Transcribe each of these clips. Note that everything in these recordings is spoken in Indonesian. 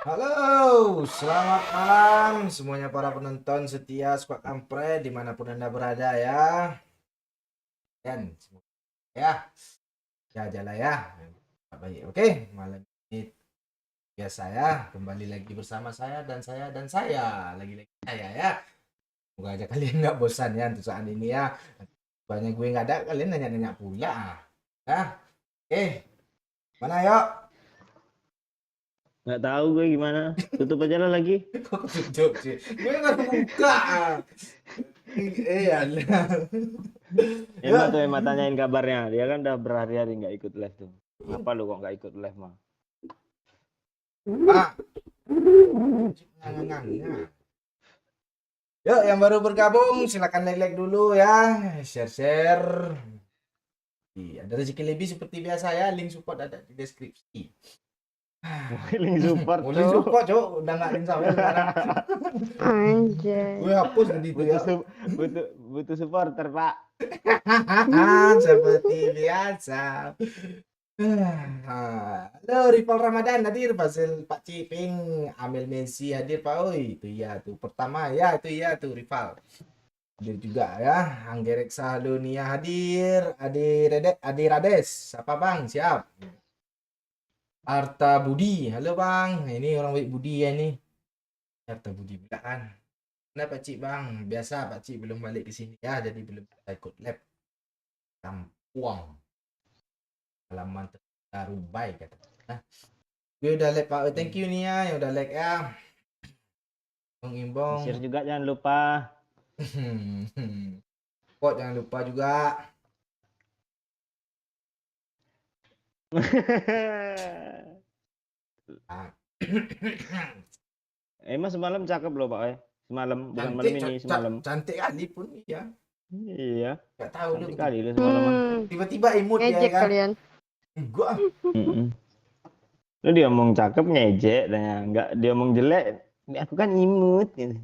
Halo, selamat malam semuanya para penonton setia Squad Kampret dimanapun Anda berada ya. Dan ya, jalan ya. Baik, oke. Malam ini biasa ya, kembali lagi bersama saya lagi-lagi saya ya. Semoga aja kalian nggak bosan ya untuk saat ini ya. Banyak gue nggak ada, kalian nanya-nanya pula. Ya, oke. Mana yuk? Nggak tahu gue gimana. Tutup aja lah lagi. Kok tutup sih? Gue nggak buka. Iya. Emma tanyain kabarnya. Dia kan udah berhari-hari nggak ikut live tuh. Kenapa lu kok nggak ikut live mah? Pak. Yuk, yang baru bergabung silakan like dulu ya, share. Ada rezeki lebih seperti biasa ya, link support ada di deskripsi. Link support Link support, Cok. Udah nggak link sampai sekarang. Anjay. Gue hapus nanti itu ya. Butuh supporter, Pak. Seperti biasa. Halo, Rival Ramadan hadir, Fasil Pak Ciping, Amel Messi hadir Pak. Oi, itu ya tuh pertama ya, itu ya tuh Rival. Hadir juga ya, Anggerek Sahdunia hadir, Adi Rades, siapa Bang? Siap. Arta Budi, halo Bang. Ini orang baik Budi ya ini. Arta Budi juga kan. Nah Pak Cik Bang, biasa Pak Cik belum balik ke sini ya, jadi belum ikut lab. Kampuang. Halaman terbaru baik kata. Nah, gue udah like Pak. Thank you nih ya yang udah like ya. Bang Imbong. Share juga jangan lupa. Kok jangan lupa juga. Emma semalam cakep loh, Pak. Semalam, bukan malam ini, semalam. Cantik kali pun ya. Iya. Gak tahu lu. Cantik kali lu semalam. Tiba-tiba imut ya Ngejek kan. kalian. Gua. Lu dia omong cakep ngejek, tanya enggak dia omong jelek. Aku kan imut gitu.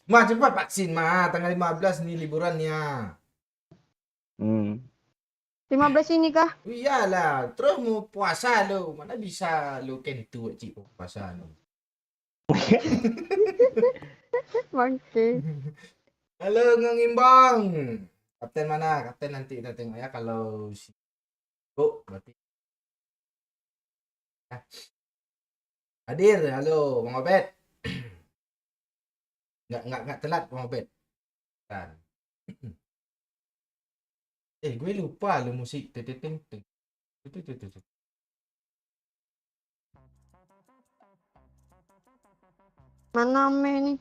Ma cepat vaksin ma, tanggal 15 nih liburannya. 15 ini kah? Iyalah, terus mau puasa lo, mana bisa lo kentu cik puasa lo. Bangke. Halo Ngang Imbang. Kapten mana? Kapten nanti kita tengok ya kalau si berarti. Ya. Hadir, halo Bang Obed. Enggak telat Bang Obed. Kan. Gue lupa lo musik. Mana ame nih?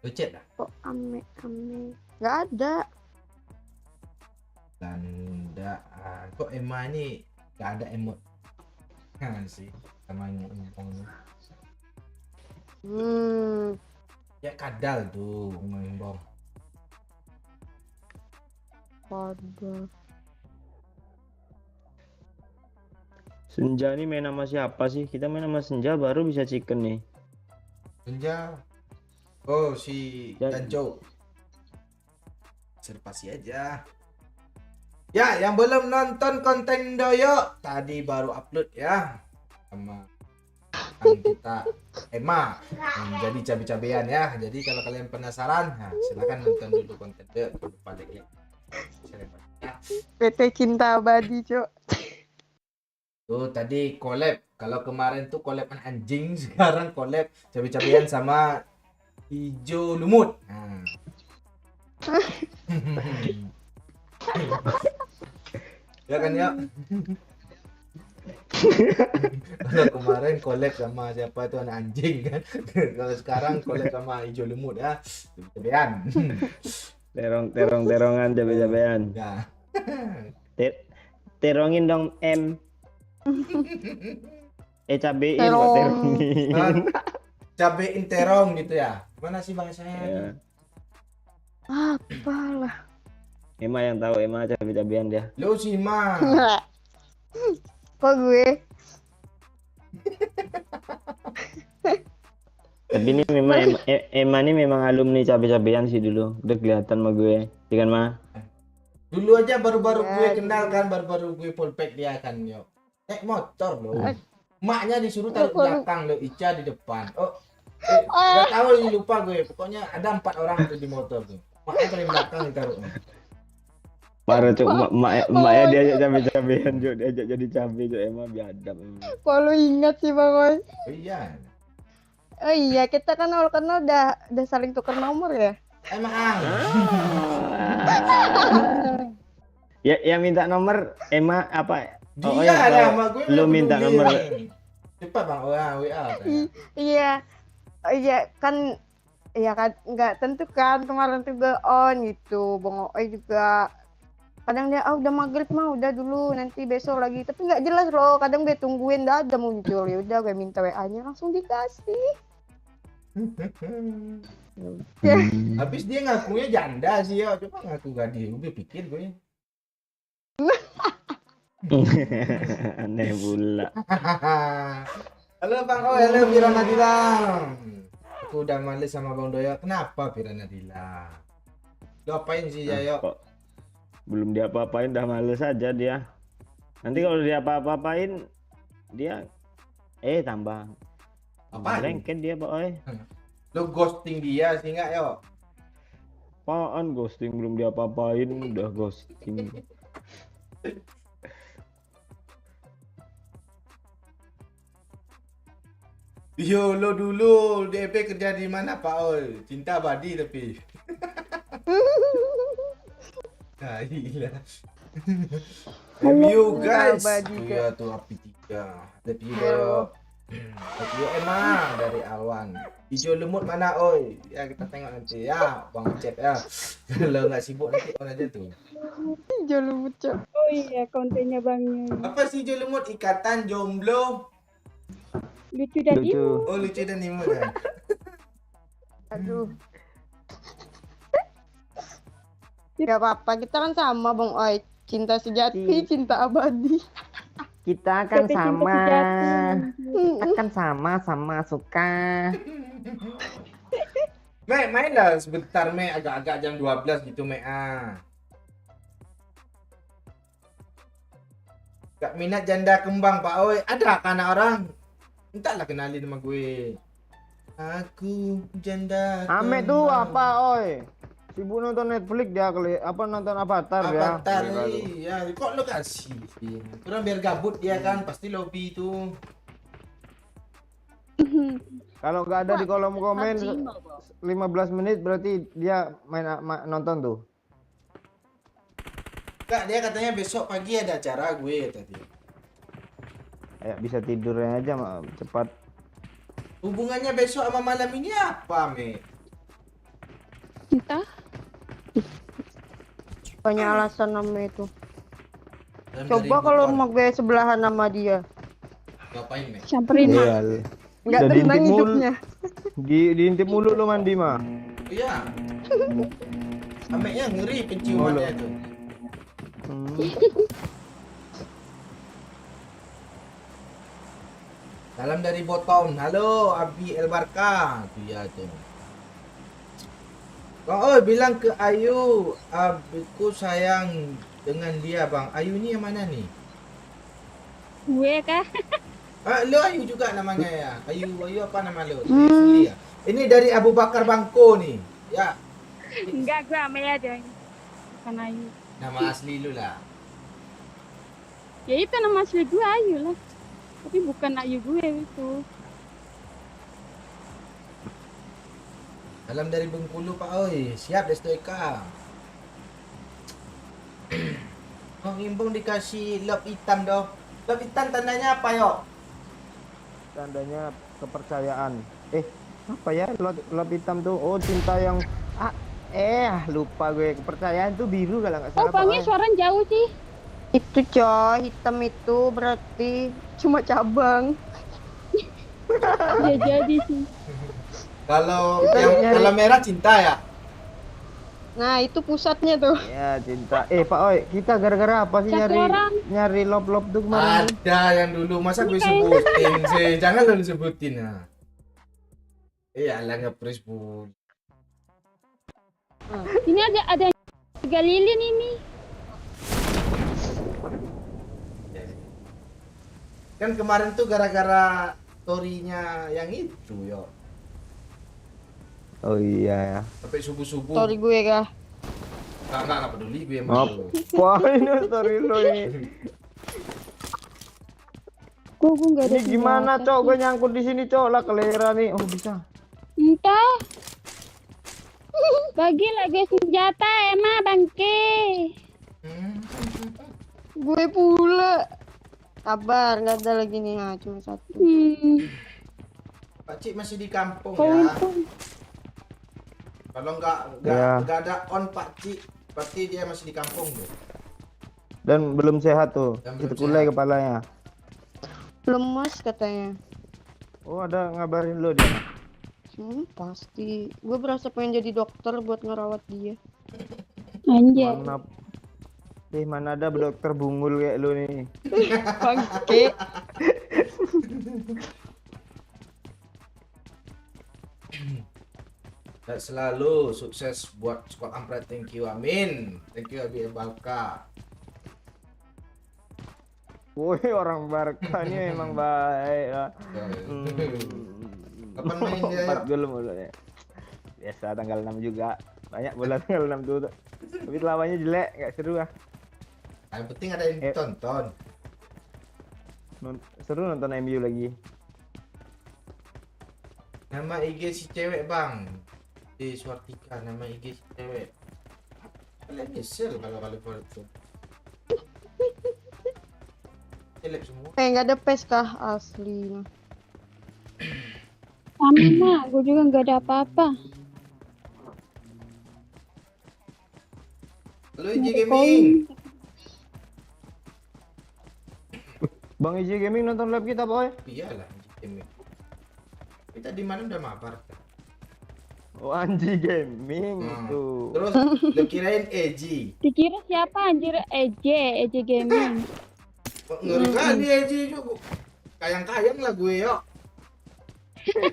Lo chat dah? Kok ame? Gak ada. Tanda kok Emma ini gak ada emot. Kan sih sama ngomong. Ya kadal tuh ngomong. Waduh. Senja nih main sama siapa sih? Kita main sama Senja baru bisa chicken nih. Senja. Oh si Danco. Serpasi aja. Ya yang belum nonton konten Doyo tadi baru upload ya sama kita Emma jadi cabe-cabean ya. Jadi kalau kalian penasaran, nah, silakan nonton dulu konten Doyo balik ya. PT Cinta Abadi, Cok. Tuh tadi collab. Kalau kemarin tuh collab anjing, sekarang collab cabe-cabean sama hijau lumut. Nah. Ya kan ya. Kalau kemarin collab sama siapa tuh anak anjing kan. Kalau sekarang collab sama hijau lumut ya. Cabe-cabean. Terongan cabe-cabean. Ya. Terongin dong M. Cabein Terong. kok terongin. Cabein terong gitu ya. Mana sih bahasanya? Ya. Apalah. Emma yang tahu, Emma cabe-cabean dia. Lu sih mah. Kok gue? Tapi ini memang Emma ini memang alumni cabe-cabean sih dulu. Udah kelihatan sama gue. Iya kan, Ma? Dulu aja baru-baru gue kenal kan, baru-baru gue full pack dia kan, yo. Naik motor loh. Maknya disuruh taruh di belakang lo, Ica di depan. Ah. Gak tahu ini lupa gue. Pokoknya ada 4 orang tuh di motor tuh. Maknya paling belakang ditaruhnya. Parah cuk, emaknya Oh. diajak cabe-cabean cuk, diajak jadi cabe cuk, emang biadab emang. Kok lu ingat sih Bang Oi? Oh iya. Oh iya, kita kan awal kenal udah saling tukar nomor ya. Emang Ya minta nomor Emma apa? Oh, dia ya, ada oh, sama gue. lu belum minta peduli. nomor. Cepat bang, WA. Iya. Oh iya kan nggak tentu kan kemarin tuh gue on gitu. Bang Oi juga kadang dia udah maghrib mah udah dulu nanti besok lagi, tapi nggak jelas loh, kadang gue tungguin dah ada muncul, ya udah gue minta WA-nya langsung dikasih. Habis dia ngakunya janda sih ya, coba ngaku gadis. Gue pikir gue. Aneh pula. Halo Bang Oi, halo Pira Nadila. Aku udah males sama Bang Doyo. Kenapa Pira Nadila? Lu apain sih Jayo? Kok belum diapa-apain udah males aja dia. Nanti kalau dia apa-apain dia tambah Apaan? lengket dia Pak Oi. Lu ghosting dia sih nggak yo? Apaan ghosting, belum diapa-apain udah ghosting. Yo lo dulu DP kerja di mana Pak Oi? Cinta abadi tapi. Nah, gila. MU guys. Abadi, Iya tuh api 3. Tapi yo. Tapi yo emang dari awan. Hijau lemut mana Oi? Ya kita tengok nanti ya, Bang Cep ya. Kalau nggak sibuk nanti on aja tuh. Jangan lucu. Oh iya, kontennya Bangnya. Apa sih hijau lemut? Ikatan jomblo. Lucu dan Lucu. imut. Oh lucu dan imut ya. Aduh. Gak apa-apa, kita kan sama Bang Oi. Cinta sejati, cinta abadi. Kita akan Tapi cinta sama. sejati. Akan sama suka. Mek, main lah sebentar Mek, agak-agak jam 12 gitu Mek Gak minat janda kembang Pak Oi. Ada kan orang? Entahlah kenalin sama gue. Aku janda Ame kembang. tuh apa oi? Sibuk nonton Netflix dia kali apa nonton Avatar ya. Avatar iya. Kok lo kasih sih? Kurang biar gabut dia kan, pasti lobby itu. Kalau nggak ada di kolom komen 15 menit berarti dia nonton tuh. Kak, dia katanya besok pagi ada acara gue tadi. Kayak bisa tidurnya aja cepat. Hubungannya besok sama malam ini apa, Me? Entah. Banyak alasan nama itu. Dalam Coba 2000 kalau ton. rumah gue sebelahan sama dia. Ngapain, Me? Samperin. Iya. Nggak Bisa tenang diintip mulu. hidupnya. Diintip mulu lu mandi mah. Iya. Ameknya ngeri penciumannya tuh. Salam dari Boton. Halo, Abi El Barka. Tuh ya tuh. Bang, oh bilang ke Ayu, aku sayang dengan dia, Bang. Ayu ini yang mana nih? Gue kah? Lo Ayu juga namanya ya? Ayu apa nama lo? Ayu Suli ya? Ini dari Abu Bakar Bangko nih. Ya, Enggak, gue Amelia aja. Bukan Ayu. nama asli lu lah. Ya itu nama asli gue Ayu lah. Tapi bukan Ayu gue itu. Salam dari Bengkulu Pak Oi. Siap Destoika. Bang Imbong dikasih love hitam dong. Love hitam tandanya apa yo? Tandanya kepercayaan. Apa ya love hitam tuh? Oh, cinta yang lupa gue. Kepercayaan tuh biru kalau nggak Oh, salah. Bangnya Pak, suara jauh sih. Itu coy, hitam itu berarti cuma cabang. Ya jadi sih. Kalau Kita nyari- kalau merah cinta ya? Nah, itu pusatnya tuh. Ya cinta. Pak Oi, kita gara-gara apa sih Satu nyari orang. nyari love tuh kemarin? Ada yang dulu masa gue Ini kayaknya- sebutin sih. Jangan lo disebutin ya. Alah ngepres bu. Ini ada 3 lilin ini. Kan kemarin tuh gara-gara story-nya yang itu, yo. Oh iya ya. Sampai subuh-subuh. Story gue kah? Enggak peduli gue emang lu. Wah ini story lo ini. Kok gue nggak ada Ini gimana senjata cok? sih? Gue nyangkut di sini cok lah kelera nih. Oh bisa. Entah. Bagi lagi senjata emang bangke. Hmm. Gue pula. Sabar, nggak ada lagi nih, cuma satu. Pak Cik masih di kampung Kau ya. itu Kalau Ya. nggak ada on Pak Cik, berarti dia masih di kampung tuh. Dan belum sehat tuh. Dan belum Itu kulai sehat. kepalanya. Lemas katanya. Oh ada ngabarin lo dia. Pasti. Gue berasa pengen jadi dokter buat ngerawat dia. anjir. Mana ada dokter bungul kayak lu nih. Bangke. Dan selalu sukses buat squad Ampret. Thank you, amin. Thank you Abi Balka. Woi orang Barca ini emang baik lah. Kapan main dia? 4 gol mulu ya. Biasa tanggal 6 juga. Banyak bola tanggal 6 tuh. Tapi lawannya jelek, nggak seru ah. Yang penting ada yang ditonton. Seru nonton MU lagi. Nama IG si cewek bang di Swartika, nama IG si cewek. Kalian nyesel kalau follow itu. Jelek semua. Nggak ada pes kah asli. Sama, gue juga nggak ada apa-apa. Halo IG Gaming. Bang Iji Gaming nonton live kita boy. Iyalah IG Gaming. Kita di mana udah mabar. Oh Anji Gaming Hmm. tuh. Terus lu kirain Eji. Dikira siapa anjir? EJ Gaming. Kok ngeri kali Eji juga. Kayang-kayang lah gue yo.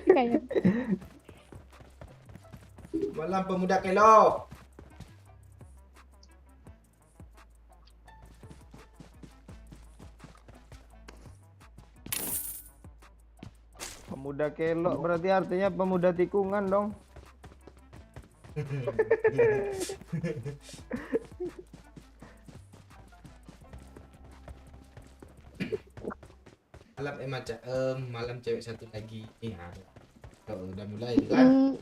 Kayak Malam pemuda kelo. Pemuda kelok berarti artinya pemuda tikungan dong. Malam maca malam cewek satu lagi. Iya. Oh, udah mulai kan?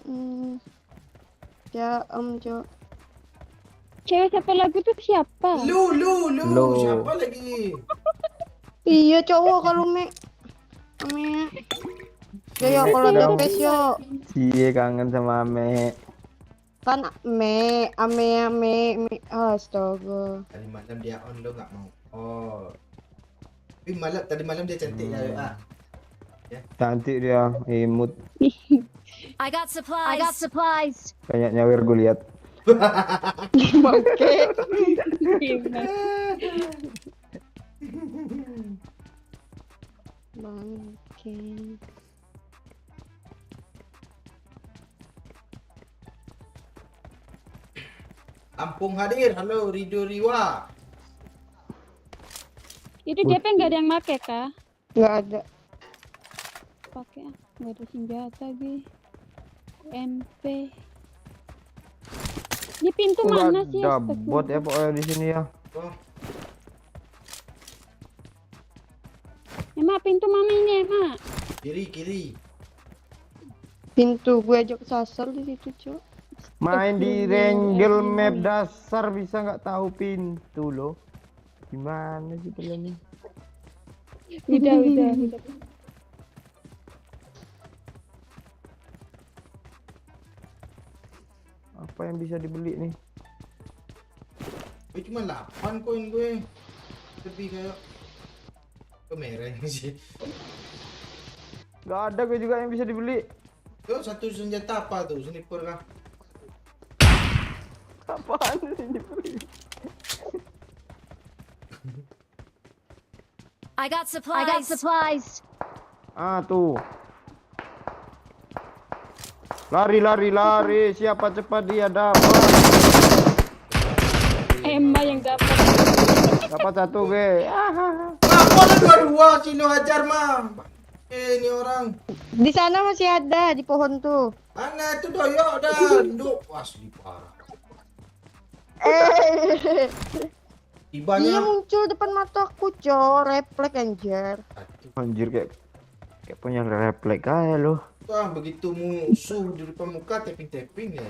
Ya Cok. cewek satu lagu tuh siapa? Lu Lu. siapa lagi? Iya cowok kalau Ame. Ya kalau ada pes yo. Cie kangen sama Ame. Kan ame. Astaga. Tadi malam dia on lo nggak mau. Oh. Tapi tadi malam dia cantik ya. Ah. Cantik dia, imut. I got supplies. Kayak nyawer gue lihat. Bangke. Bangke. Lampung hadir. Halo Rido Riwa. Itu DP nggak ada yang make kah? Nggak ada. Pakai nggak ada senjata gue. MP. Di pintu mana sih? Ada bot ya pokoknya di sini ya. Oh, Emak pintu mana ini emak? kiri. Pintu gue aja kesasar di situ, Cok. Main di Rangle map dasar bisa nggak tahu pintu loh. Gimana sih kalian nih? Udah. Apa yang bisa dibeli nih? Gue cuma 8 koin gue. Lebih kayak kamera sih. Gak ada gue juga yang bisa dibeli. Yo, satu senjata apa tuh? Sniper kah? Apaan sih dibeli? I got supplies. Ah tuh. Lari. Siapa cepat dia dapat. Emak yang dapat. Dapat satu gue. Apa ada dua kilo hajar mah. Ini orang. Di sana masih ada di pohon tuh. Mana itu doyok dah. Nduk. Wah, asli parah. Dia Tibanya. muncul depan mataku, cok. Refleks anjir. Anjir kayak punya refleks aja lo. Wah, begitu musuh di depan muka tapping-tapping ya.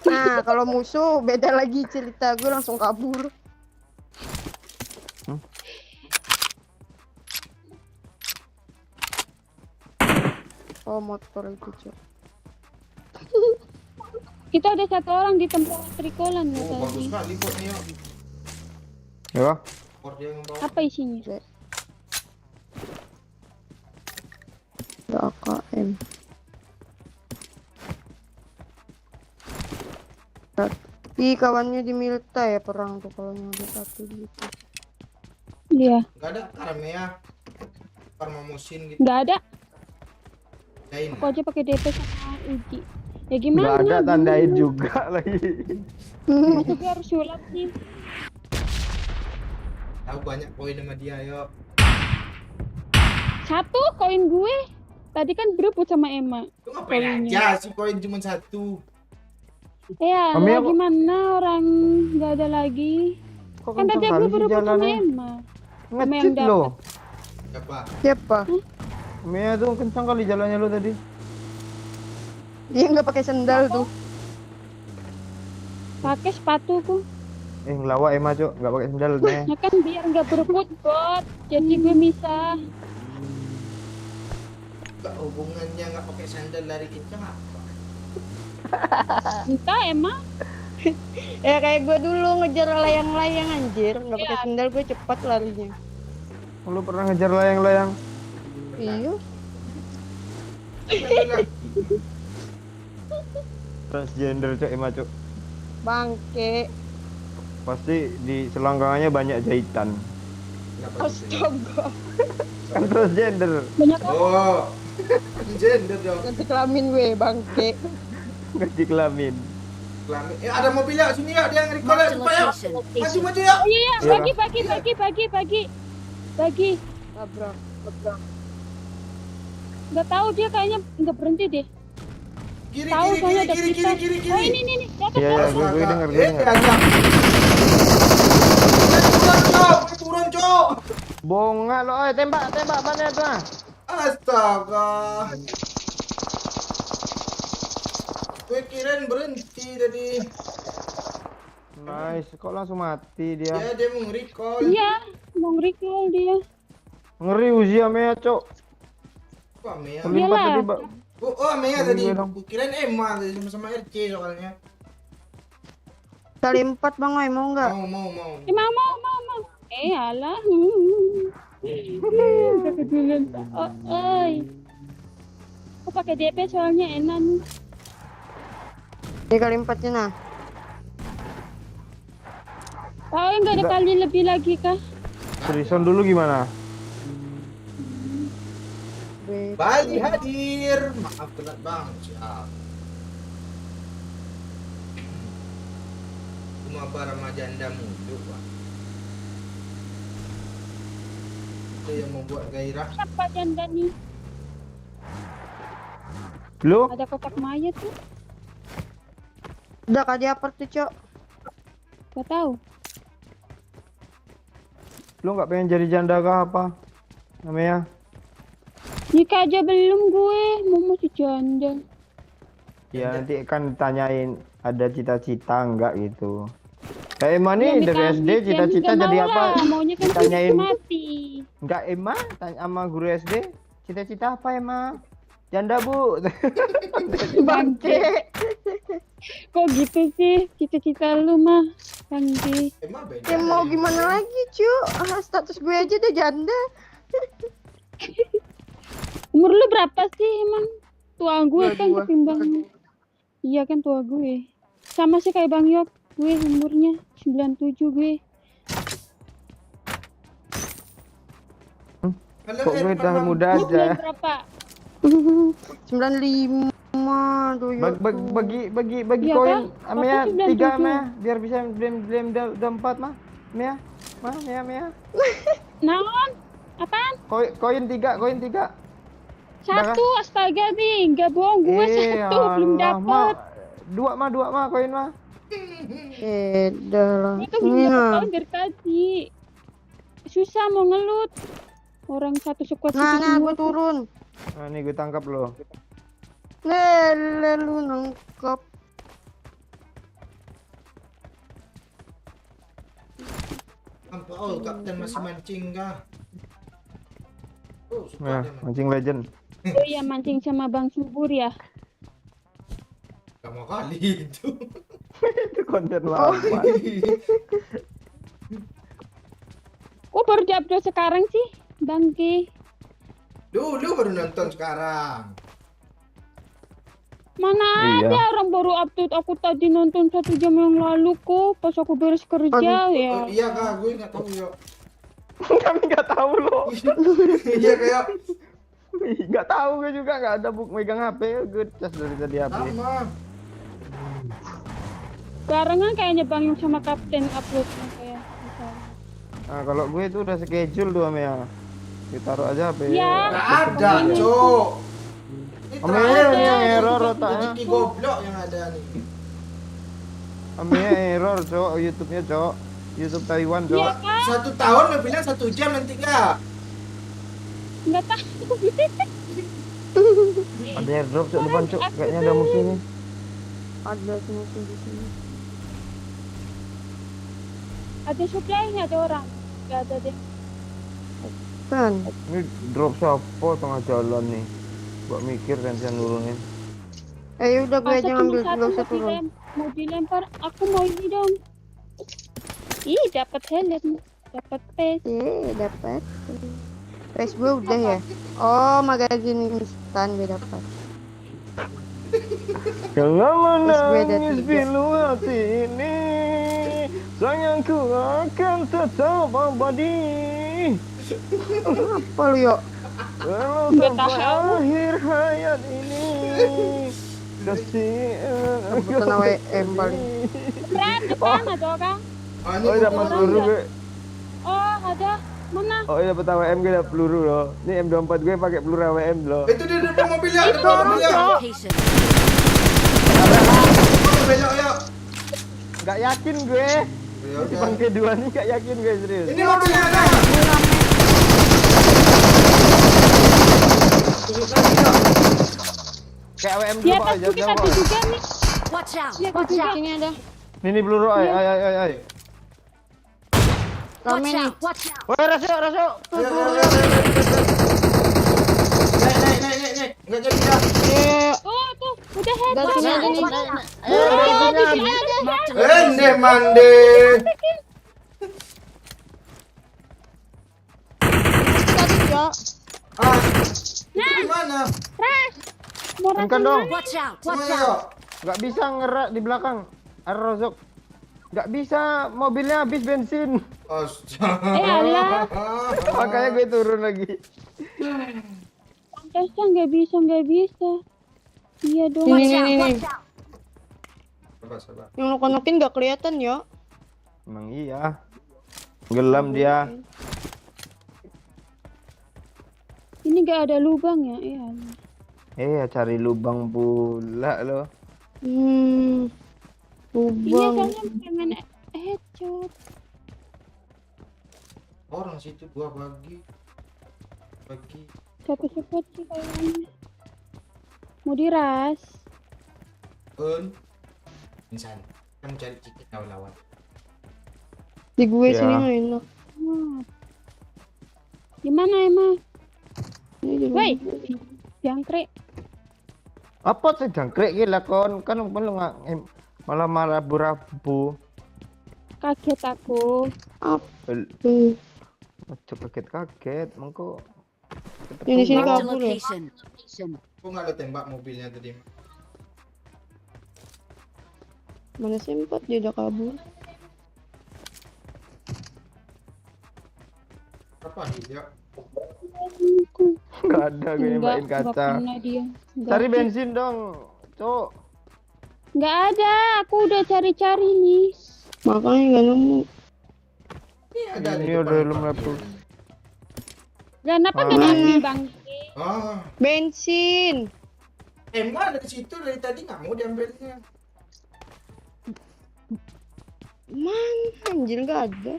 Nah, kalau musuh beda lagi cerita, gue langsung kabur. Oh, motor itu, cok. Kita ada satu orang di tempat trikolan loh Oh, bagus tadi. sekali potnya. Ya, Pot dia yang bawa. Apa isinya? Ada AKM. Ih, kawannya di Milta ya perang tuh kalau yang ada satu gitu. Iya, Enggak ada Karamea. Farmamusin gitu. nggak ada. Lain. Aku aja pakai DP sama Uji. Ya nggak gimana? ada tandain juga lagi. Masa gue harus sulap sih? Tahu banyak poin sama dia, yuk. Satu koin gue. Tadi kan berebut sama Emma. Lu ngapain Poinnya. aja sih poin cuma satu. Ya, Mami, lah aku- gimana orang nggak ada lagi. Kok Kan tadi kencang aku kali sih berebut sama jalannya? Emma. Ngecit yang lo. Siapa? Siapa? Mia tuh kencang kali jalannya lo tadi. Dia nggak pakai sendal tuh. Pakai sepatuku. Ngelawak Emma cok, nggak pakai sendal Mia. Ya kan biar nggak berebut bot. Jadi gue bisa. Gak hubungannya nggak pakai sandal lari kencang apa? Entah Emma. Ya kayak gue dulu ngejar layang-layang anjir, nggak pakai Iya. sendal gue cepat larinya. Lo pernah ngejar layang-layang? Iya. Transgender cok Emma cok. Bangke. Pasti di selangkangannya banyak jahitan. Kenapa gitu? Astaga. Kan transgender. Banyak orang. Oh, gender dong. Ganti kelamin gue, bangke. Ngaji kelamin. Kelamin. Ada mobil ya sini ya, dia nge-recall ya, Marked a cepat ya. location. Maju ya. Oh iya, Iya. bagi. Tabrak. Nggak tahu dia kayaknya nggak berhenti deh. Kiri Tahu kiri soalnya kiri ada kiri kita. kiri kiri Oh kiri. ini di atas. Iya, atas. gue denger, gue denger. Ada. Turun cok, turun cok. Bonga lo, tembak mana tuh? Astaga. Gue kirain berhenti tadi. Nice, kok langsung mati dia. Ya dia mau recall. Iya, mau recall dia. Ngeri Uzi Mea cok. Kok Mea? Terlimpat Iyalah. tadi Mbak. Oh Mea tadi. Gue dong. Gue kirain Emma tadi sama-sama RC soalnya. Kali 4 Bang Oi, mau nggak? Mau. Eh, mau. Alah. Udah keduluan. Oh, oi. Aku pakai DP soalnya enak. Ini kali 4-nya nah. Tahu nggak ada Enggak. kali lebih lagi kah? Serison dulu gimana? Bali hadir. Maaf telat bang. Siap. Cuma para janda mulu pak. Itu yang membuat gairah. Siapa janda nih? Lo? Ada kotak mayat tuh. Udah kali apa tuh, Cok? Gak tahu. Lo nggak pengen jadi janda kah apa? Namanya? Nikah aja belum gue, mau masih janda. Ya nanti kan tanyain ada cita-cita enggak gitu. Kayak Emma nih Ya, dari nikah- SD nikah cita-cita nggak jadi mau apa? lah, maunya kan Ditanyain. mati. Enggak Emma, tanya sama guru SD, cita-cita apa Emma? Janda bu. Bangke. Kok gitu sih cita-cita lu mah, Bangki? Emang beda. Ya mau dari- gimana lagi, Cuk? Status gue aja udah janda. Umur lu berapa sih emang? Tua gue kan 22. ketimbang. Iya kan tua gue. Sama sih kayak Bang Yok, gue umurnya 97 gue. Kalau Kok gue Emma, udah Bang. muda Lu aja. bulan berapa? 95 tuh ya. Bagi Iya koin kan? Amea Aku 3 97. Amea biar bisa blame udah 4 mah. Mea. Mea. Naon? Apaan? Koin 3, koin 3. Satu, astaga nih, nggak bohong gue satu belum dapat. Dua mah koin mah. Dah lah. Itu belum dapat Nah, koin dari tadi. Susah mau ngelut. Orang satu squad nah, situ semua. gue turun. Nah, nih gue tangkap lo. Lele lu nangkap. Apa? Oh, kapten masih mancing kah? Oh, suka Nah, dia mancing. mancing legend. Oh iya, mancing sama Bang Subur ya. Gak mau kali itu. Itu konten lama. Kok baru di-upload sekarang sih, Bang Ki? Dulu baru nonton sekarang. Mana Iya. ada orang baru upload, aku tadi nonton 1 jam yang lalu kok, pas aku beres kerja ya. Iya kak, gue nggak tahu ya. Kami nggak tahu lo. Iya kayak Nggak tahu gue juga, nggak ada buk megang HP. Gue cas dari tadi HP. sama. Sekarang kan kayaknya Bang Yung sama Kapten uploadnya kayak misalnya. Nah, kalau gue itu udah schedule tuh Amea. Ditaruh aja HP. Ya. Nggak ada, cok. Ini Amea terakhir ini yang nih, error otaknya. rezeki goblok yang ada nih. Amea error, cok. YouTube-nya, cok. YouTube Taiwan, cok. Iya kan? 1 tahun lo bilang 1 jam nanti kak. Nggak tahu. Ada airdrop cok depan cok. Kayaknya ada musuh nih. Ada musuh di sini. Ada supply nggak ada orang? Nggak ada deh. Kan. Ini drop siapa tengah jalan nih? Gua mikir kan saya nurunin. Udah gue Masa aja cuma ngambil satu dulu usah turun. mau dilempar, aku mau ini dong. Ih, dapat helm, dapat pes. Dapat. Res gue udah ya. Oh, magazine instan gue dapat. Kalau Terus gue ada menangis 3. pilu hati ini, sayangku akan tetap abadi. Apa lu yuk? Walau Nggak sampai tahu. akhir hayat ini, kasih Rebutan AWM paling. Berat depan ada orang. Ah, ini Oh, gua dapat turun. peluru gue. Oh, ada. Mana? Oh, dapat AWM gue, dapat peluru loh. Ini M24 gue pakai peluru AWM loh. Itu dia depan mobilnya, depan mobilnya. Location. Belok ya. Nggak yakin gue. Ya Di udah. bangke dua nih nggak yakin gue serius. Ini mobilnya ada. Kayak AWM Di gue atas aja bukit ada juga nih. Watch out. Di atas juga. Sini ada. Ini peluru, ay. Rame Watch nih. out. Watch out. Woi, rasuk. Ayo. Naik. Nggak jadi dah. Oh, tuh, udah head. Udah, Watch sini out. aja nih. Oh, di sini ada. Marked a Ende mande. Tadi ya. Ah. Di mana? Ras. Mau Tekan rasain dong. mana? Watch out. Mana Watch ya? out. Nggak bisa ngerak di belakang. Rozok. Nggak bisa, mobilnya habis bensin. Astaga. Alah. Makanya gue turun lagi. Pantasnya nggak bisa. Iya dong. Ini, Watch out. ini. Watch out. Sabar. Yang nok-nokin nggak kelihatan ya. Emang iya. Gelam dia. Ini nggak ada lubang ya? Iya. Cari lubang pula lo. Iya, Lubang. soalnya pengen headshot. Orang situ gua bagi. Satu support sih kayaknya. Mau diras. Insan. Kamu cari chicken lawan. Di gue Ya. sini mah enak. Wah. Di mana emang? Ini di Woi, rumah. jangkrik. Apa sih jangkrik gila kon? Kan lu nggak malah rabu-rabu. Kaget aku. Tuh. Coba kaget, mengko. Yang di sini Marked a kabur ya. location. Kok nggak lo tembak mobilnya tadi? Mana sempat dia udah kabur. Apa dia? Nggak ada gue nembakin Nggak kaca. kena dia. Nggak Cari sih. bensin dong, cok. Nggak ada, aku udah cari-cari nih. Makanya nggak nemu. Ini ada Ini di udah depan belum parkir. laptop. Kenapa nggak diambil bang? Oh, Bensin. emang ada di situ dari tadi nggak mau diambilnya. Mana anjir nggak ada.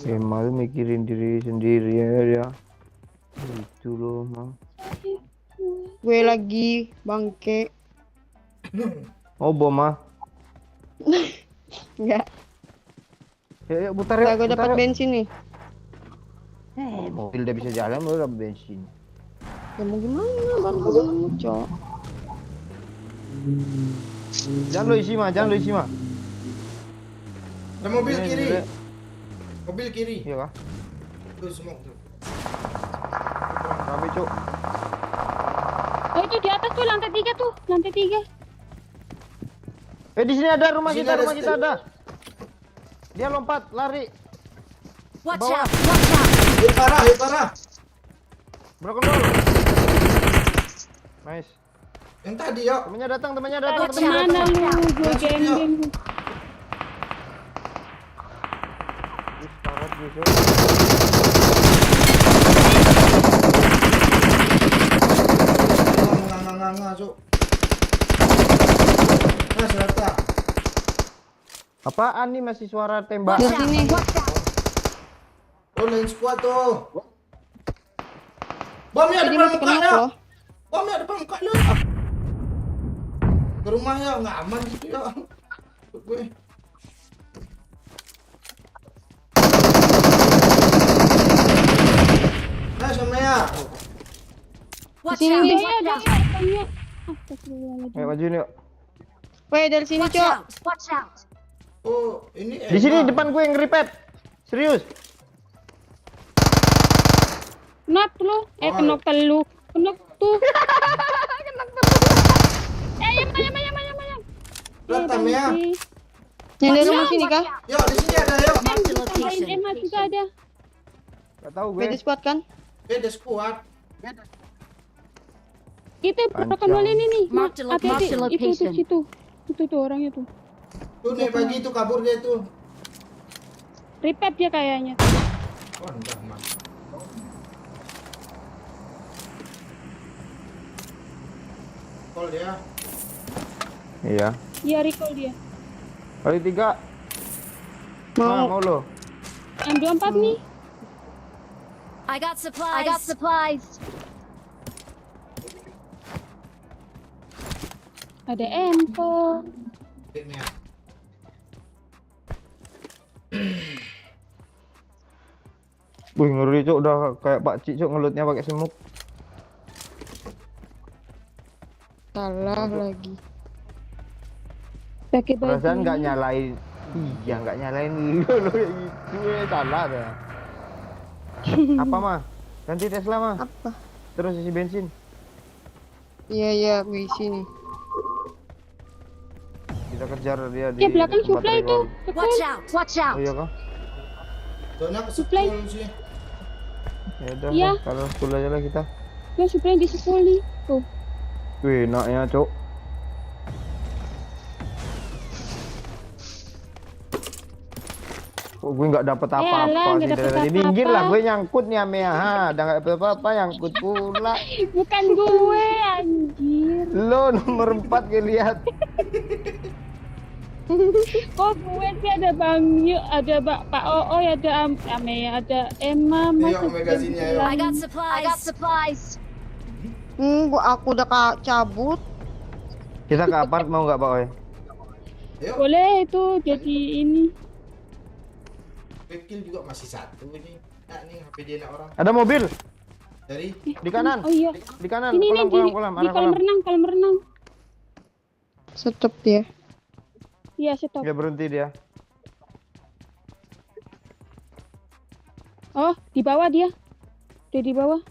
Emang mikirin diri sendiri ya dia. Itu loh mah. Gue lagi bangke. Oh bom mah. Enggak. Ya putar ya. Gue dapat bensin nih. Mobil udah bisa jalan baru dapat bensin. Ya mau gimana baru dulu, Cok. Jangan lo isi mah, jangan lo isi mah. Ada mobil Ini, kiri. ini. Mobil kiri. Iya kah? Tuh smoke tuh. Rame cuk. Oh itu di atas tuh lantai 3 tuh, lantai 3. Di sini ada rumah Di sini kita, ada rumah kita ada. Dia lompat, lari. Watch Bawah. out! Watch out! Hit parah, hit parah. Broken wall. Nice. Yang tadi yuk. Temennya datang, temennya datang, Watch temennya out. datang. Mana lu? Gue Masuk, geng-geng. Ih, parah gue, Cuk. Nganga, Cuk. Nah, serata. Apaan nih masih suara tembak? Watch out! Watch out! Oh, lain squad tuh. Bomnya Jadi depan masih muka kenok ya. loh. Bomnya depan muka lu. Ke rumah ya, nggak aman gitu ya. Gue. Nah, sama ya. Watch Sini out! nih. Iya, ada Watch out! orangnya. Astagfirullahaladzim. Ayo majuin yuk. Woi, dari sini, Watch Cok. out! Watch out! Oh, ini Di sini Emma. depan gue yang ngeripet. Serius. Kenop lu? Oh. Kenop lu. Kenop tuh. Ayam. Datang ya. Yang dari Watch rumah out, sini watch kah? out. Yuk, di sini ada yuk. Mark the Tambahin location. Emma juga ada. Gak tahu gue. Beda squad kan? Beda squad. Itu Pancang. broken wall ini nih. Mark the Hati-hati. location. Itu tuh orangnya tuh. Tuh nih pagi itu kabur dia tuh. Repair dia kayaknya. Oh, enggak, Mas. Call dia. Iya. Iya recall dia. Kali 3. Nah, mau lo. M24 nih. I got supplies. I got supplies. Ada info. Tiknya. Wih, ngeri cuk, udah kayak Pak Cik cuk ngelutnya pakai semuk. Salah lagi. Pakai baju. Perasaan nggak nyalain. Iya, nggak nyalain lu kayak gitu salah dah. Apa mah? Ganti Tesla mah. Apa? Terus isi bensin. Iya, gue sini. Kita kejar dia di Ya belakang tempat supply recall. tuh. Watch out! Watch Oh out! iya kah? Soalnya ke Supply. school sih. Ya udah, Iya. kalau school aja lah kita. Gue supply di sekoli. Tuh. Wih, enaknya cuk. Kok gue nggak dapet alah, apa-apa nggak sih dapet dari tadi. apa-apa. Minggir lah, gue nyangkut nih ame ha. Udah nggak dapet apa-apa, nyangkut pula. Bukan gue anjir. Lo nomor 4 gue lihat. Kok gue sih ada Bang Yu, ada Pak Oo, ada Ame, ada Emma, Iya, masuk Omega sini, ayo. I got supplies. I got supplies. Aku udah cabut. Kita ke apart mau nggak Pak Oi? Ayo, Boleh itu jadi ini. kill juga masih satu ini. Nah, nih HP dia nak orang. Ada mobil Dari di kanan. Oh iya. Di kanan, Ini kolam, nih kolam, di kolam, kolam arah kolam. renang, kolam renang. Stop dia. Iya, stop. Dia berhenti dia. Oh, di bawah dia. Dia di bawah.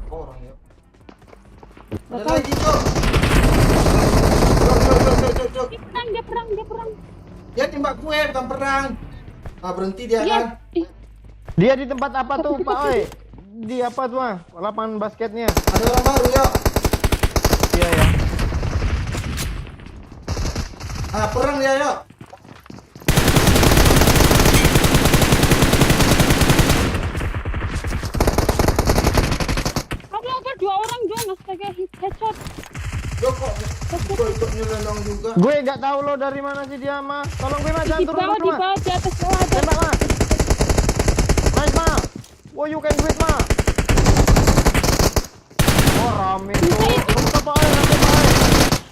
orang ya. Nggak Ada tahu. lagi tuh. Cok. Dia perang. Dia tembak gue bukan perang. Ah, berhenti dia Iya. kan. Dia di tempat apa tuh Pak Oi? Di apa tuh mah? Lapangan basketnya. Ada orang baru yuk. Iya ya. Ah, perang dia yuk. nyelonong juga. Gue nggak tahu lo dari mana sih dia mah. Tolong gue mah jangan Di turun bawah, dulu di mah. bawah, di atas bawah ada. Tembak mah. Nice mah. Oh you can do it mah. Oh rame tuh. Apa aja rame banget.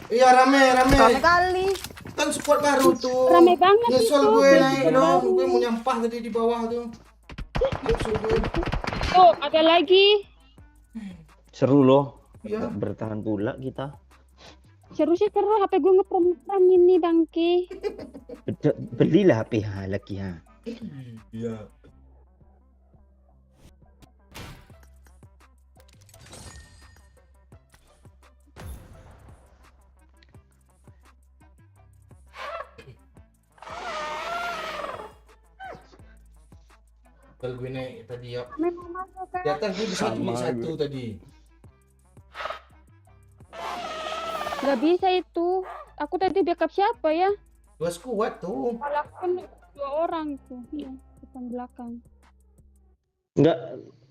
Iya rame. Rame kali. Kan squad baru tuh. Rame banget Nyesel itu, gue gue naik juga dong. baru. Gue mau nyampah tadi di bawah tuh. Nyesel gue. Tuh, ada lagi. Seru loh. Iya. Bertahan pula kita. Seru sih seru, HP gue ngeprom ini bangke. Belilah PH lagi ha. Iya. Kalau gue naik tadi ya. Memang masuk kan? Di atas gue bisa Sama beli satu gue. tadi. Gak bisa itu. Aku tadi backup siapa ya? 2 squad tuh. Kalau aku kan 2 orang tuh. Iya, depan belakang. Enggak,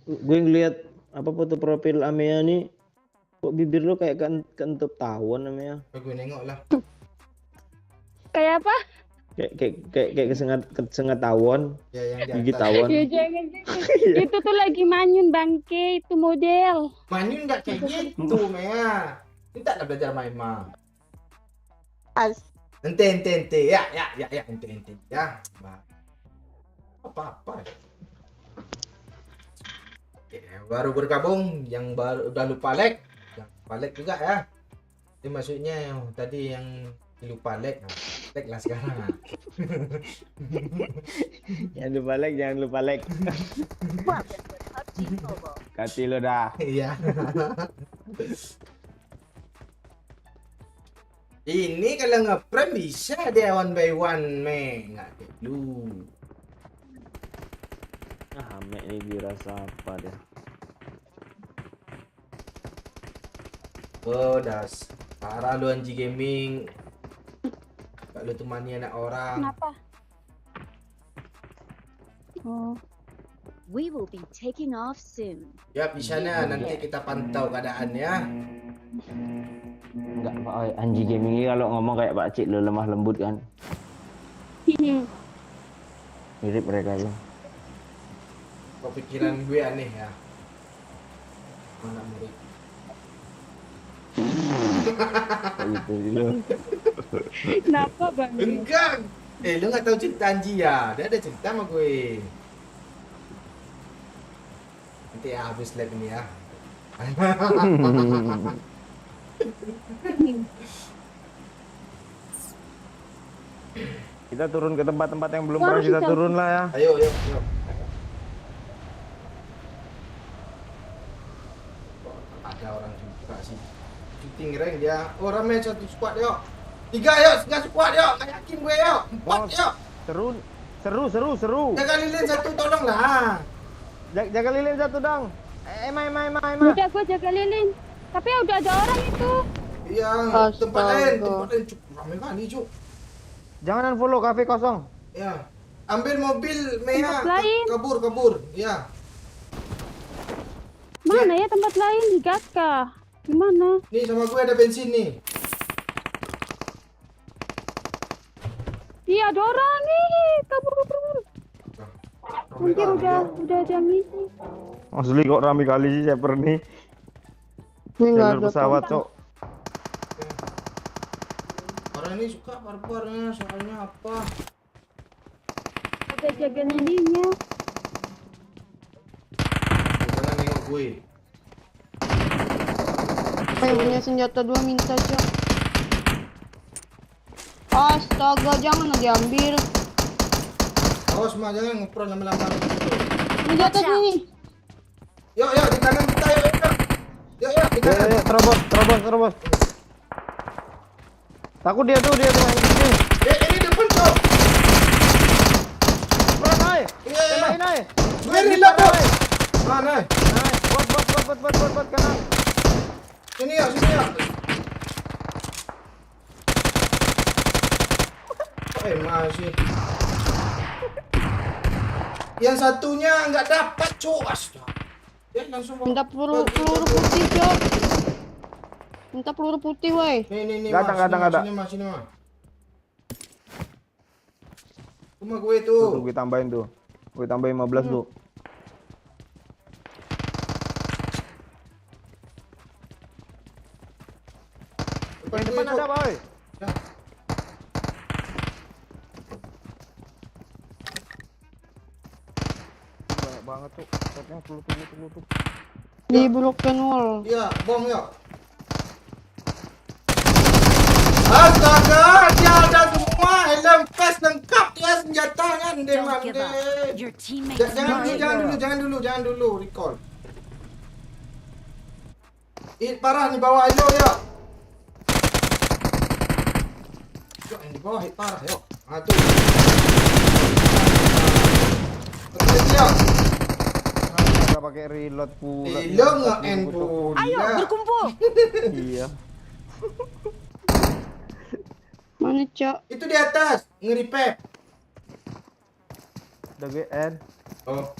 gue ngeliat apa foto profil Amea nih. Kok bibir lo kayak kentut tawon Amea. Gue nengok lah. Kayak apa? Kayak kesengat tawon, Ya yang di gigi atas. tawon. Ya jangan gitu. Itu tuh lagi manyun bangke, itu model. Manyun nggak kayak gitu, Mea. Kita udah belajar main mah. As. Ente. Ya, ente. Ya, Mbak. Apa? Ya, baru bergabung, yang baru udah lupa like. Yang lupa like juga ya. Itu maksudnya yang tadi yang lupa like. Nah, like lah sekarang. Jangan lupa like. Kati lo dah. Iya. Ini kalau nge-prem bisa dia 1 by 1, me. Nggak kayak lu. Ah, Ame ini dirasa apa deh? Oh, das. Parah lu Anji Gaming. Gak lu temani anak orang. Kenapa? Oh, We will be taking off soon. Ya, bisa nanti kita pantau keadaannya. Enggak, Pak Anji Gaming ini kalau ngomong kayak Pak Cik lo lemah lembut kan. Mirip mereka ya. Kok pikiran gue aneh ya? Mana murid? Kayak gitu lo. kenapa bang? Enggak. Lu nggak tahu cerita Anji ya? Dia ada cerita sama gue. Nanti ya habis live ini ya. Kita turun ke tempat-tempat yang belum Wah, pernah kita kita- turun lah ya. Ayo. Ada orang juga sih. Shooting rank dia. Oh, ramai satu squad yuk. 3 yuk, setengah squad yuk. Nggak yakin gue yuk. 4 Oh. yuk. Seru. Jaga lilin satu tolonglah. Jaga lilin satu dong. Emma. Udah gue jaga lilin. Tapi udah ada orang itu. Iya, Astaga. tempat lain cuk. Ramai kali cuk. Jangan unfollow kafe kosong. Ya. Ambil mobil Mea. Tempat lain. Kabur. Ya. Mana ya tempat lain di Gatka? Gimana? Nih sama gue ada bensin nih. Iya ada orang nih. Kabur. Ramai Anjir kali, udah yuk. ada misi. Asli kok rame kali sih Shaper nih. Ini nggak Jalur ada pesawat tempat. cok. Orang ini suka barbarnya, soalnya apa? Udah jaga lilinnya. Jangan nengok gue. Yang punya senjata 2 minta cok. Astaga, jangan diambil. Awas mah jangan ngepron lama-lama. Ini di atas Watch out. nih. Yuk, di kanan kita yuk. Yuk, di kanan. Terobos. Takut dia tuh yang ini. Ini depan tuh. Bro, naik. Iya. Tembakin naik. Gue reload tuh. Mana? Naik. Buat kanan. Sini ya. Masih. Yang satunya nggak dapat, cuk. Astaga. Ya langsung Minta peluru putih cok. Minta peluru putih, woi. Nih, Nggak ada. Sini, Mas. Rumah gue Tuh, tuh. gue tambahin tuh. Gue tambahin 15 lu. Depan gue Depan tuh. ada, boy. Ya. Banyak banget tuh. Shotnya tunggu. Di broken wall. Iya, bom ya. Astaga, dia ada semua helm vest lengkap dia senjatanya deh, Don't give up. Mande. Your teammates Jangan dulu, recall. Parah nih bawah ayo ya. Yuk, yang di bawah hit parah yuk. Ah tuh. Terus ya. Nggak pakai reload pula. Lo nge-end pula. Ayo berkumpul. Iya. Mana, Cok? Itu di atas, nge-repap. Udah gue end. Oh.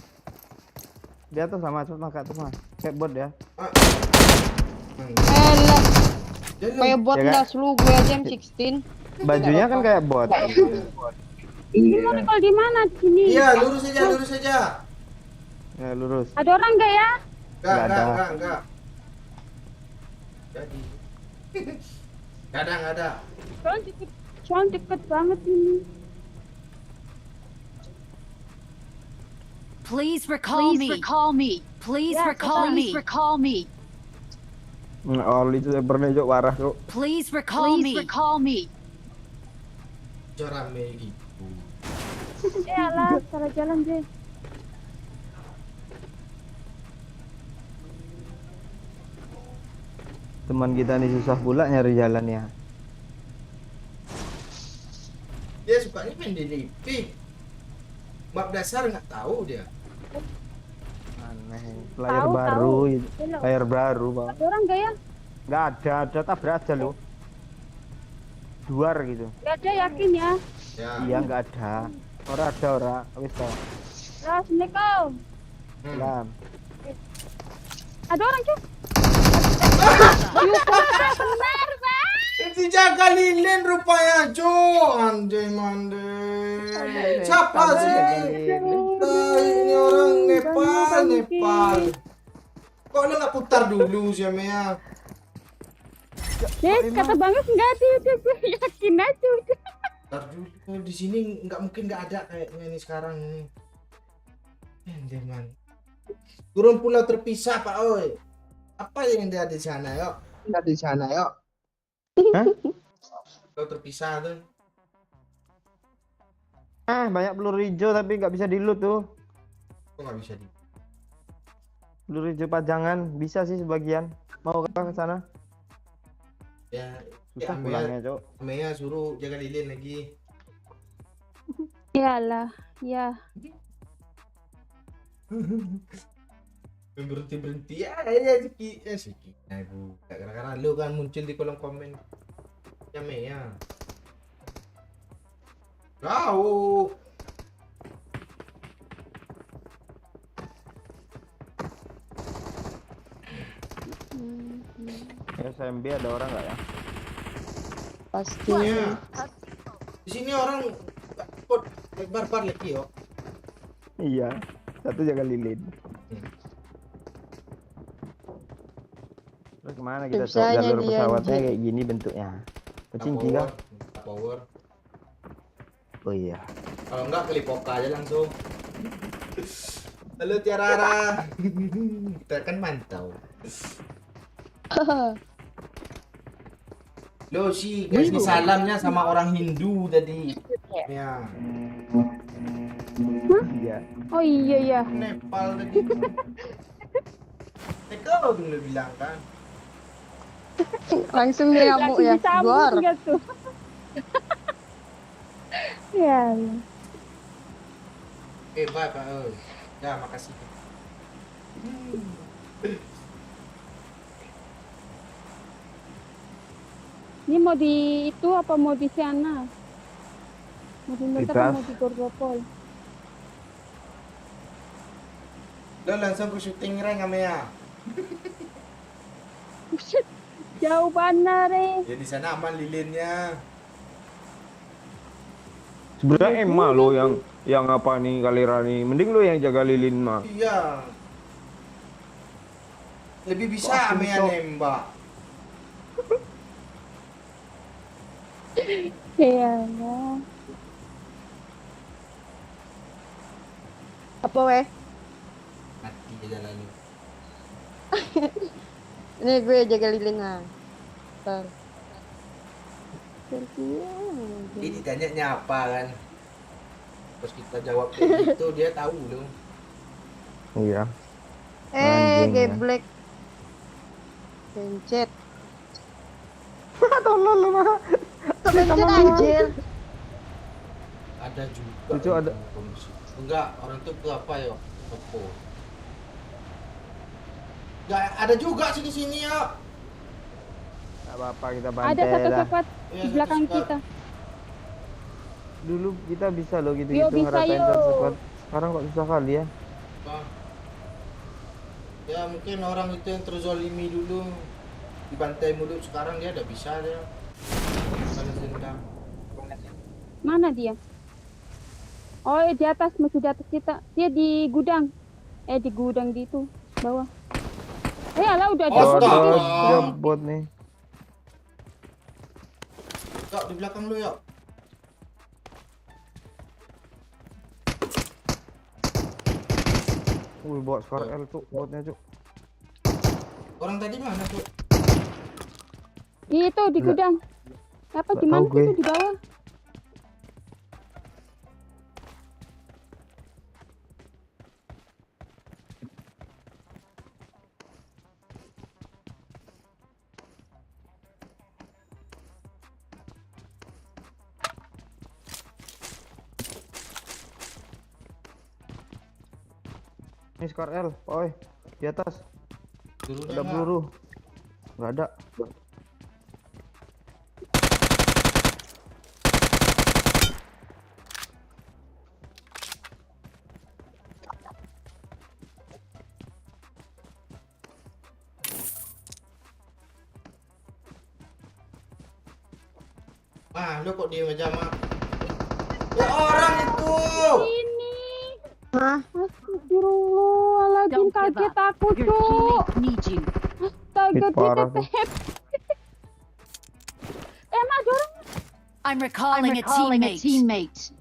Di atas sama kak tuh mah. Kayak bot ya. Elah, Jalan. kayak bot Ya kan? dah lu gue aja M16. Bajunya kan kayak bot. Ini mau recall di mana sini? Iya, lurus saja. Ya lurus. Ada orang nggak ya? Enggak. Jadi. Enggak ada. Soalnya deket banget ini. Please recall me. Please Ya, recall me. Oli itu pernah jok warah tuh. Please recall me. Rame gitu. Alah, salah jalan deh. Teman kita nih susah pula nyari jalan ya. Dia sukanya main DDP. Map dasar nggak tahu dia. Aneh. Player Tahu, baru tahu. gitu. Belum. Player baru bang. Ada orang nggak ya? Nggak ada tabrak aja lu. Duar gitu. Nggak ada, yakin ya? Ya. Iya nggak ada. Ora. Wis toh. Assalamualaikum. Salam. Ada orang cuy. Benar, Bang. Itu jaga lilin rupanya, Jo. Anjay mande. Siapa sih? Ini orang Nepal. Kok lu nggak putar dulu sih, Mea? Kata Bang Yos nggak ada, gue yakin aja udah. Putar dulu. Di sini nggak mungkin nggak ada kayaknya ini sekarang ini. Anjay man. Turun pulau terpisah, Pak Oi. Apa yang dia di sana, yuk? Hah? Pulau terpisah tuh. Banyak peluru hijau tapi nggak bisa di-loot tuh. Kok nggak bisa di? Peluru hijau pajangan bisa sih sebagian. Mau ke sana? Ya, Susah Mea, pulangnya, Cok. Mea suruh jaga lilin lagi. Iyalah, ya. Berhenti ya Siki. Nah, Bu. Gara-gara lu kan muncul di kolom komen. Ya Mea. Tahu. SMB ada orang nggak ya? Pasti. Iya. Di sini orang kok barbar lagi yo. Iya. Satu jaga lilin. Terus kemana kita Cok? Susahnya Jalur dia, pesawatnya anjing. kayak gini bentuknya. Kecinci kan? Power. Oh iya. Kalau enggak kelipoka aja langsung. Halo Tiara. Kita kan mantau. Lo sih kasih salamnya sama orang Hindu tadi. Ya. Iya. Oh iya. Nepal tadi. Neko dulu bilang kan. Langsung nyamuk ya. Luar. Enggak tuh. Ya. Bye Pak. Ya makasih. Ini mau di itu apa mau di sana? Mau di Mekah Bebas. atau mau di Gorgopol? Lo langsung ke syuting rank sama ya. Buset. Jauh benar Ya di sana aman lilinnya. Sebenarnya Emma lo yang apa nih Kalirani. Mending lo yang jaga lilin mah. Iya. Lebih bisa Wah, amean Cok. nembak. Iya. Apa weh? Mati aja jalan lu. Ini gue jaga lilin lah. Ntar. Dia ditanya apa kan. Terus kita jawab kayak gitu, dia tahu loh. Iya. Anjing, ya. Geblek. Pencet. Tolong lo mah. Pencet anjir. Ada juga. Lucu ada. Enggak, orang tuh ke apa ya? Toko. Enggak ada juga sih di sini ya. Gak apa-apa kita bantai Ada satu lah. squad Iya, di belakang satu squad. kita. Dulu kita bisa loh Yo, gitu-gitu bisa, ngeratain yo. satu squad. Sekarang kok susah kali ya. Apa? Ya mungkin orang itu yang terzolimi dulu dibantai mulu, sekarang dia udah bisa dia balas dendam. Mana dia? Oh, di atas, masih di atas kita. Dia di gudang. Di gudang di itu, bawah. Alah udah Oh, ada. stop. Ada bot nih. Yuk, di belakang lu yuk. Wih, bot Scar L tuh botnya cuk. Orang tadi mana tuh? Itu di Nggak- gudang. Apa nggak gimana tahu gue. itu di bawah? Ini Scar L, oi di atas. Gurunya Ada nggak? peluru. Nggak ada. Ah, lu kok diem aja mak? Ya orang itu. Ini. Hah? Astagfirullahaladzim, kaget aku tuh. Astaga, Hit parah tuh. DTP. Emang ada orang. I'm recalling, a teammate.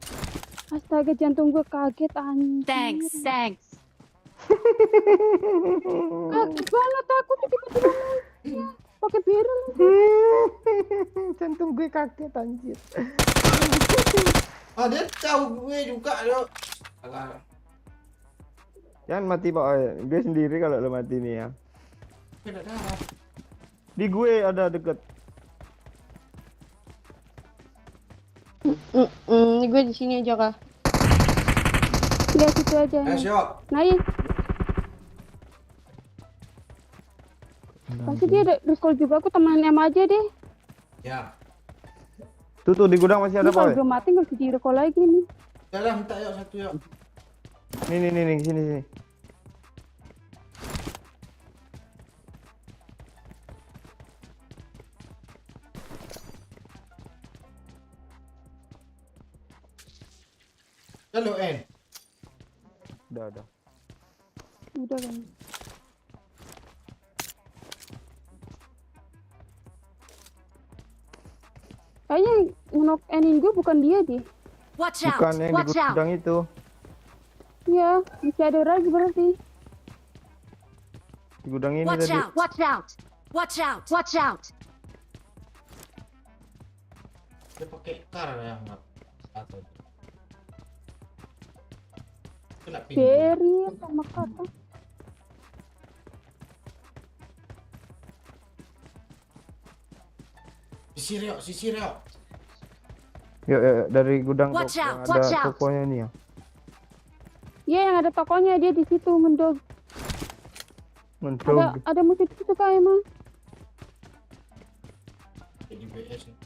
Astaga, jantung gue kaget anjir. Thanks. Kaget banget aku tuh tiba-tiba muncul. Pakai barrel. Jantung gue kaget anjir. Ah, dia tahu gue juga lo. Alah. Jangan mati Pak Oi. Gue sendiri kalau lo mati nih ya. Beda darah. Di gue ada deket. Ini gue di sini aja kah? Lihat situ aja. Ayo yuk. Naik. Pasti dia ada recall juga, aku temenin Emma aja deh. Ya. Tuh di gudang masih ada Ini Pak kalau Oi. belum mati nggak bisa di recall lagi nih. Udah minta yuk satu yuk. Nih sini. Udah lo N. Udah. Udah kan. Kayaknya knock enin gue bukan dia deh. Watch out. Bukan yang di Watch out. gudang itu. Iya, masih ada lagi berarti. Di gudang ini Watch tadi. out. Watch out. Watch out. Watch out. Dia pakai kar ya nggak? Atau kena pinggul. Berry sama kata. Sisir yuk. Yuk, dari gudang Watch yang out, watch ada out. tokonya nih ya. Iya, yang ada tokonya dia di situ mendog. Mendog. Ada musuh di situ Kak emang. Di BS nih.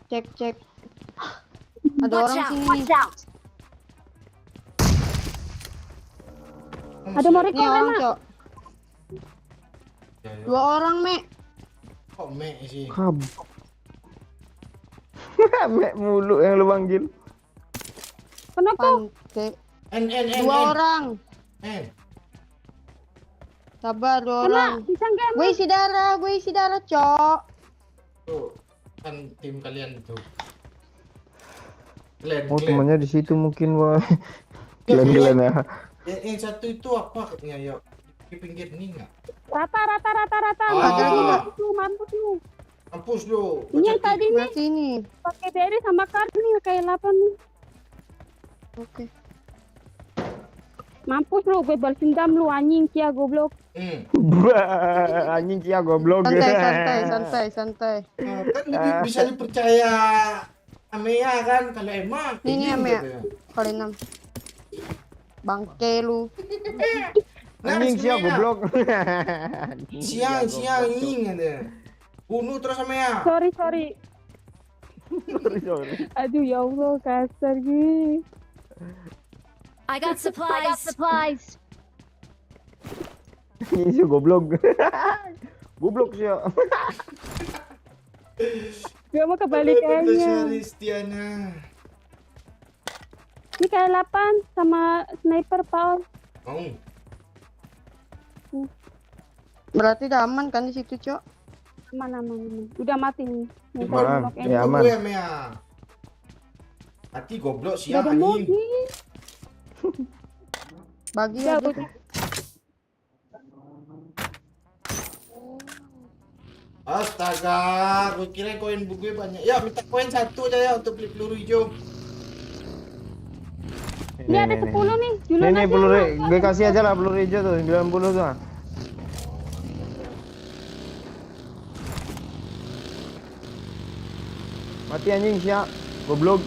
Cek. Ada Watch orang out. sini. Watch out. Ada mau Ini record orang, enak. Cok. Ya, ya. 2 orang, Mek. Kok me sih? Kab. Mek mulu yang lu panggil. Kenapa? Pante. En 2 orang. En. Sabar, 2 Kena, orang. bisa nggak? Gue isi darah, Cok. Tuh, kan tim kalian itu. Glenn, Oh, Glenn. temannya di situ mungkin, wah. Ya, Gila ya. yang satu itu apa katanya, yuk? Di pinggir ini enggak? Rata. Ah. Mampus lu, mampus lu. Mampus lu. Ini yang tadi nih Berarti ini. pakai dari sama kartu nih kayak 8 nih. Oke. Mampus lu, gue balas dendam lu anjing Cia goblok. Bah, anjing Cia goblok. Santai. Nah, kan lebih bisa dipercaya Amea kan kalau Emma. Ini iya, Amea. katanya. Kali 6. Bangke lu. Anjing Cia goblok. Siang ini ada. Bunuh terus Amea. Sorry. Sorry. Aduh ya Allah kasar gitu. I got supplies. Ini sih goblok. Goblok sih. Gue mau kebalikannya. Kristiana. Ini kayak 8 sama sniper Paul. Oh, Berarti udah aman kan di situ, Cok? Aman. Udah mati nih. Yang Aman. tadi knock in. Ya, aman. gue Amea. Hati goblok Gak siang ada anjing. mobil. Bagi Udah, aja. udah. Astaga, gue kira koin gue banyak. Ya, minta koin 1 aja ya untuk beli peluru hijau. Ini ada 10 nih. Duluan Ini aja, peluru, Mak. gue kasih aja lah peluru hijau tuh, 90 tuh. Mati anjing Cia, goblok.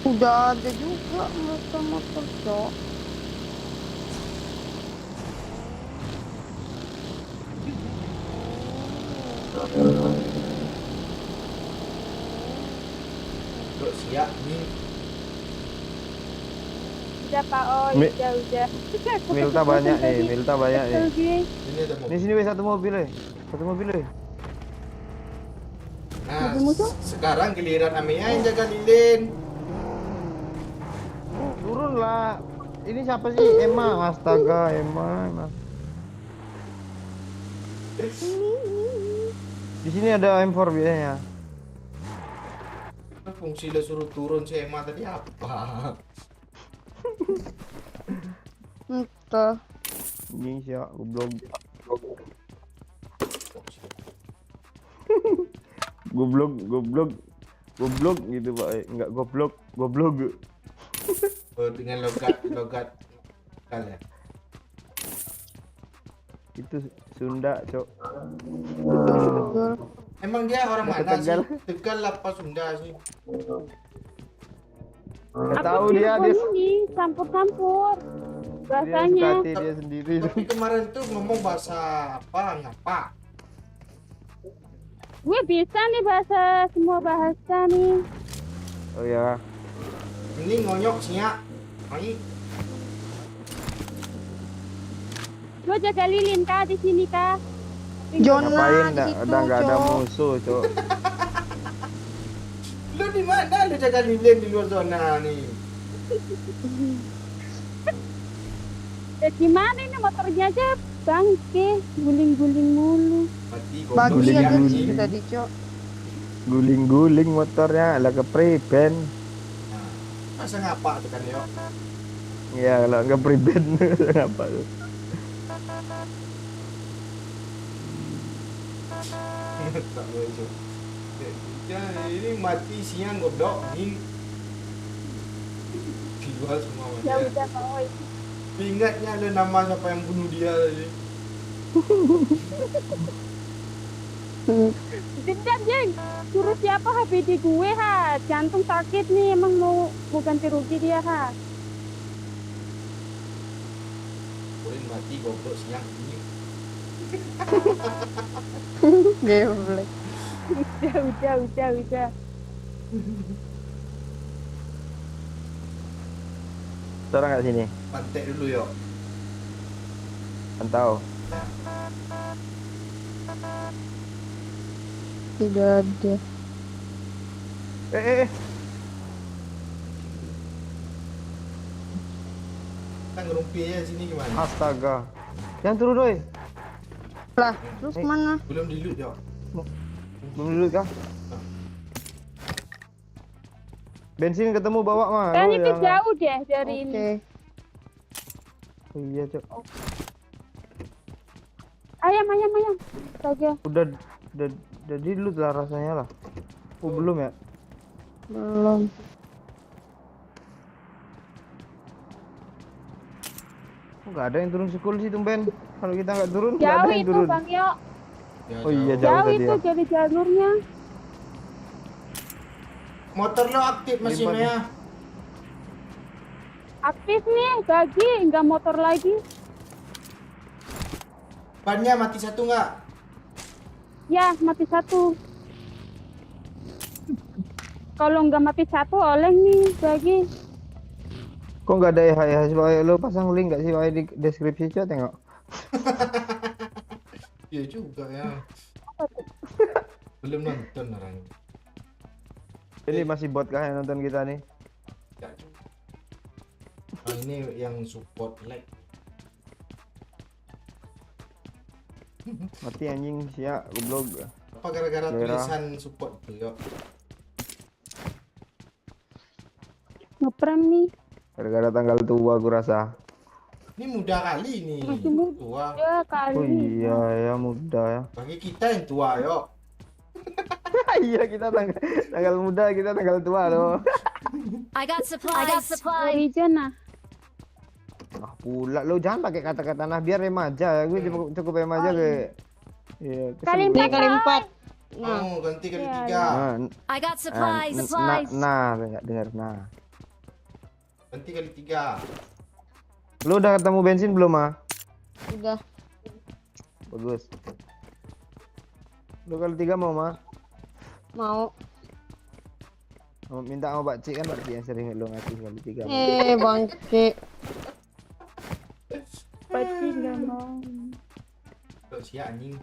Udah ada juga motor-motor, Cok. Terus siap nih. Udah Pak Oi, Mi- udah. Milta banyak nih, Milta banyak nih. Kesel gue. Ini ada Ini mobil. sini weh, satu mobil eh. Nah, mobil musuh? sekarang giliran Amea yang jaga lilin. Turun lah. Ini siapa sih? Emma, astaga, Emma. Di sini ada M4 biasanya. Fungsi lo suruh turun si Emma tadi apa? Entah. Anjing Cia, goblok. Goblok gitu Pak. Enggak goblok. Oh, dengan logat lokal ya. Itu Sunda, Cok. Betul. Emang dia orang Dari mana Tegal. sih? Tegal apa Sunda sih? Enggak Aku tahu dia Cirebon ini campur-campur. dia suka Bahasanya. hati dia sendiri. Tapi kemarin tuh ngomong bahasa apa? Ngapa? Gue bisa nih bahasa semua bahasa nih. Oh ya. Ini ngonyok siap. Mai. Gue jaga lilin kah di sini kah? Jona Ngapain di situ, udah enggak ada Cok. musuh, Cok. Lu di mana? Lu jaga lilin di luar zona nih. Gimana ini motornya aja bangke, guling-guling mulu. Mati Bagi goblok aja siang di situ nih. tadi, Cok. Guling-guling motornya lah ke preben. Nah, masa ngapa tuh kan yo? Ya, kalau enggak preben apa tuh? Tak lucu. Ya, ini mati siang goblok nih. Dijual semua sama Ya dia. udah Pak Oi. Ingatnya ada nama siapa yang bunuh dia tadi. Dendam jeng. Suruh siapa HPD gue ha? Jantung sakit nih emang mau ganti rugi dia ha? Boleh mati goblok siang ini. Geblek. Udah. Sekarang enggak sini. Pantek dulu yo. Pantau. Tidak ada. Eh. Kita ngerumpi aja sini gimana? Astaga. Yang turun doi. Lah, terus mana? Belum di loot yuk. Belum dulu kah? Bensin ketemu bawa mah. Kayaknya Lu itu yang- jauh deh dari ini. Oke. Oh, iya, Cok. Ayam. Saja. Udah di loot lah rasanya lah. Oh, belum ya? Belum. Oh, nggak ada yang turun school sih tumben. Kalau kita nggak turun, nggak ada Jauh yang itu turun. Bang Yo. Ya, Oh iya, jauh. jauh Jauh tadi itu ya. jadi jalurnya. Motor lo aktif masih Lipat. Mea? Aktif nih, Bagi, nggak motor lagi. Bannya mati satu nggak? Ya, mati satu. Kalau nggak mati satu, oleng nih, Bagi. Kok nggak ada ya? Coba lo pasang link nggak sih Wai, di deskripsi, Cok, tengok. Iya juga ya. Belum nonton orang. Ini masih bot kah yang nonton kita nih? Ya, juga. Oh, ini yang support lag. Mati anjing siap goblok. Apa gara-gara Merah. tulisan support tuh yuk? Ngeprem nih. Gara-gara tanggal tua aku rasa. Ini muda kali nih. Masih muda. Tua. Ya kali. Oh iya ya, muda ya. Bagi kita yang tua yuk. Iya, kita tanggal muda, kita tanggal tua loh. I got supplies. Origin nah. Ah pula lo, jangan pakai kata-kata nah, biar remaja ya. Gue cukup remaja kayak. Iya, kesel Kali gue. empat. Kali 4. Nah, Oh, ganti kali Ya. tiga. Nah, I got supplies. nah, nggak dengar nah. Ganti kali tiga. Lo udah ketemu bensin belum, ah? udah. Bagus. Lo kali 3 mau, mah? Mau. Minta sama Pak Cik kan, Pak Cik yang sering lo ngasih kali 3. Bangke. Pasti nggak mau. Tuh siap anjing.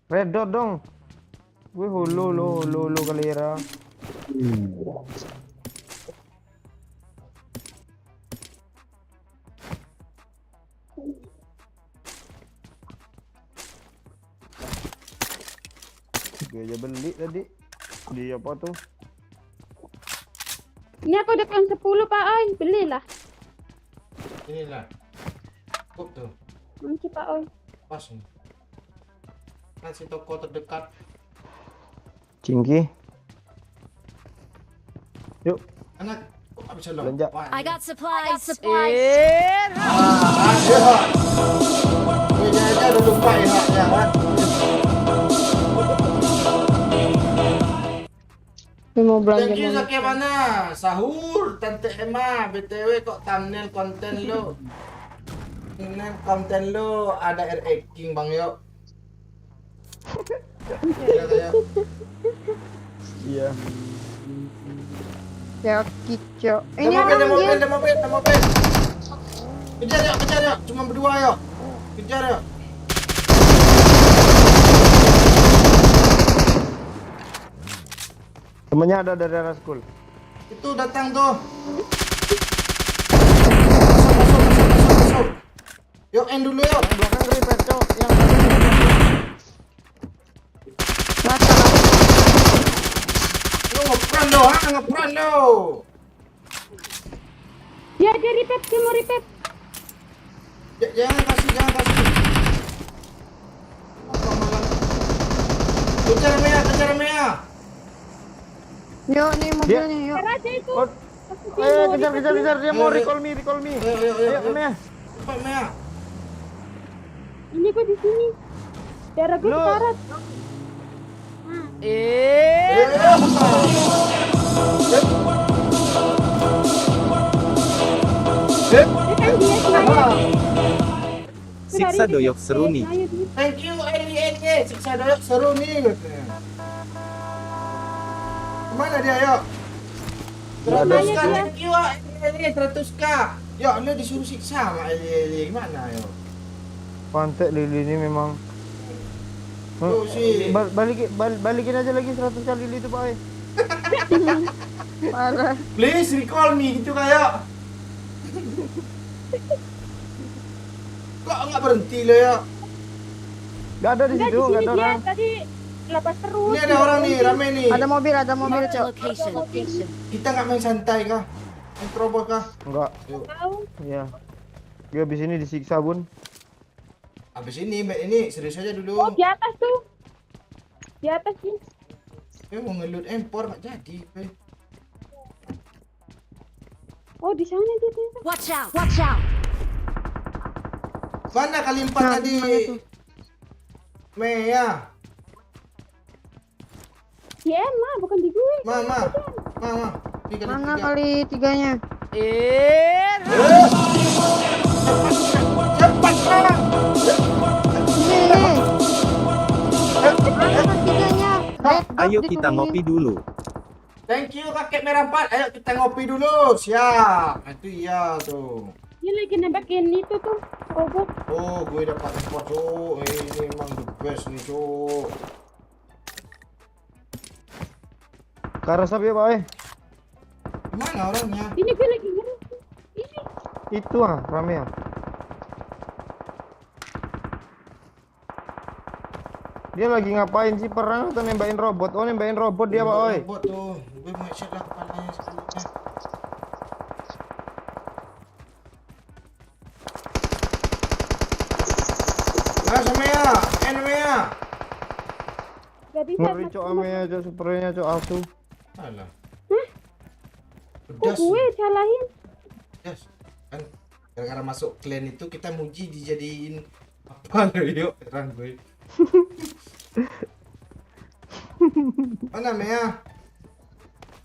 Red dot dong. Gue lo kalira. Gue aja beli tadi. Di apa tuh? Ini aku udah yang 10 Pak Oi, belilah. Inilah. Cukup tuh. Mungkin Pak Oi. Pas nih. Kasih toko terdekat. Cingki. Yuk, Anak, kok nggak bisa Belanja. lompat? I got supplies. Ah, ada. Ini aja udah lupa ya kan? Gue mau belanja Thank you mau. Zakia mana? Sahur Tante Emma. BTW kok thumbnail konten lo? Thumbnail konten lo ada RX King Bang Yo. Iya kayak. iya. Ya kicau. Ada Ini mobil, ada orang mobil, dia. ada mobil, ada mobil. Kejar ya, cuma berdua yo. Kejar ya. Temennya ada dari arah school. Itu datang tuh. Masuk. Yuk, end dulu yuk. Belakang repair, Cok. Yang Lu ngeperan lo, ha? Ngeperan lo. Dia repair, dia mau repair. Jangan kasih. Apa malah? Kejar Mea. Yuk nih mobilnya yuk. Kejar aja itu. Oh, kejar. Dia mau recall me. Ayo, Mea. Cepat Mea. Ini gue di sini. Darah gue Lu- sekarat. Dia kan dia Senayan. Siksa doyok seru nih. Senayan dia. Thank you Eni. Siksa doyok seru nih katanya. Kemana dia yuk? 100k, thank you Eni 100k. Ya, anda disuruh siksa sama Eli gimana yo? Pantek Lili ini memang. Tuh sih. Balikin aja lagi 100 kali Lili itu Pak. Parah. Please recall me gitu kayak. Kok nggak berhenti lo ya? Gak ada di Enggak, situ, di gak sini ada dia orang. tadi lepas terus. Ini ada orang nih, rame nih. Ada mobil, Marked a Cok. location. Kita nggak main santai kah? Main terobos kah? Enggak, Yuk. Tahu. iya. Dia habis ini disiksa, Bun. Abis ini serius aja dulu. Oh, di atas tuh. Di atas sih. Mau ngeloot empor nggak jadi. Oh, di sana dia ternyata. Watch out! Watch out! Mana kali 4 tadi? Mea. Di Emma, bukan di gue. Mama. Ini kali Mana 3. kali 3-nya? Cepat sekarang. Ini. Mana kali 3-nya? Ayo kita ngopi dulu. Thank you kakek merah 4. Ayo kita ngopi dulu. Siap. Itu iya tuh. Dia lagi nembakin itu tuh, robot. Oh, gue dapat empor tuh. Ini emang the best nih tuh. Ke arah sapi ya, Pak. Gimana orangnya? Ini gue lagi ngeri. Ini. Itu rame ya. Dia lagi ngapain sih, perang atau nembakin robot? Oh, nembakin robot dia, Pak. Oi. Robot tuh. Gue mau headshot lah kepalanya sekalinya. Ah, sama ya. Namanya. Gak bisa. Ngeri cok amenya cok, supernya cok asu. Alah. Kok Pedas. gue salahin? Pedas. Kan gara-gara masuk clan itu kita muji dijadiin apa lo yuk terang gue. Mana Mea?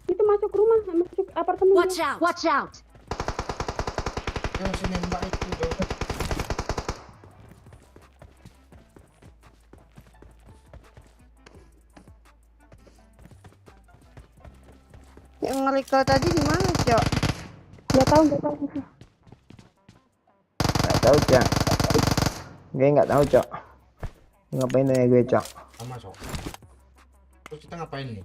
Itu masuk rumah, masuk apartemen. Watch out! Watch out! Dia masih nembak itu dong. Yang nge-recall tadi di mana, Cok? Gak tahu. Gak tahu cok. Gue nggak tahu cok. Ngapain tanya gue cok? Sama sok. Terus kita ngapain nih?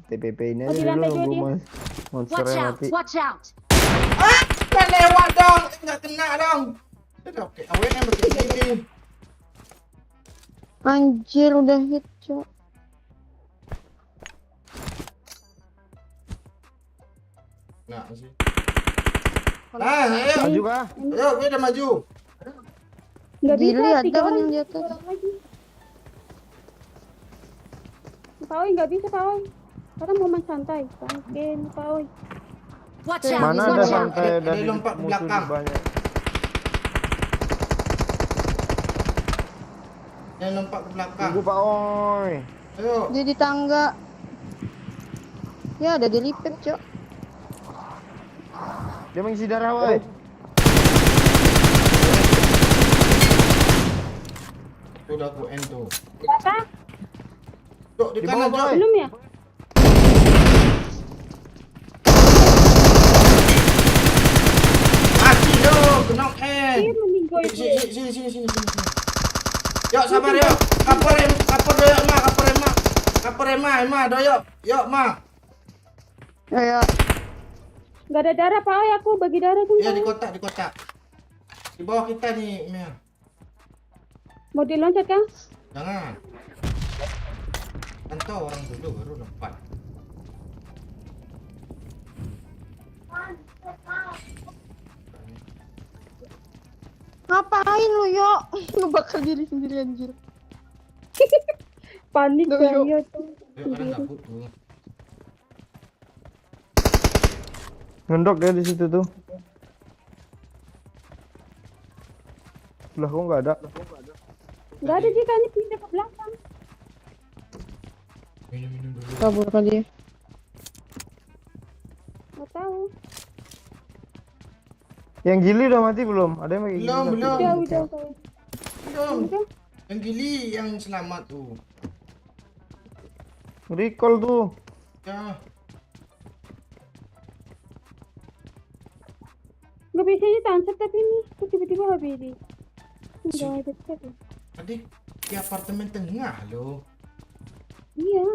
TPP ini Oh, di aja lantai dulu dua nunggu dia. Watch monsternya out! mati. Watch out! Kan lewat dong, nggak kena dong. Oke, AWM begini. Anjir, udah hit, Cok. Nggak sih. Nah, ayo. Maju kah? Ayo, gue udah maju. Gak bisa, Gili ada 3 kan orang. yang di atas. Lagi. Pak Oi, gak bisa Pak Oi. Karena mau main santai. Mungkin Pak Oi. Watch out! Mana ada Watch out! santai Ada dari lompat ke musuh belakang. banyak. Jangan lompat ke belakang. Tunggu Pak Oi. Ayo. Dia di tangga. Ya, ada di lipet, Cok. Dia mengisi darah Oi. Itu udah aku end tuh. Berapa? Cok, di Di kanan, bawah, Cok. Boy. Belum ya? Mati dong, kena end. Dia meninggal itu. Sini. Yuk, sabar yuk. Kapur doyok, Ma. Kapur Emma, doyok. Yuk, Ma. Ya. Gak ada darah Pak Oi, aku bagi darah tuh. Iya, di kotak. Di bawah kita nih, Mea. Mau diloncat kan? Jangan. Kan tahu orang dulu baru lompat. Ngapain lu, Yo? Ngebakar diri sendiri, anjir. Panik Duh, kan yuk. dia tuh. Yuk, kadang nggak butuh. Ngendok dia di situ tuh. Lah kok nggak ada? Gak ada sih, kayaknya pindah ke belakang. Minum dulu. Kabur kali ya. Gak tahu. Yang Gili udah mati belum? Ada yang pakai Gili Belum, tapi- belum. Udah. Belum. Udah. Yang Gili yang selamat tuh. Recall tuh. Ya. Nggak biasanya tancap tapi ini kok tiba-tiba habis di. Nggak dekat ya. Tadi di apartemen tengah loh. Iya,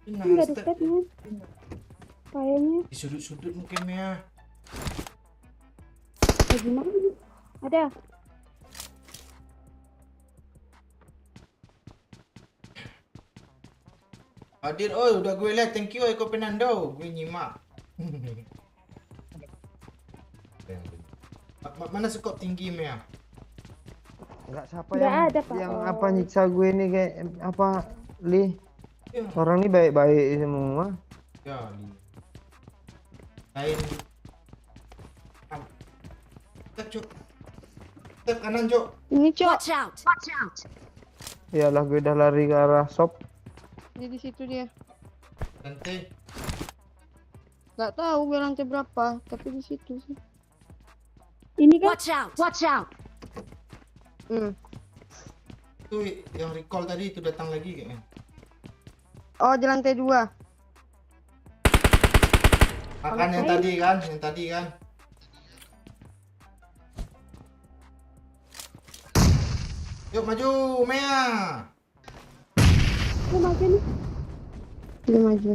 Tengah nggak step dekat mas. Kayaknya. di sudut-sudut mungkin ya. Gimana? Ada. Hadir, oi, udah gue lihat. Thank you, Eko Penando. Gue nyimak. Mana skop tinggi Mea? Enggak siapa Nggak yang ada, Pak. yang Oh. apa nyiksa gue nih kayak apa Li? Ya, Orang ini baik-baik semua. ya. Lain. Tep, Cuk. Tep kanan, Cuk. Ini cok, Watch out! Watch out! Iyalah gue udah lari ke arah shop. dia di situ dia. Nanti. Nggak tahu gue lantai berapa, tapi di situ sih. Ini kan Watch out! Watch out! Itu yang recall tadi itu datang lagi kayaknya. Oh, di lantai 2. Makan yang tadi kan, yang tadi kan. Yuk maju, Mea. dia maju nih. Dia maju.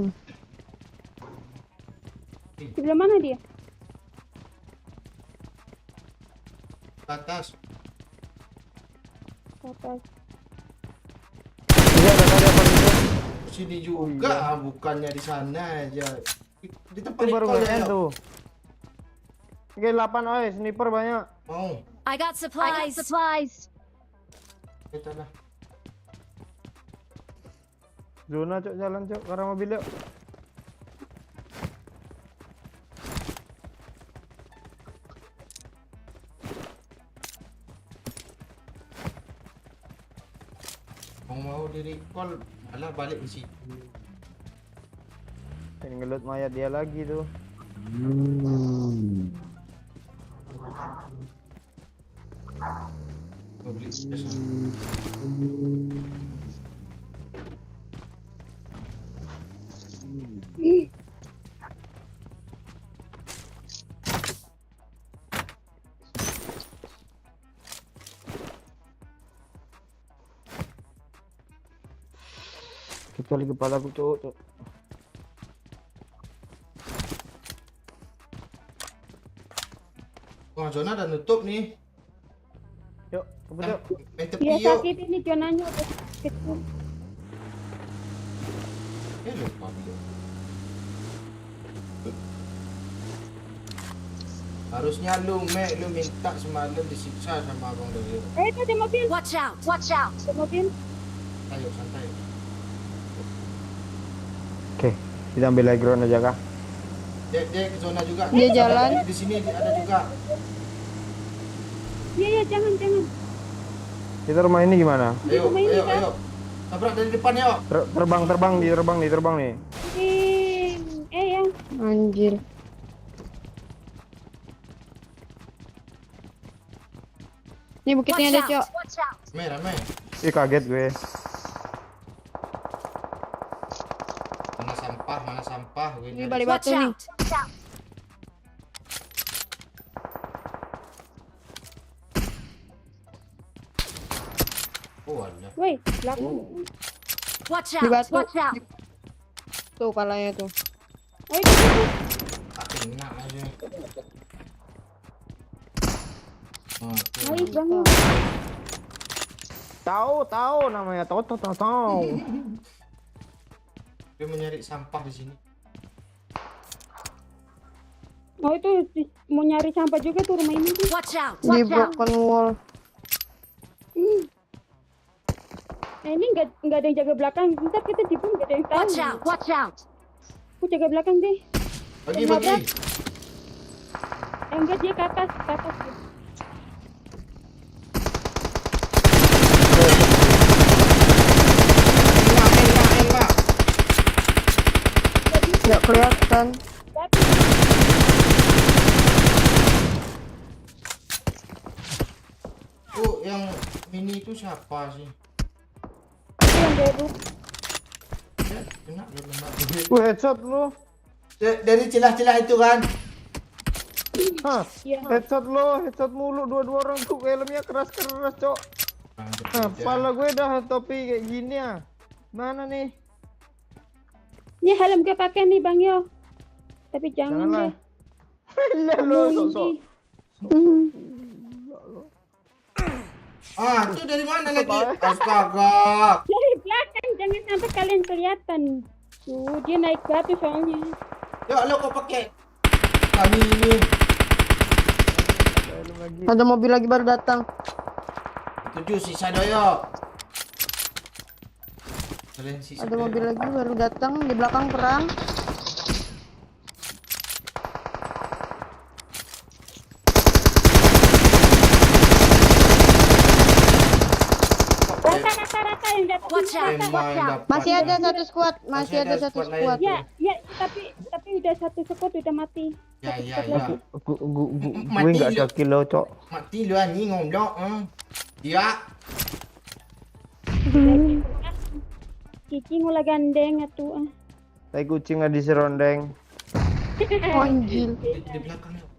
Sebelah mana dia? Ke atas. Ke atas. Iya ada tadi apa gitu? Sini juga, bukannya di sana aja. Di tempat Itu baru recall WN ya. tuh. Oke 8 oi, sniper banyak. Mau. I got supplies! supplies! Kita dah. Zona cok jalan cok ke arah mobil yuk. Mau di recall, malah balik di situ. Pengen ngelut mayat dia lagi tuh. Gua beli space. Kecuali kepala aku cok. Wah, zona udah nutup nih. Yuk, cepet yuk. Main tepi Dia yuk. sakit ini zonanya udah kecil. Lupa dia. Harusnya lu minta semalam disiksa sama abang Dohir. Itu ada mobil. Watch out! Watch out! Ada mobil. Ayo santai. Oke, kita ambil lagi ground aja kah? Dia ke zona juga. Dia jalan. Di sini ada juga. Iya, jangan. Kita rumah ini gimana? Ayo, main ayo, kan? ayo. Tabrak dari depan yuk. Terbang nih. Ya. Anjir. Ini bukitnya Watch ada out! cok. Watch out! Rame. Ih kaget gue. Mana sampah. Gue Ini nyari. balik Watch batu nih. out! Watch out! Oh, alah. Woi, belakang. Watch Di out! batu. Watch out! Tuh palanya tuh. Ayo kita. Tak kena aja. Oh, tuh. Ayo bangun. Tahu namanya tahu. Dia mencari sampah di sini. Oh itu mau nyari sampah juga tuh rumah ini tuh. Watch out! Di Watch out! broken wall. Nah ini nggak ada yang jaga belakang. Ntar kita tipu nggak ada yang tahu. Watch out! Watch out! Aku jaga belakang deh. Bagi. Enggak dia ke atas. Enak. Nggak kelihatan. Oh, yang mini itu siapa sih? Itu yang baru. Ya, kena belum. Headshot lu. Dari celah-celah itu kan. Hah, Iya. headshot mulu dua-dua orang tuh helmnya keras-keras, Cok. Bang, Nah, kerja. kepala gue dah topi kayak gini ya. Mana nih? Ini helm gue pakai nih Bang Yo. Tapi jangan Janganlah. deh. Lah Kamu lo ini. sok-sok. Ah, itu dari mana lagi? Apa? Astaga. Dari belakang, jangan sampai kalian kelihatan. Tuh, dia naik batu soalnya. Yuk, lo kok pakai kami ini? Helm lagi. Ada mobil lagi baru datang. 7 sisa doyo. Kalian sisa. Ada mobil lagi baru datang di belakang perang. Rata-rata yang datang. Watch out. Emang dapat. Masih ada satu squad, masih ada satu squad lain squad. tuh. Ya, tapi udah satu squad udah mati. Ya, ya, Satu ya. lagi. Gue Mati nggak ada lu. kilo, Cok. Mati lu anjing ngomong. Ya. Kiki mulai gandeng atuh. Tai kucing ada di serondeng. Oh, anjir. Di belakang yuk.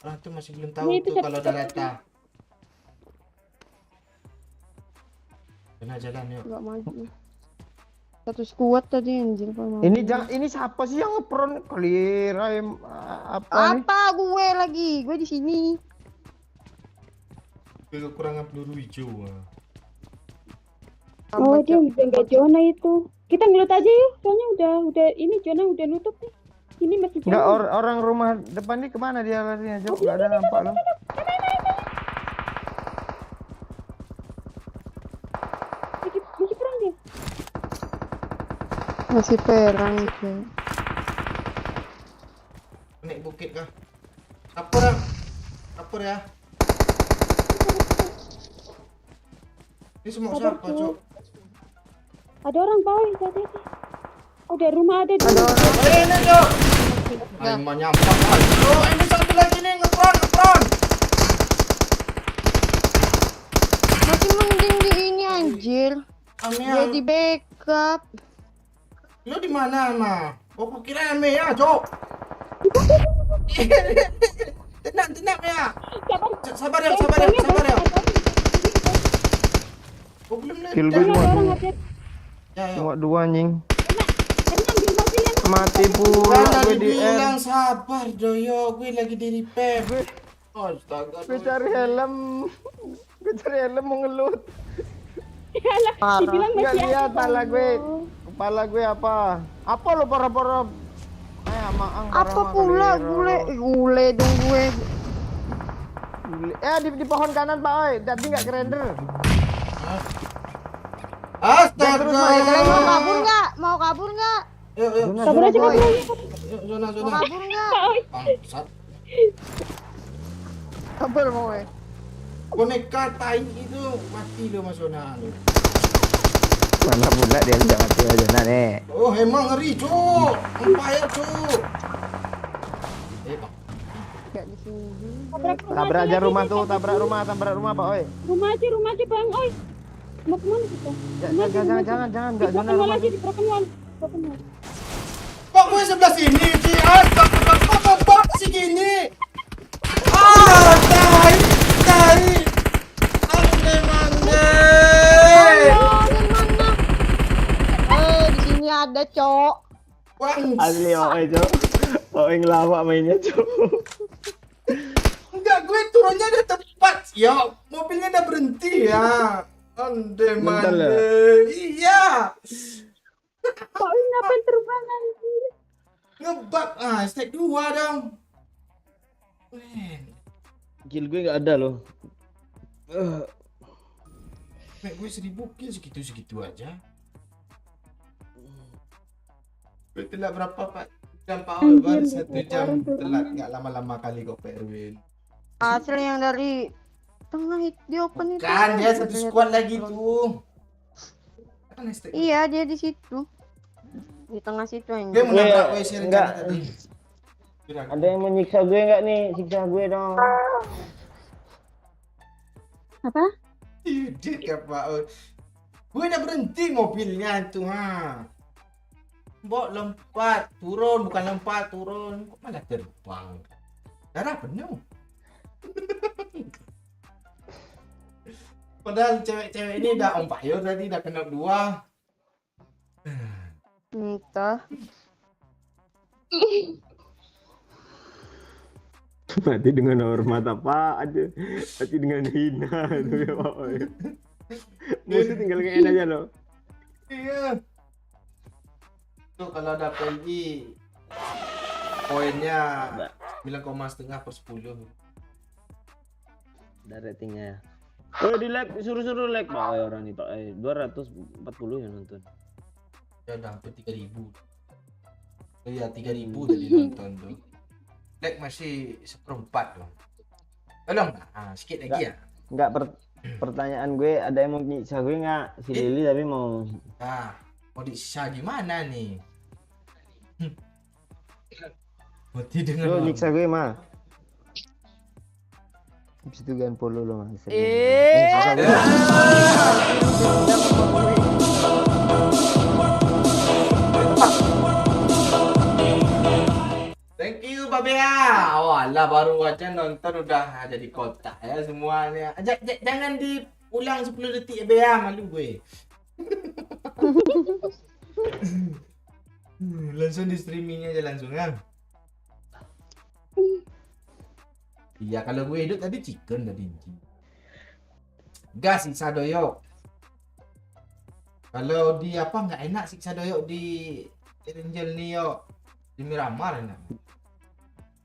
Orang tuh masih belum tahu Ini itu tuh kalau udah satu- rata. Jalan yuk. Enggak maju. Satu squad tadi anjir. Ini siapa sih yang ngepron clear apa nih? Apa gue lagi? Gue di sini. Kekurangan peluru hijau. Oh, dia udah nggak zona itu. Kita ngelut aja yuk, soalnya udah ini zona udah nutup nih. Ini masih Enggak, zona. orang rumah depan ini kemana dia larinya, Cok? Enggak ada nampak lo. Masih perang dia. Masih perang itu. Naik bukit kah? Kapur ya. Kapur ya. Ini semua Sabar, siapa, Cuk. Cok? Ada orang bawah tadi. Oh, dari rumah ada. Ada orang. Ini, Cok. Ya. Ay, menyampak. Aduh, ini satu lagi nih ngepron. Masih mending di ini anjir. Ame Dia di backup. Lu di mana, Ma? Oh, aku kira Ame ya, Cok. Tenang ya. Sabar ya. Oh, belum Kill ledak. gue Ada orang cuma ada. Ya, ya. cuma dua anjing. Enak ambil mobil enak. Mati pula Kan gue lagi di R. bilang sabar, Doyo. Gue lagi di repair. Astaga. Gue cari helm. Gue cari helm mau ngelut. Alah, Parah. dibilang Enggak masih lihat ada. kepala gue. Oh. Kepala gue apa? Apa lo para-para? Maang Apa pula gule dong gue. Di pohon kanan, Pak, oi. Tadi enggak kerender. Astaga. terus, Kalian mau kabur nggak? Mau kabur nggak? Yuk. Kabur aja, boy. kabur aja. Yuk, zona. Mau kabur nggak? Bangsat. Kabur mau gue. Boneka tai itu mati lo Mas Zona. Mana pula dia bisa mati aja nih. Oh, emang ngeri, Cuk. Empire, Cuk. Bang. Nggak di sini. Tabrak aja rumah tuh, tabrak rumah, Pak, oi. Rumah aja bang, oi. Mau kemana kita? Jangan, enggak Di zona Broken Wall rumah. aja, di Broken Wall. Broken Wall. Kok gue sebelah sini, Ci? Astaga, kok sih gini? Ah, tai. Mande. Dari mana? Di sini ada cok. Asli, oi, Cok. Oi ngelawak mainnya, Cok. Enggak, gue turunnya udah tepat. Ya, mobilnya udah berhenti ya. Ande Bentar mande. lah. Iya. Kok ini ngapain terbang anjir? Ngebug. Stack 2 dong. Kill gue enggak ada loh. Nek gue 1000 kill segitu aja. Gue telat berapa Pak? Jam Pak Anjir, baru 1 orang jam tuh. telat, nggak lama-lama kali kok Pak Erwin. Hasil yang dari tengah di open itu. Kan dia satu squad lagi tuh. Kan stack. Iya dia di situ. Di tengah situ Gue anjir. menabrak WC enggak. rencana tadi. Kira- Ada yang menyiksa gue enggak nih? Siksa gue dong. Apa? Idiot ya Pak. Gue udah berhenti mobilnya tuh Mbok lompat, turun, bukan lompat, turun. Kok malah terbang? Darah penuh. Padahal cewek-cewek ini udah on fire tadi, udah kena 2. Entah. Mati dengan hormat apa aja. Mati dengan hina tuh ya Pak Oi. Musuh tinggal kayak aja loh. Iya. Tuh kalau ada PG poinnya 9,5/10. Ada ratingnya. Oh di like, suruh like Pak Oi orang nih Pak Oi. 240 yang nonton. Ya udah hampir 3.000. Iya 3.000 tadi nonton tuh. Like masih 1/4 loh. Tolong sedikit lagi ya. Enggak pertanyaan gue, ada yang mau nyiksa gue nggak? Si Lili tapi mau. Mau disiksa gimana nih? Mati dengan Lo nyiksa gue mah. Habis itu gan follow lo mas. Thank you Babea. Oh alah baru aja nonton udah jadi kotak ya semuanya. Jangan diulang 10 detik ya Bea, malu gue. Langsung di streaming aja langsung kan. Iya kalau gue hidup tadi chicken tadi. Gas siksa doyok. Kalau di apa nggak enak siksa doyok di Ranger nih yo. Di Miramar enak.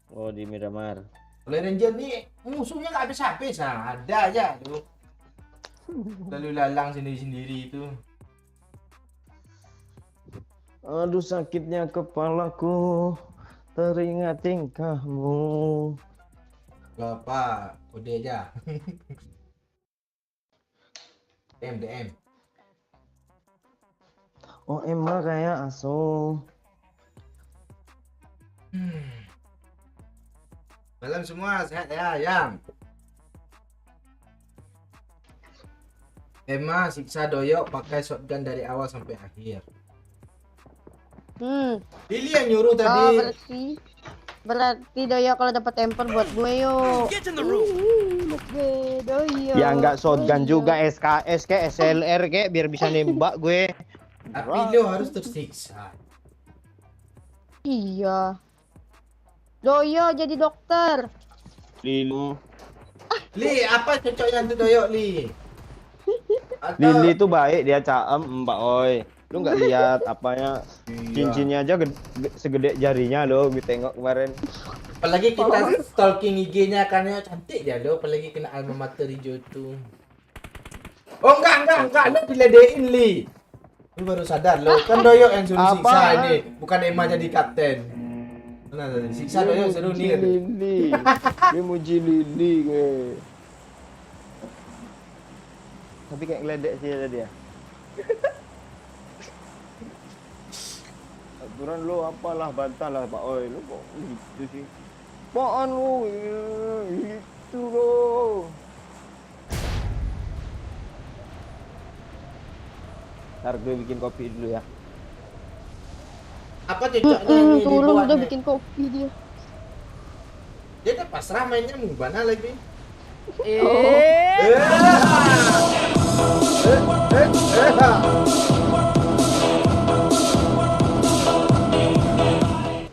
Oh di Miramar. Kalau Ranger nih musuhnya nggak habis-habis ada aja tuh. Lalu lalang sendiri-sendiri itu. Aduh sakitnya kepalaku teringat tingkahmu. Bapak kode aja. DM. Oh emang kayak aso. Malam semua sehat ya, Yang. Tema siksa doyok pakai shotgun dari awal sampai akhir. Lili yang nyuruh Oh, tadi. berarti Doyo kalau dapat temper buat gue yuk. Buat gue Doyo. Ya nggak shotgun Doyo. juga, SKS kayak SLR kayak biar bisa nembak gue. Tapi lo harus tersiksa. Iya. Doyo jadi dokter. Lili. Li, apa cocoknya tuh doyok Li? Atau- Lili tuh baik, dia caem Mbak Oi. Lu nggak lihat apanya Iya. cincinnya aja segede jarinya lo, gue tengok kemarin. Apalagi kita stalking IG-nya kan ya cantik dia lo, apalagi kena alma mater hijau tuh. Oh enggak, lo diledein Li. Lu baru sadar lo, kan doyok yang suruh siksa Apa? ini, bukan Emma jadi kapten. Nah, siksa doyok seru nih. Lili. Gue muji Lili gue. Tapi kayak ngeledek sih tadi ya. Aturan lu apalah bantah lah Pak Oi, lu kok gitu sih. Apaan lu? Gitu lo. Ntar gue bikin kopi dulu ya. Apa cocoknya ini Tuh lu udah dibuatnya? bikin kopi dia. Dia kan pasrah mainnya mana lagi?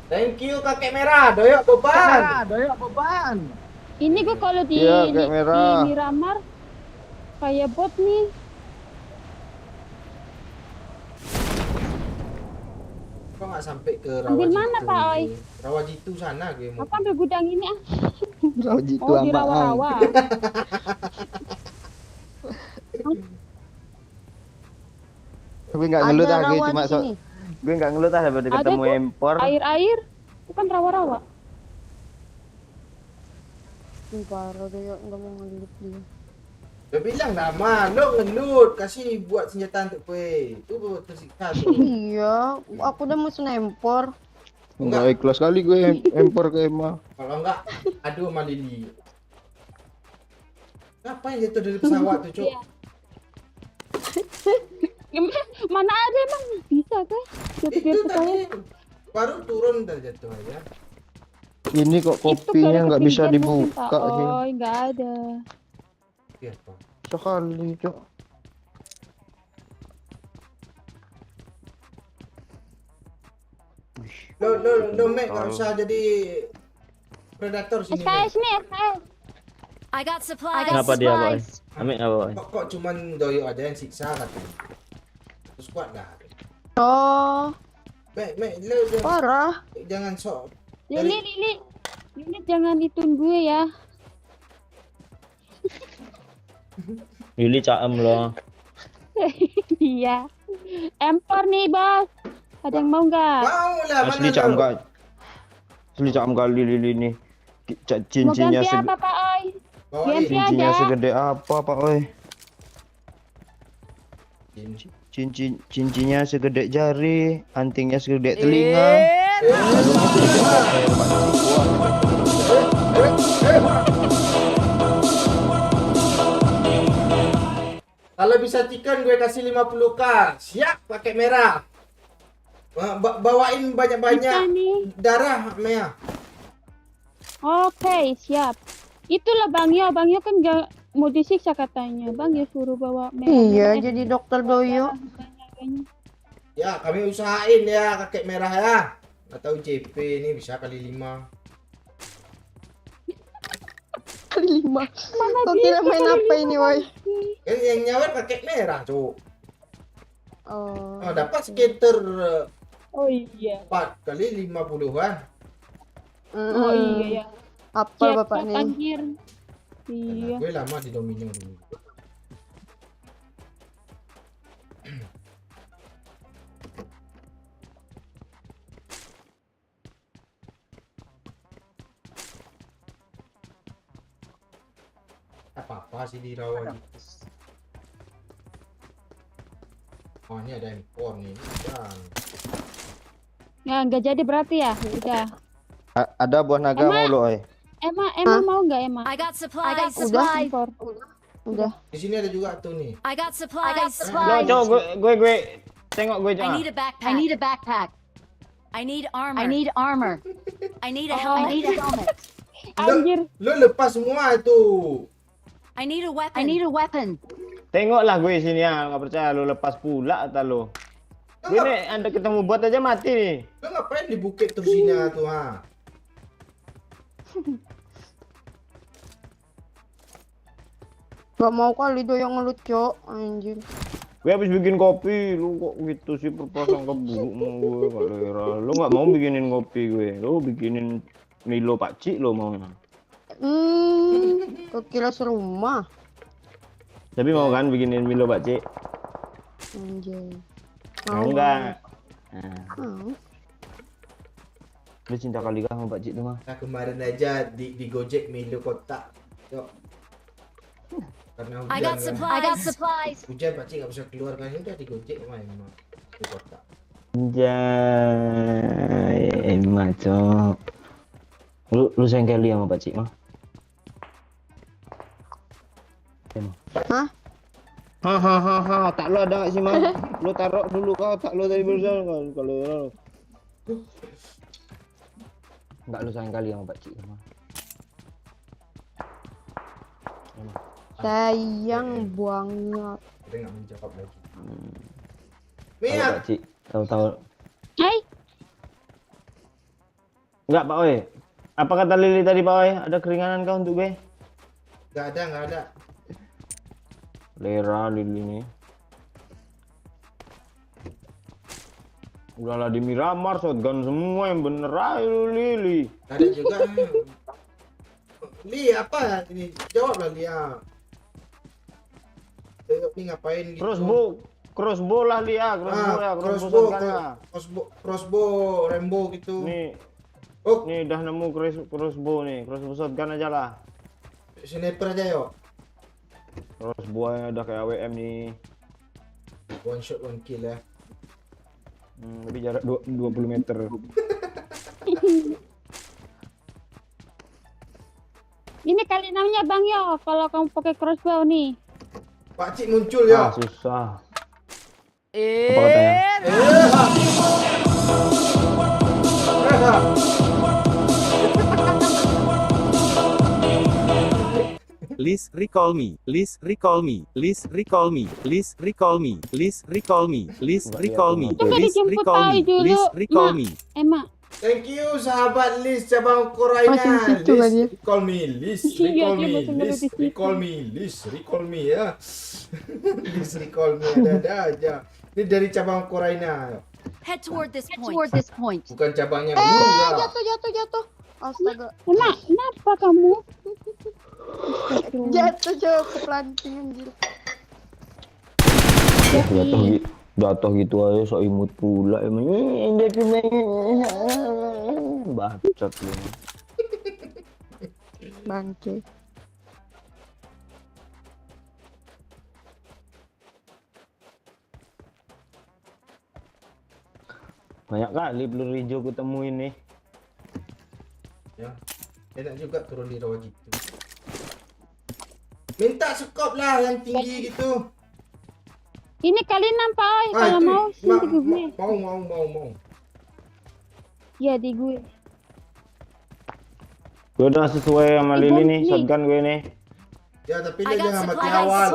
Thank you kakek merah, doyok beban. Ini gue kalau di, Iya, di, kayak merah. di Miramar kayak bot nih. Kok nggak sampai ke Ambil Rawajitu? mana, Pak Oi? Rawajitu sana gue mau. Apa ambil gudang ini ah? Rawajitu Oh di rawa-rawa. Gue nggak ngelut Ada ah, gue rawa cuma di sini. gue nggak ngelut ah seperti Ada ketemu kok. empor. Air-air bukan rawa-rawa. Parah Doyo nggak mau ngelit dia. Gue bilang nama, lo ngelut, kasih buat senjata untuk gue. Itu tersiksa tuh. Iya, aku udah mau snempor. Enggak ikhlas kali gue empor ke Emma. Kalau enggak, aduh sama Lili. Ngapain jatuh dari pesawat tuh, Cok? Iya. Mana ada emang bisa kah? Jatuh dari Itu pesawat. tadi baru turun dari jatuh aja. Ini kok Itu kopinya gara nggak bisa ketinggian mungkin, dibuka Pak sih. Oi, nggak ada. Iya, Pak. Sekali, Cok. Lo Mek nggak usah jadi predator sini. Mek. SKS nih, SKS. I got supplies. Kenapa dia, Boy? Ambil apa, Boy? Kok cuman Doyo aja yang siksa katanya. Terus kuat dah. Oh, Mek, lo parah. jangan sok. Lili jangan ditun gue ya. Yuli caem loh. Iya. Empor nih, Bos. Ada yang mau nggak? Mau lah, Asli mana cam lo? kali. Asli cam kali Lili nih. Mau Cincinnya ganti apa, Pak Oi? Bawain. Ganti cincinnya ada. segede apa, Pak Oi? Cincinnya segede jari, antingnya segede telinga. Kalau bisa chicken gue kasih 50k. Siap pakai merah. Bawain Bisa banyak-banyak nih. darah, Mea. Oke, siap. Itulah Bang Yo kan nggak mau disiksa katanya. Bang Yo suruh bawa Iya, jadi dokter Doyo. Ya, kami usahain ya kakek merah ya. Atau JP ini bisa kali 5. Kali 5. Kok kira main apa ini, woi? Kan yang nyawar kakek merah, Cuk. Oh. Oh, dapat sekitar Oh iya. 4 kali 50-an. Oh iya ya. Apa Siap, bapak Pak, nih? anjir. Karena Iya. gue lama di Domino dulu. Apa-apa sih di rawa gitu. Oh, ini ada impor nih. Dan Ya nggak jadi berarti ya. Udah. Ada buah naga mau lo, Oi. Emma mau nggak Emma? I got supplies. Impor. Udah. di sini ada juga tuh nih. I got supplies. Lo, Cok, gue tengok gue I jangan. need a backpack. I need a backpack. I need armor. I need armor. I need a helmet. I need a helmet. Anjir. Lo lepas semua tuh. I need a weapon. I need a weapon. Tengoklah gue sini ya, nggak percaya lo lepas pula atau lo. Gue nih anda ketemu bot aja mati nih. Lo ngapain di bukit terus sini tuh, ha? Gak mau kali Doyo ngelut, Cok. Anjir. Gue habis bikin kopi, lu kok gitu sih berprasangka buruk sama gue, Kak Lera. Lu nggak mau bikinin kopi gue, lu bikinin Milo Pakcik lo mau. Kok kira serumah. Tapi mau kan bikinin Milo Pakcik? Anjir. Enggak. Nah, Mau. lu cinta kali kah sama Pakcik tuh mah? Nah, kemarin aja di Gojek Milo kotak. Yuk. Karena I hujan got kan. supplies. I got supplies. Hujan Pakcik nggak bisa keluar kan, udah di Gojek main mah di kotak. Anjay, maco. Lu sayang kali sama Pakcik mah? Hah? Hahaha, tak lo ada nggak sih mah? Lu taruh dulu kau, tak lo tadi berusaha kan kalau nggak lu sayang kali sama Pakcik mah? Sayang banget. Kita nggak menjawab lagi. Kalau Mia, Pakcik tahu-tahu. Hai. Enggak Pak Oi. Apa kata Lili tadi Pak Oi? Ada keringanan kau untuk gue? nggak ada. Lera Lili nih. Udahlah di Miramar shotgun semua yang bener aja lu Lili. Nggak ada juga. Li, apa ini? Jawablah Lia. Tengok nih ngapain gitu. Crossbow lah Lia, crossbow ya, crossbow, shotgun ya. crossbow, Rambo gitu. Nih, Oh, nih udah nemu crossbow nih, crossbow shotgun aja lah. sniper aja yuk. Crossbow yang udah kayak AWM nih. One shot, one kill ya. Tapi jarak 20 meter. Ini kali namanya Bang Yo kalau kamu pakai crossbow nih. Pakcik muncul ya. Susah. Apa katanya? Please recall me. Please recall me. Please recall me. Please recall me. Please recall me. Please recall me. Coba Please dijemput recall me. tahu dulu, Please recall Mak. me. Mak. Thank you sahabat Liz cabang Ukraina. Masih di situ Liz, lagi. recall me, Liz, Iya, recall dia me, masih nunggu Liz, di situ. recall me, Liz, recall me ya. Liz recall me ada aja. Ini dari cabang Ukraina, Head toward this point. bukan cabangnya enggak. Jatuh. Astaga. Mak, kenapa kamu? Jatuh jauh ke planting anjir. Jatuh gitu aja sok imut pula emang. Dia cuma bacot lu. Bangke. Banyak kali peluru hijau ku temuin nih. Ya, enak juga turun di rawa gitu. Minta sekop lah yang tinggi gitu. Ini kali nampak, oi. Kalau itu, mau sini ke gue. mau. Ya di gue. Gue udah sesuai sama Lili nih, shotgun gue nih. Ya tapi I dia got jangan mati supplies. awal.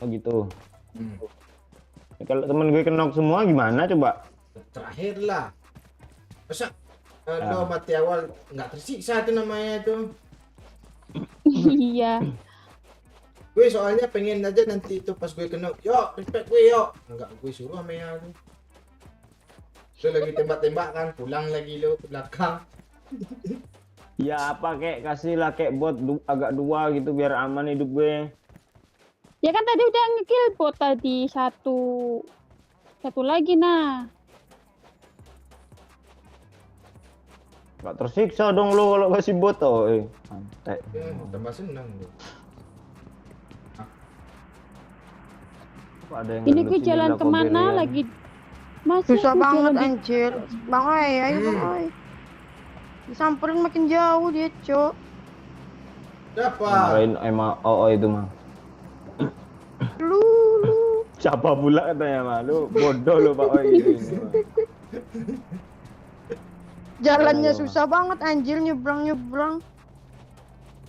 Oh gitu. Hmm. Kalau temen gue kenok semua gimana coba? Terakhir lah. Masa lo mati awal nggak tersiksa itu namanya itu. Iya. Gue soalnya pengen aja nanti itu pas gue kena, yuk respect gue yuk. Enggak, gue suruh sama ya tuh. Lo lagi tembak-tembak kan, pulang lagi lo ke belakang. Ya apa kek kasih lah kek bot agak dua gitu biar aman hidup gue. Ya kan tadi udah ngekill bot tadi satu lagi nah. Gak tersiksa dong lo kalau kasih bot oh. Santai. Ya, tambah senang lo. Ada yang Ini ngelut gue sini jalan lah, kemana koberian. lagi? Masih Susah aku banget jalan di- anjir. Bang Oi, ayo Bang Oi. Disamperin makin jauh dia, Cok. Siapa? Marahin emang oh itu mah. Lu. Siapa pula katanya mah lu bodoh lu Pak Oi gitu ini, Mah. Jalannya Ayo. susah banget anjir nyebrang.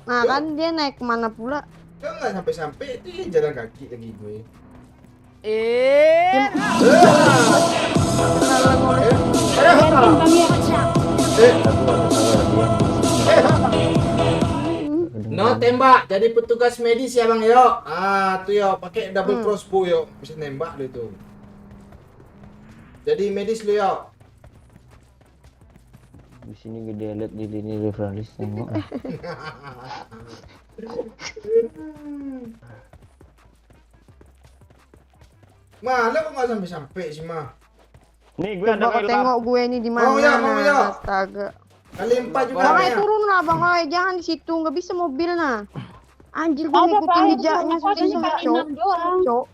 Nah kan dia naik kemana pula? Kok nggak sampai itu jalan kaki lagi gue. Kenalan oleh Bintang ya. No tembak, jadi petugas medis ya bang yo. Tuh yo, pakai double crossbow yo, bisa nembak lu itu. Jadi medis lu yo. Di sini gede lihat di sini referalis tengok. Ma, lo kok nggak sampai sih ma? Nih gue ada Coba kau kali tengok gue ini di mana. Mau ya. Astaga. Kali 4 juga Bang Oi ya. turun lah Bang Oi, jangan di situ, nggak bisa mobil nah. Anjir gue Ada ngikutin Pak, jejaknya aku adanya susah, kali Cok. 6 doang. Cok.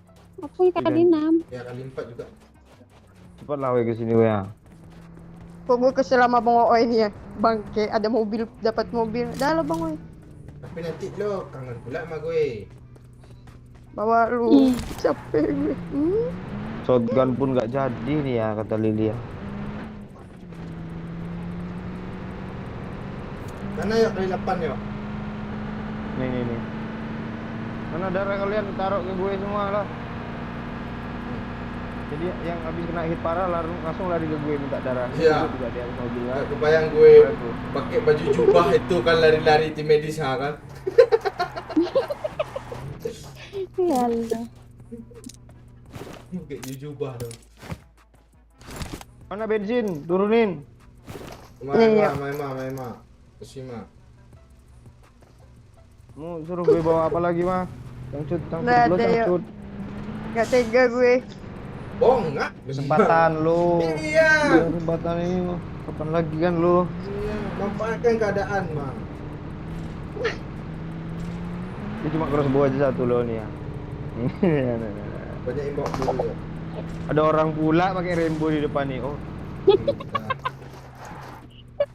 Aku yang kali 6. Ya kali 4 juga. cepat lah we ke sini we ya. Kok gue kesel sama Bang Oi ini ya. Bangke, ada mobil, dapat mobil. Dah lah Bang Oi. Tapi nanti lo kangen pula sama gue. Bawa lu. Capek gue. Shotgun pun nggak jadi nih ya kata Lili ya. Mana ya kali 8 yo? Nih. Mana darah kalian taruh ke gue semua lah. Jadi yang habis kena hit parah langsung lari ke gue minta darah. Iya. Gue juga di atas mobil Gak kan. kebayang gue pakai baju jubah itu kan lari-lari tim medis kan. Ya Allah. Pakai baju jubah dong. Mana bensin? Turunin. Iya. Ma. Kesima. Mau suruh gue bawa apa lagi mah? Tangcut Nggak lo ada, yuk. tangcut. Gak tega gue. Bohong nggak? Kesempatan lo. Iya. Kesempatan ini lo. Kapan lagi kan lo? Iya. Manfaatkan keadaan mah. Ini cuma crossbow aja satu lo nih ya. Banyak imbau dulu. Ya. Ada orang pula pakai rainbow di depan nih. Oh,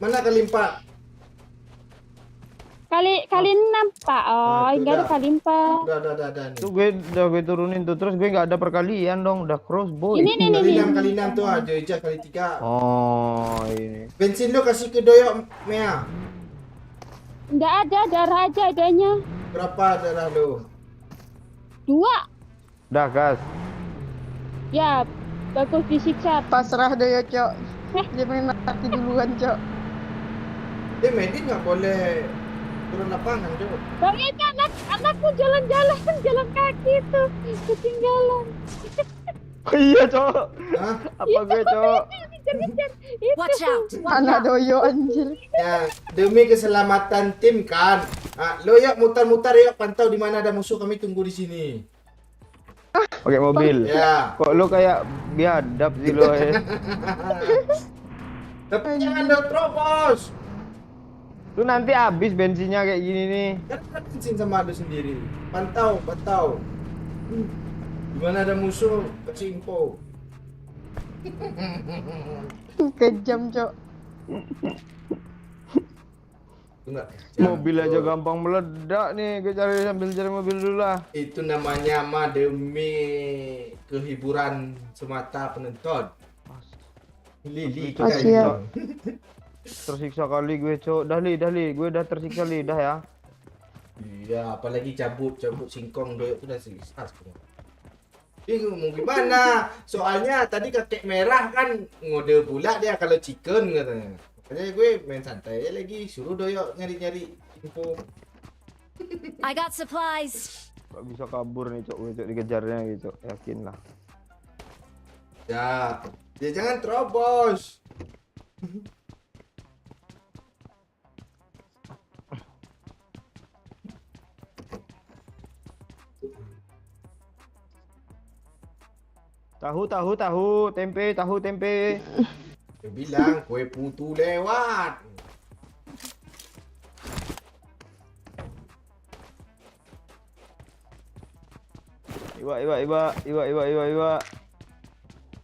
Mana kali 4? Kali 6 Pak. Oh, itu enggak ada dah. kali 4. Udah nih. tuh gue turunin tuh terus gue nggak ada perkalian dong, udah crossbow. Ini Kali 6 tuh aja aja kali 3. Oh, ini. Bensin lo kasih ke doyok Mea. Nggak ada, darah aja adanya. Berapa darah lu? 2. Dah gas. Ya, bagus disiksa. Pasrah deh ya, Cok. Dia pengen mati duluan, Cok. Medit nggak boleh turun lapangan, Cok. Bang ini anakku jalan-jalan, jalan kaki tuh. Ketinggalan. Iya, Cok. Hah? Apa gue, Cok? Kejar-kejar. Itu. Watch out! Anak doyo anjir. Ya, demi keselamatan tim kan. Lo yuk mutar-mutar yuk, pantau di mana ada musuh, kami tunggu di sini. Pakai mobil. Ya. Kok lu kayak biadab sih lo Tapi jangan lo terobos. Lu nanti habis bensinnya kayak gini nih. Kan bensin sama lo sendiri. Pantau, pantau. Di mana ada musuh, kasih info. Kejam, Cok. Enggak. Mobil aja gampang meledak nih. Gue sambil cari mobil dulu lah. Itu namanya mah demi kehiburan semata penonton. Lili kita Makasih ya. itu. Tersiksa kali gue, Cok. Dah li. Gue udah tersiksa li, dah ya. Iya, apalagi cabut singkong doyok itu udah siksa sebenarnya. Bingung mau gimana? Soalnya tadi kakek merah kan ngode pula dia kalau chicken katanya. Makanya gue main santai aja lagi, suruh doyok nyari-nyari info. I got supplies. Gak bisa kabur nih, Cok. Gue, Cok, dikejarnya gitu, yakin lah. Ya, dia jangan terobos. Tahu, tempe. Dia bilang kue putu lewat.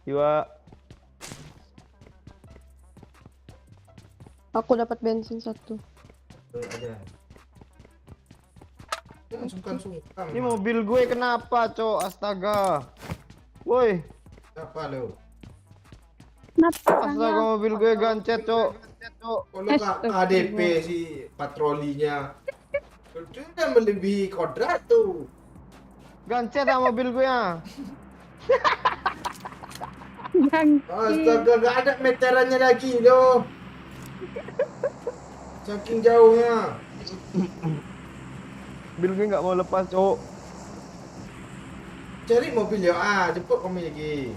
Iwa. Aku dapat bensin 1. Ada. Jangan sungkan-sungkan. Ini mobil gue kenapa, Cok? Astaga. Woi, Apa lo? astaga mobil gue gancet, Cok. Kalau KDP si patrolinya sudah melebihi kodrat tuh. Gancet lah mobil gue ya. Astaga, gak ada meterannya lagi loh. Saking jauhnya. Mobil gue nggak mau lepas, Cok. Cari mobil ya, jemput kami lagi.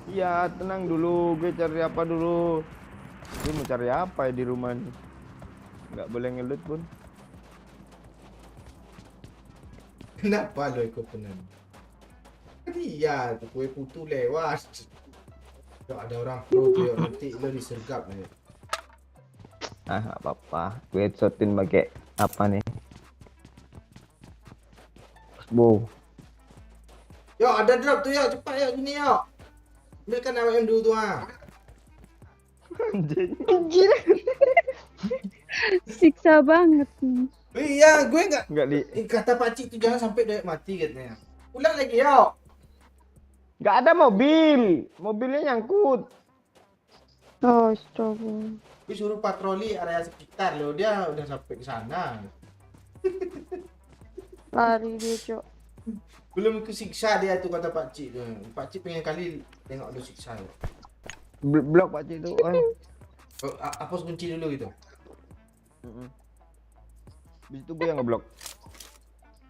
Iya, tenang dulu. Gue cari apa dulu? Gue mau cari apa ya di rumah nih? Nggak boleh ngelut pun. Kenapa lo ikut tenang? Iya, tuh kue putu lewat. Kalau ada orang pro tuh yuk, nanti lo disergap nih. Ah, nggak apa-apa. Gue headshotin pakai apa nih? Wow. Yo, ada drop tuh yuk, cepat yuk sini yuk. Ambilkan AWM dulu tuh Anjir. Siksa banget. Iya, gue nggak. Nggak di. Kata pakcik tuh jangan sampai doyok mati katanya. Ulang lagi yuk. Nggak ada mobil. Mobilnya nyangkut. Oh, astaga. Gue suruh patroli area sekitar loh, dia udah sampai ke sana. Lari dia, Cok. Belum kesiksa dia tuh kata pakcik tuh. Pakcik pengen kali tengok lu siksa lo. Blok Pak Cik itu. Hapus kunci dulu gitu. Habis itu gue yang ngeblok.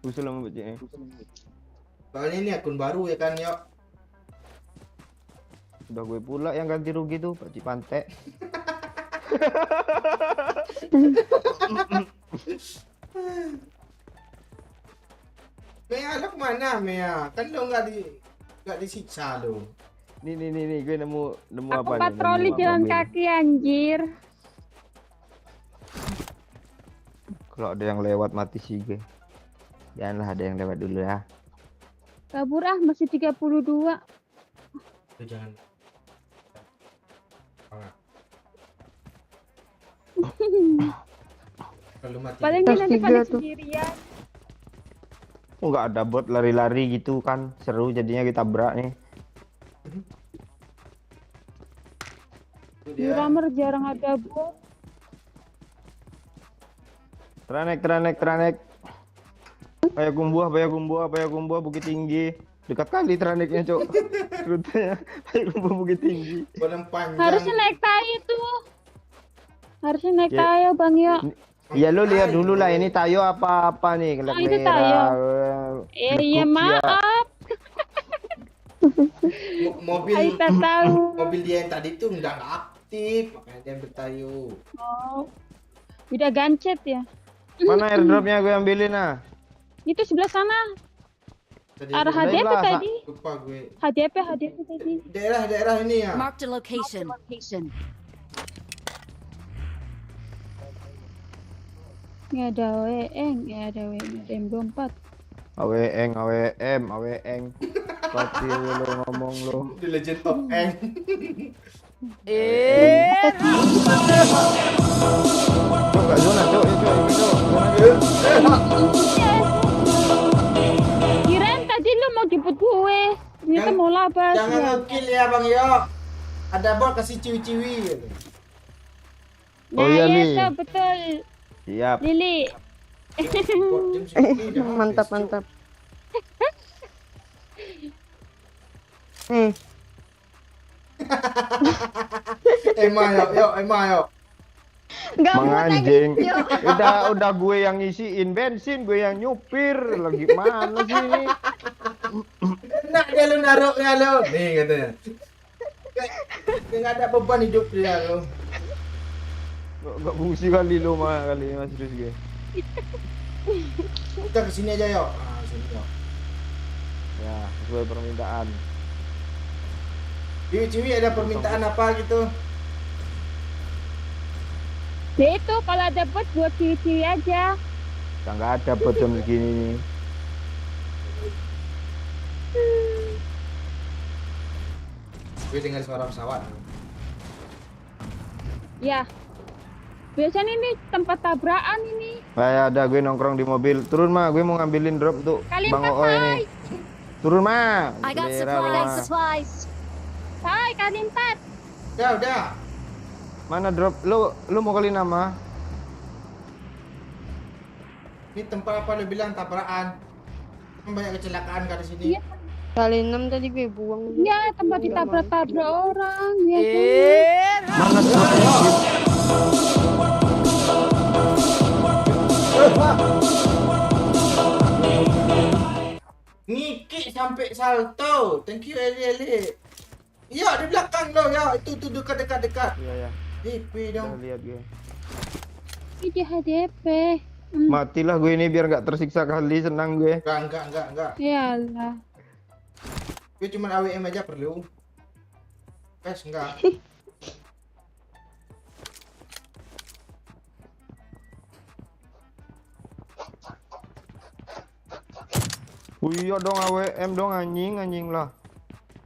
Usul sama Pak Cik. Soalnya ini akun baru ya kan yuk. Udah gue pula yang ganti rugi tuh Pak Cik Pantek. Mea lo kemana Mea? Kan lo nggak disiksa lo. Nih gue nemu Aku apa nih? patroli Nemu jalan mobil. kaki anjir. Kalau ada yang lewat mati sih gue. Janganlah ada yang lewat dulu ya. Kabur ah, masih 32. Lo jangan. Kalau mati. Paling dia nanti 3 pada tuh. sendirian. Oh, nggak ada bot lari-lari gitu kan. Seru jadinya kita berak nih. Itu Di dia. Ramer jarang ada bot. Tranek. Payakumbuh, Bukit Tinggi. Dekat kali traneknya, Cok. Rutenya Payakumbuh, Bukit Tinggi. Badan panjang. Harusnya naik tayo tuh. Harusnya naik tayo, Bang Yo. Ya lu lihat dulu lah ini tayo apa nih, kelak itu merah. tayo. lekuk Iya, ya. maaf. Mobil Aita tahu. mobil dia yang tadi tuh nggak aktif, makanya dia bertayu. Oh. Udah gancet ya. Mana airdropnya gue ambilin ah. Itu sebelah sana. Tadi Arah Udah HDP lah, tadi. lupa gue. HDP tadi. Daerah ini ya. Marked a location. Nggak ada WN, nggak ada M24. AWM. Pasti lu ngomong lu. The Legend of Eng. Cok, gak zona, Cok. Kirain tadi lu mau jemput gue. Ternyata mau labas. Jangan Ya. ngekill ya Bang Yo. Ada bot kasih ciwi-ciwi. Oh iya, Li. Tuh, betul. Siap. Lili. Bot jam segini dah Mantap, habis, Cuk. mantap. Nih, Emma yo. nggak Mang mau anjing. nangis, Yo. Udah gue yang ngisiin bensin, gue yang nyupir. Lagi mana sih ini? Enak dia lu naruhnya lu. Nih katanya. Kayak nggak ada beban hidup dia lu. Gak fungsi kali lu mah kali mas serius gue. Kita kesini aja yo. Ah, sini yo. Ya, sesuai permintaan. Ciwi-ciwi ada permintaan apa gitu? Ya itu kalau ada bot buat ciwi-ciwi aja. Ya nggak ada buat jam segini nih. Gue dengar suara pesawat. Ya. Biasanya ini tempat tabrakan ini. Kayak ada gue nongkrong di mobil. Turun mah, gue mau ngambilin drop tuh Kalian Bang Oo ini. Turun mah. I got Giliran mah. supplies. Hai, kalian 4. Udah. Mana drop? Lu mau kali nama? Ini tempat apa lu bilang tabrakan? Kan banyak kecelakaan kan di sini. Iya. Kali 6 tadi gue buang. Ya, tempat ditabrak-tabrak orang. Ya, Mana drop? Ngikik sampai salto. Thank you Eli. Ya di belakang lo ya. Itu dekat. Iya ya. DP Udah dong. lihat gue. ini di HDP. Matilah gue ini biar nggak tersiksa kali, senang gue. Enggak. Yalah. Gue cuma AWM aja perlu. Pes enggak. Iya dong AWM dong anjing lah.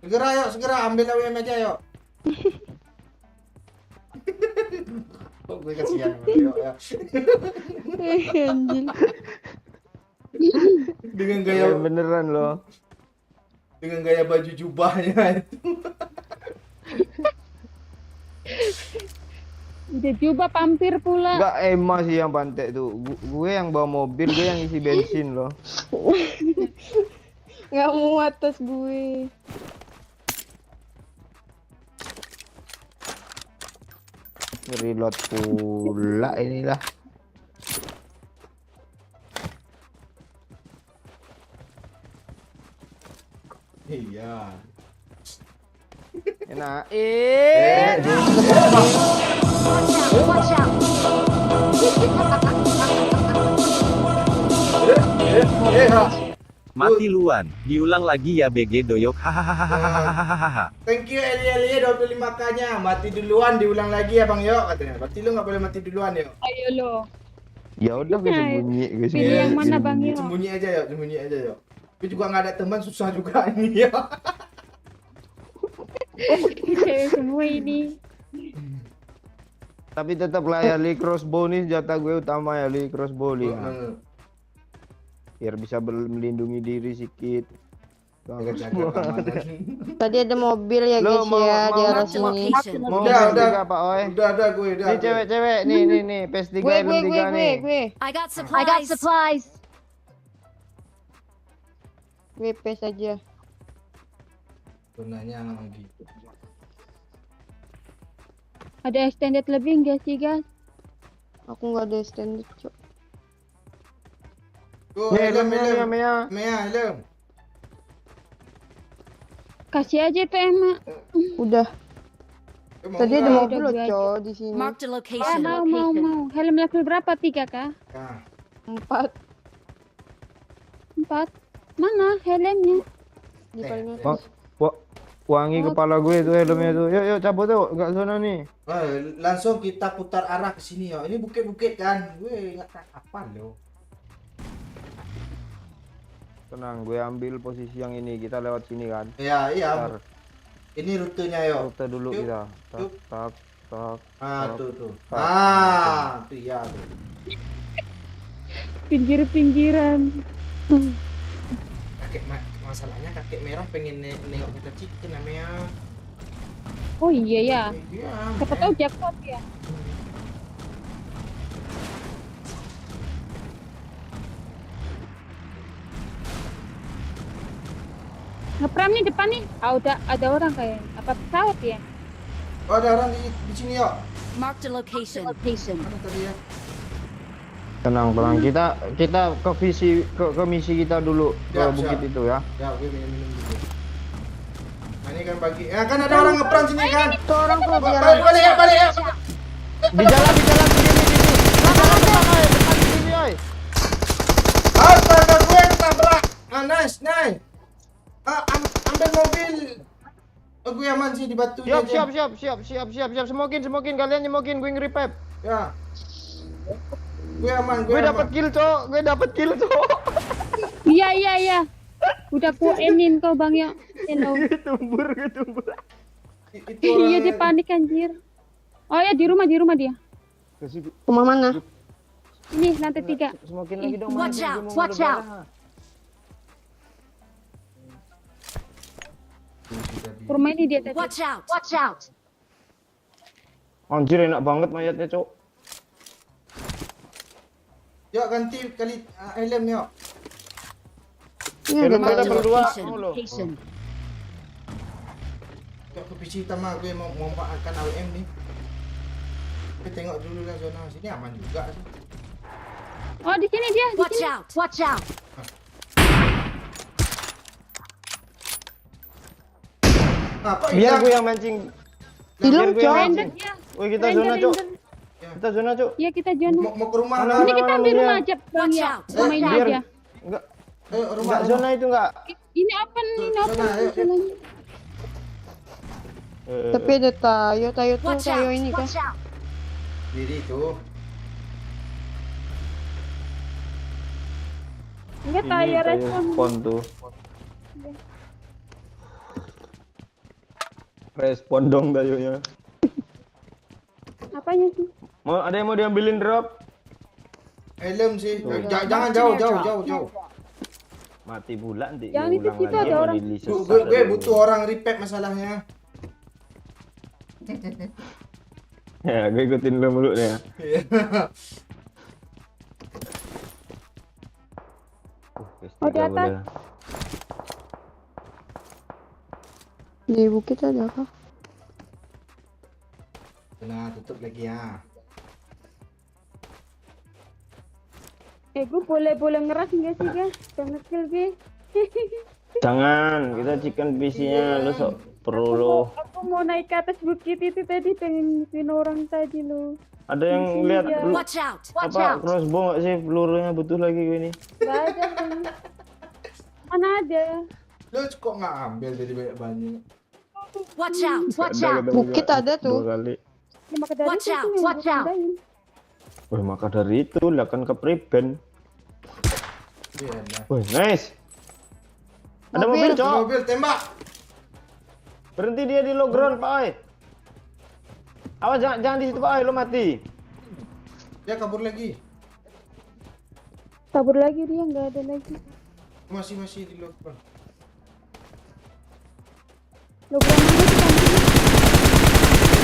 Segera ambil AWM aja yuk. Oh, gue kasihan sama Rio ya. Anjing. Dengan gaya Beneran loh. dengan gaya baju jubahnya itu. Udah coba pampir pula. Enggak Emma sih yang pantek tuh. Gue yang bawa mobil, gue yang isi bensin loh. Nggak muat tas gue. Reload pula inilah. Iya. Enak. Watch out. Mati luan. Diulang lagi ya BG doyok. Hahaha. Thank you Eli 25k-nya. Mati duluan diulang lagi ya Bang Yo katanya. Berarti lu nggak boleh mati duluan yo. Ayo lo. Ya udah gue sembunyi, gue Pilih sembunyi. yang mana Bang Yo? Sembunyi aja yo. Gue juga nggak ada teman, susah juga ini ya. Cewek semua ini. Tapi tetap lah ya Li crossbow nih jatah gue utama ya Li crossbow Li. Ya. Biar bisa melindungi diri sedikit. Jaga-jaga keamanan. Tadi ada mobil ya Lo guys ya di arah Marked a sini. location. Mau Udah, PS3 udah. Pak Oi. Udah gue. Nih cewek-cewek, nih PS3 Gue helm 3 nih. I got supplies. WP saja. Gunanya gitu. Ada extended lebih enggak sih, guys? Aku nggak ada standar cok. Go, Nih helm. helmnya. Mea, helm. Kasih aja itu emak. Udah. Mau Tadi ada nggak? mobil loh Udah, cok di sini. Marked a Oh, location. mau. Helm level berapa? 3 kah? Nah, 4 4? Mana helmnya? di paling Bang, atas. wangi kepala gue itu helmnya tuh. Yuk cabut yuk, enggak zona nih. langsung kita putar arah ke sini ya. Ini bukit-bukit kan. Gue nggak tahu apa lo. Tenang, gue ambil posisi yang ini. Kita lewat sini kan. Iya. Ntar Ini rutenya yo. rute dulu Yuk, kita. yuk. Tak. Ah, tuh. Tuh. Tuh ya. Tuh. Pinggir-pinggiran. Masalahnya kakek merah pengen nengok kita chicken namanya. Oh iya ya. Iya. Siapa tahu jackpot ya. Ngepram nih depan nih. Ah, udah ada orang kayak apa pesawat ya? Oh, ada orang di sini yo. Marked a location. Mana tadi ya? Tenang. Kita ke misi kita dulu ke Siap, bukit siap. itu ya. Ya, gue minum dulu. Nah, ini kan bagi. Ya kan ada orang ngepran sini kan. Itu orang tuh di arah Balik ya. Di jalan sini. Depan sini, oi. Astaga, gue ketabrak. Ah, nice. Ambil mobil. Oh, gue aman sih di batu. Siap. Smokin kalian nyemokin gue nge-revive. Ya. Gue aman. Gue dapat kill, Cok. Iya. Udah ku enin kau Bang ya. Eno. Tumbur. Itu Iya orang- dia panik anjir. Oh ya di rumah dia. rumah mana? Ini lantai 3. Smokin lagi dong. Watch Mas. out, Gue mau watch ngadu out. darah. Rumah ini dia tadi. Watch out. Anjir enak banget mayatnya, Cok. Yuk ganti kali helm yuk. Ini Helm ada ada tadi. berdua. Location. Mau lo. Yuk ke PC utama gue mau memanfaatkan AWM nih. Tapi tengok dulu lah zona sini aman juga sih. Oh di sini dia. Di sini. Watch out. Apa Biar hilang? gue yang mancing. Hilang, Biar gue yang Cok. Render mancing. dia. Woi, kita zona, Cok. Render. Kita zona, Cok. Iya kita zona. Mau ke rumah Mana, lah. Ini kita mana ambil dia? rumah aja Bang Watch ya. out. Rumah ini Biar aja. enggak Rumah. zona itu enggak. Ini open, ini Zona, open. ayo. Zonanya. Tapi ada tayo tuh Watch tayo out. ini kan. Diri itu. Enggak Ini tayo tayo respon. spawn tuh. Respon dong tayonya. Apanya sih? Ada yang mau diambilin drop? Helm sih. Tuh. Jangan jauh. Mati pula nanti. Yang itu diulang situ lagi ada mau orang. di-list Gue sesat ada butuh orang repack masalahnya. Ya, gue ikutin lo mulu ya. Oh, di atas. Di bukit ada apa? Nah, tutup lagi ya. Gue boleh ngeras enggak sih guys? Jangan kill gue. Jangan, kita chicken PC-nya lu sok pro lo. Aku mau naik ke atas bukit itu tadi pengen ngikutin orang tadi lo. Ada yang Di sini lihat dia. lu Watch out. apa crossbow nggak sih? Pelurunya butuh lagi gue ini. Gak ada Bang. Mana ada? Lu kok nggak ambil dari banyak-banyak? Watch out. Bukit ada tuh. 2 kali. Ya, maka dari Watch itu out, yang watch gua out. pindahin. Wah, maka dari itu lah kan ke prevent. Iya lah. Wah, nice. Ada Mobil. mobil, Cok. Mobil tembak. Berhenti dia di low ground, Pak Oi. Awas jangan di situ, Pak Oi, lo mati. Dia kabur lagi. Kabur lagi dia nggak ada lagi. Masih di luar. Logram mana sih kampungnya?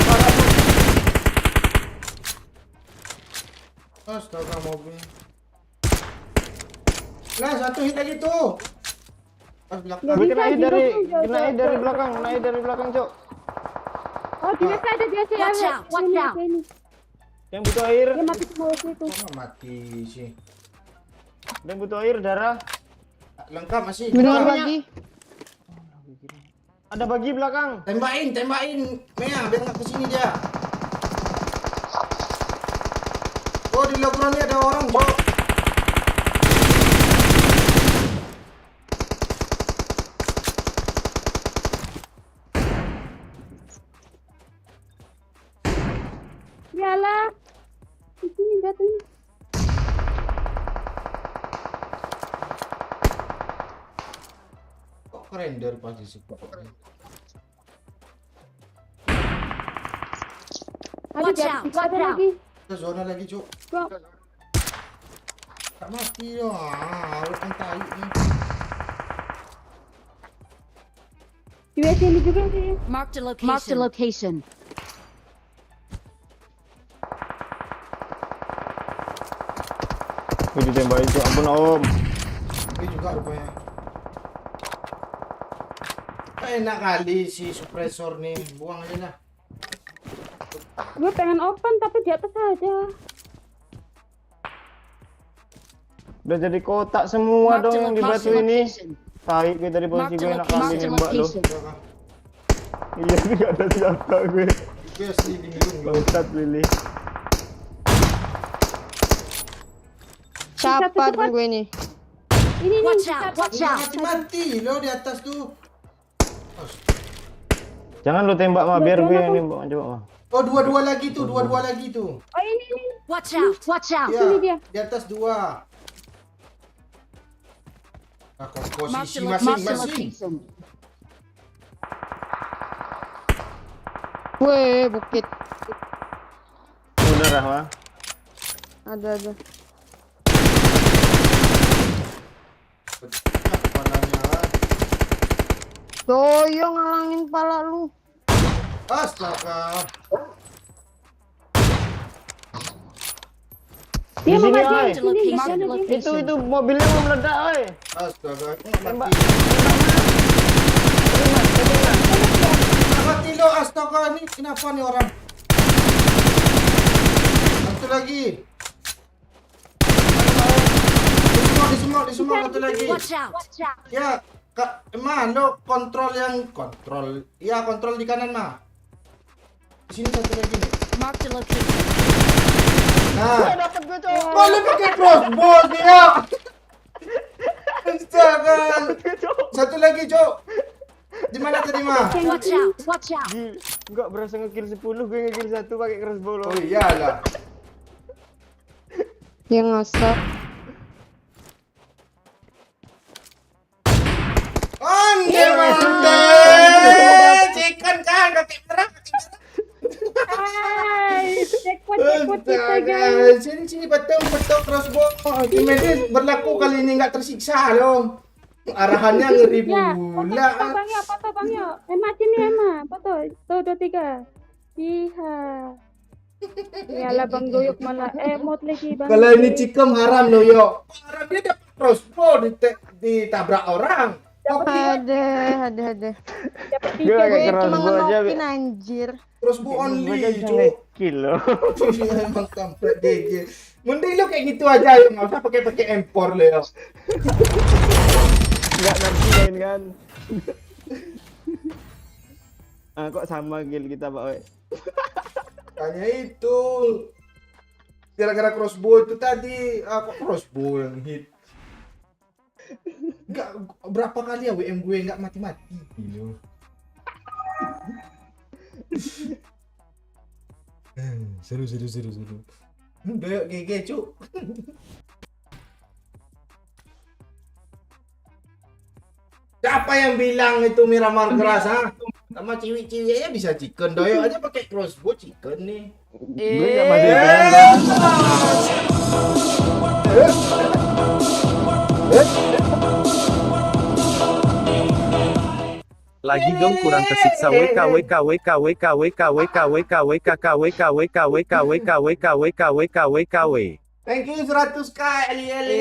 Parah tuh. Astaga mobil. Nah, satu hit lagi tuh. Pas belakang. Nggak Gue bisa, kena hit didukung, dari belakang, kena hit dari belakang, Cok. Oh, di WC ada WC ya. Watch out, watch out. Ini. Yang butuh air, Dia mati semua WC itu. Kok mati sih? yang butuh air, darah. Lengkap masih. Bener Lengkap. lagi. Ada bagi belakang. Tembakin, Mea, biar nggak kesini dia. Oh, di lockdown ini ada orang, Cok. Yalah. Di sini datang. Kok render pasti sih. Ada Watch di out, atas, ada watch out. lagi. Kita zona lagi, Cok. Bro, Tak mati ya. Harus kan tai nih. di WC ini juga sih. Marked a location. Marked a location. Gue ditembakin, Cok. Ampun, Om. Ini juga rupanya. Enak kali si suppressor nih. Buang aja lah. Gue pengen open tapi di atas ada. Udah jadi kotak semua Marked dong a yang di batu location. ini. Tai gue dari posisi Marked gue a enak kali location. nembak lu. Belakang. Iya, ini gak ada siapa gue. Gue asli bingung loh. Bangsat pilih. Siapa Satu tuh gue ini? Ini nih. Watch out, watch out. Mati lo di atas tuh. Jangan lu tembak mah, biar gue yang nembak coba mah. Oh, dua lagi tuh. Oh ini nih. Watch out, watch out. Iya, Ini dia. di atas 2. Nah, posisi Marked a masing-masing. location. Weh, bukit. Udah Rahma. Ada. Kepalanya. Doyong ngalangin pala lu. Astaga. Dia Di sini, mau mati ay. di sini. Marked Jangan a lagi. Itu mobilnya mau meledak, oi. Astaga. Tembak. Mati lo. Astaga. Ini kenapa nih orang? Satu lagi. Di semua satu lagi. Watch out. Ya, Kak, emang lo kontrol. Iya, kontrol di kanan mah. Di sini satu lagi nih. Marked a location. Nah, Dapat gue, Cok. kok lu pakai crossbow dia? Astaga. Satu lagi, Cok. Di mana tadi mah? Watch out, watch out. Enggak berasa ngekill 10, gue ngekill 1 pakai crossbow lo. Oh iyalah. Yang ngasar. Onde mante. Chicken kan kaki merah. Hai, jackpot kita guys. Astaga. Sini betul crossbow. Ultimate berlaku kali ini nggak tersiksa loh. Arahannya ngeri Ya, pula. foto bang yo. Mati nih Emma, foto. Tuh 2 3. Iya. Yalah Bang Doyok malah emot lagi Bang. Kalau ini cikem haram loh yo. Haram dia dapat crossbow ditabrak orang. Ada. Dapat Gue 3. pakai Gue cuma crossbow aja. ngenokin anjir. Crossbow Gue only, bisa Cuk. ngekill lo. Emang kampret GG. Mending lo kayak gitu aja ya, nggak usah pakai empor lo ya. Enggak nanti main kan. Kok sama kill kita, Pak, oi. Tanya itu. Gara-gara crossbow itu tadi, kok crossbow yang hit. Enggak, berapa kali ya WM gue nggak mati-mati. Gitu. Seru. Doyok GG, Cuk. Siapa yang bilang itu Miramar keras, ha? Sama ciwi-ciwi aja bisa chicken. Doyok aja pakai crossbow chicken nih. Gue enggak masih berani. Lagi dong kurang tersiksa WKWKWKWKWKWKWKWKWKWKWKWKWKWKW. Thank you 100k Eli Eli.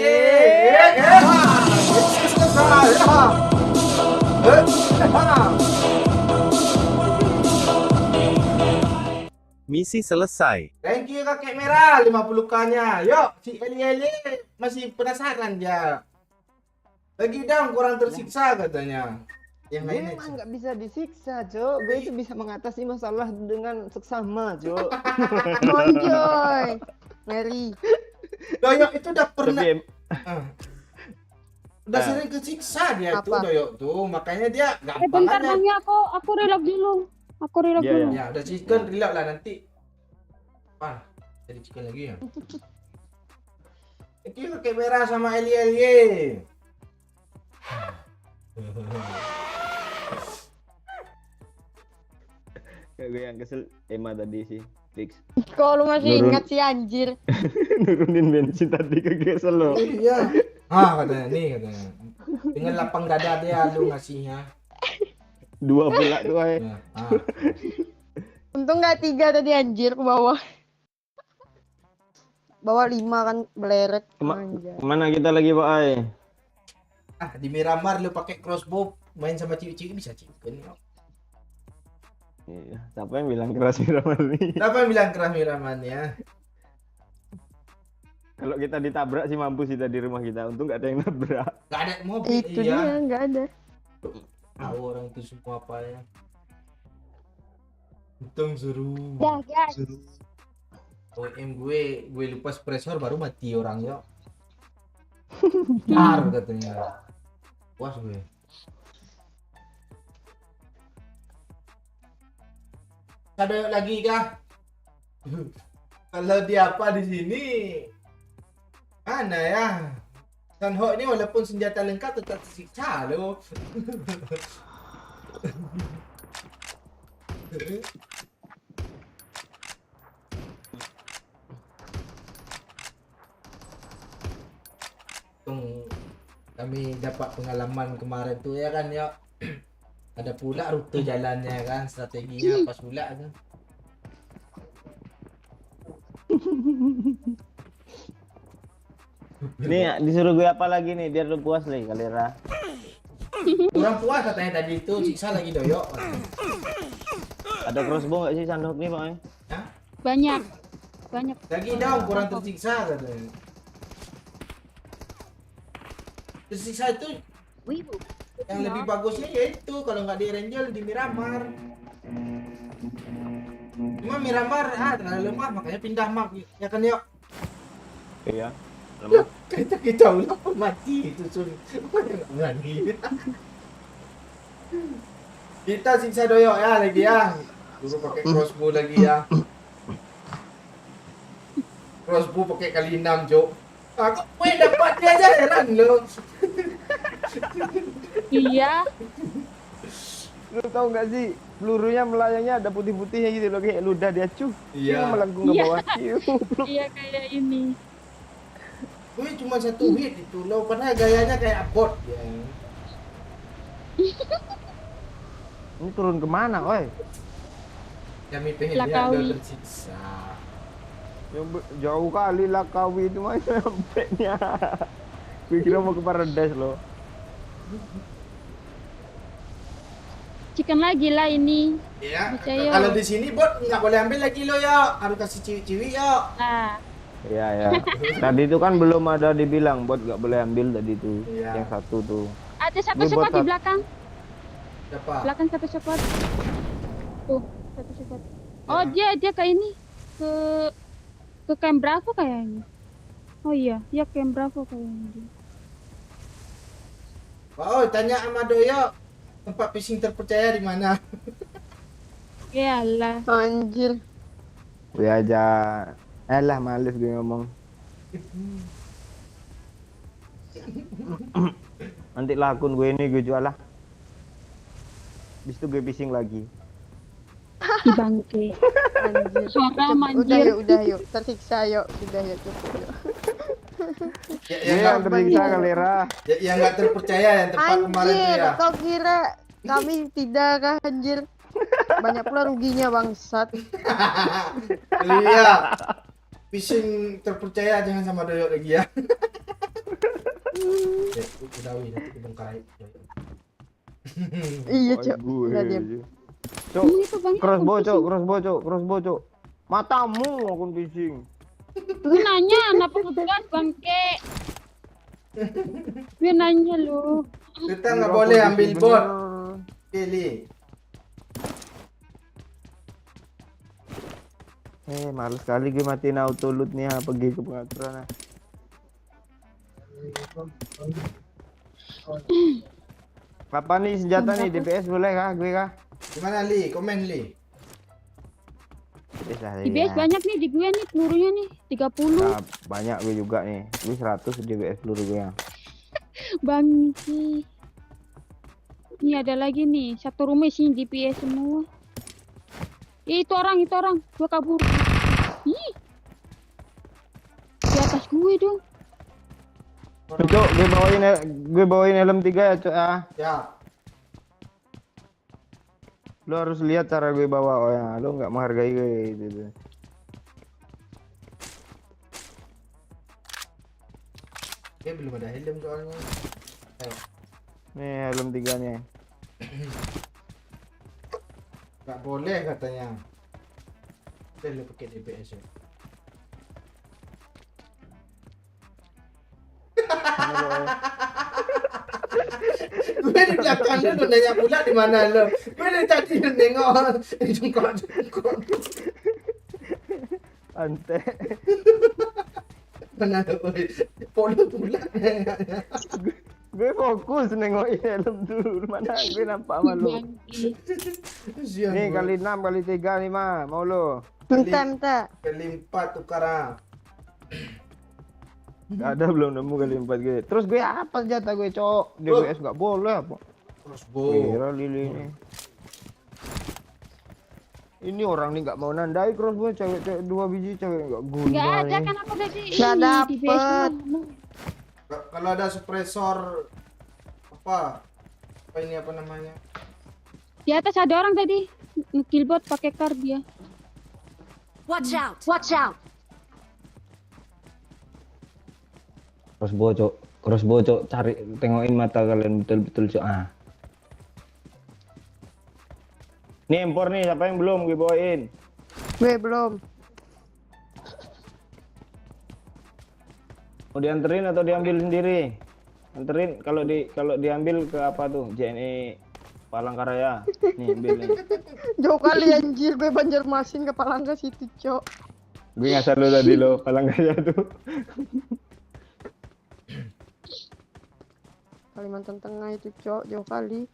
Misi selesai. Thank you kakek merah 50k-nya. Yuk, si Eli Eli masih penasaran dia. Lagi dong kurang tersiksa katanya. Yang Gue lainnya. emang nggak bisa disiksa, Cok. Gue itu bisa mengatasi masalah dengan seksama, Cok. Monjoy. Mary. Doyok itu udah pernah Tapi udah sering kesiksa dia tuh Apa? Doyok tuh, makanya dia gampang Bentar aja. Bang ya, aku reload dulu. Aku reload Iya, dulu. Ya udah chicken reload lah nanti. Wah, jadi chicken lagi ya. Thank you kakek merah sama Eli Eli. kayak gue yang kesel Emma tadi sih, fix. Kok lu masih Nurun. ingat sih anjir? Nurunin bensin tadi ke gesel lo. Iya. Ah katanya nih katanya. Dengan lapang dada dia lu ngasihnya. 2 pula tuh ay. Ya, ah. Untung nggak 3 tadi anjir ke bawah. Bawah 5 kan beleret. Anjay. Kemana kita lagi Pak ay? Ah, di Miramar lu pakai crossbow main sama cewek-cewek bisa chicken. Iya, siapa yang bilang keras Miramar nih? Siapa yang bilang keras Miraman ya? Kalau kita ditabrak sih mampus kita di rumah kita. Untung nggak ada yang nabrak. Gak ada mobil Itu iya. dia nggak ada. Tahu orang itu semua apa ya. Untung seru. Dah, guys. Seru. OM gue lupa suppressor baru mati orang ya. Dar katanya. Puas gue. Ada lagi kah? Kalau dia apa di sini? Mana ya? Sanho ini walaupun senjata lengkap tetap tersiksa loh. Kami dapat pengalaman kemarin tuh ya kan ya. Ada pula rute jalannya kan, strateginya pas pula kan. Ini disuruh gue apa lagi nih biar lu puas nih Kalera. Kurang puas katanya tadi itu, siksa lagi doyok. Ada crossbow nggak sih sandok nih Pak ay? Hah? Banyak. Banyak. Lagi dong kurang tersiksa katanya. Tersiksa itu yang lebih bagusnya yaitu kalau nggak di Rangel di Miramar. Cuma Miramar terlalu lemah makanya pindah map ya kan yuk. Iya. Lemah. Kita udah mati itu sun. Nggak berani. Kita siksa doyok ya lagi ya. Dulu pakai crossbow lagi ya. Crossbow pakai kali 6 Jok. Aku dapat dia aja heran lo. Iya. Lu tahu nggak sih pelurunya melayangnya ada putih-putihnya gitu loh kayak ludah dia cuh. Iya. Dia melengkung ke Iya. bawah ciu. Iya kayak ini. Gue cuma 1 hit itu lo, padahal gayanya kayak bot ya. Ini turun kemana, oi? Kami pengen lihat Lakawi. lo tersiksa. Jauh kali lah kawi itu mah sampai nya. Gue kira mau ke Paradise loh. Chicken lagi lah ini. Iya. Bisa, yuk. Kalau di sini bot nggak boleh ambil lagi lo ya, harus kasih ciwi-ciwi ya. Nah, Iya ya. Tadi itu kan belum ada dibilang buat nggak boleh ambil tadi itu. Iya. Yang satu tuh. ada satu Ini squad buat di belakang. Siapa? Belakang satu squad. Tuh, satu squad. Oh, dia ke ini. Ke Camp Bravo kayaknya. Oh iya, dia Camp Bravo kayaknya. Oh, tanya sama Doyo tempat fishing terpercaya di mana? Iyalah. Anjir. Gue aja. Lah males gue ngomong. Nanti lah akun gue ini gue jual lah. Habis itu gue phishing lagi. Di bangke. Anjir. Suara Udah manjir. yuk, udah yuk. Tersiksa yuk. Sudah yuk, cukup yuk. Ya, Iya, yang tersiksa Kalera. yang nggak terpercaya yang tempat kemarin tuh Anjir, ya. kau kira Kami tidak kah anjir. Banyak pula ruginya bangsat. Iya. Fishing terpercaya jangan sama doyok lagi ya. Ya, udah wih nanti dibongkar aja. Iya, Oh, Cok. gue. Udah diam. Cok, Ini itu banyak crossbow, akun Cok, crossbow, Cok. Matamu akun fishing. Gue nanya, kenapa kebetulan bangke? Gue nanya lu. Kita nggak boleh ambil bot. Pilih. Males sekali gue matiin auto loot nih, pergi ke pengaturan. Apa nih senjata nih, DPS boleh kah gue kah? Gimana Li? Komen Li. Bisa Di base banyak nih di gue nih pelurunya nih 30. Nah, banyak gue juga nih. Gue 100 DPS peluru gue ya. Bangki. Ini ada lagi nih, satu rumah isinya DPS semua. Itu orang, gua kabur. Ih. Di atas gue dong. Cok, gue bawain helm 3 ya, Cok ah. Ya. Lo harus lihat cara gue bawa, oh ya, lo nggak menghargai gue gitu. Dia belum ada helm soalnya. Ayo. Nih helm 3 nih. Nggak boleh katanya. Udah lu pakai DPS ya. Gue di belakang lu nanya pula di mana lu. Gue dari tadi nengok jongkok. Ante. Mana lu? Polo pula. Gue fokus nengokin helm dulu. Mana gue nampak sama lo. Bangki. Kasihan Nih gue. kali 6 kali 3 nih mah, mau lo. Minta. Kali 4 tukaran. Gak ada belum nemu kali 4 gue. Terus gue apa senjata gue, Cok? DPS nggak boleh apa? Crossbow. Kira Lili ini. Ini orang nih nggak mau nandai crossbow, cewek 2 biji, cewek nggak guna. Nggak ada nih. kan apa tadi? Nggak Ini, dapet. DPS mana? Kalau ada suppressor apa ini apa namanya? Di atas ada orang tadi. Killbot pakai kar dia. Watch out! Watch out! Crossbow, Cok, cari tengokin mata kalian betul-betul, Cok. Ah. Nih impor nih, siapa yang belum gue bawain? Gue belum. Mau dianterin atau diambil sendiri? Anterin, kalau diambil ke apa tuh? JNE Palangkaraya. Nih ambil nih. Jauh kali anjir, gue Banjarmasin ke Palangga situ, Cok. Gue ngasar lo tadi lo Palangkaraya tuh. Kalimantan Tengah itu, Cok, jauh kali.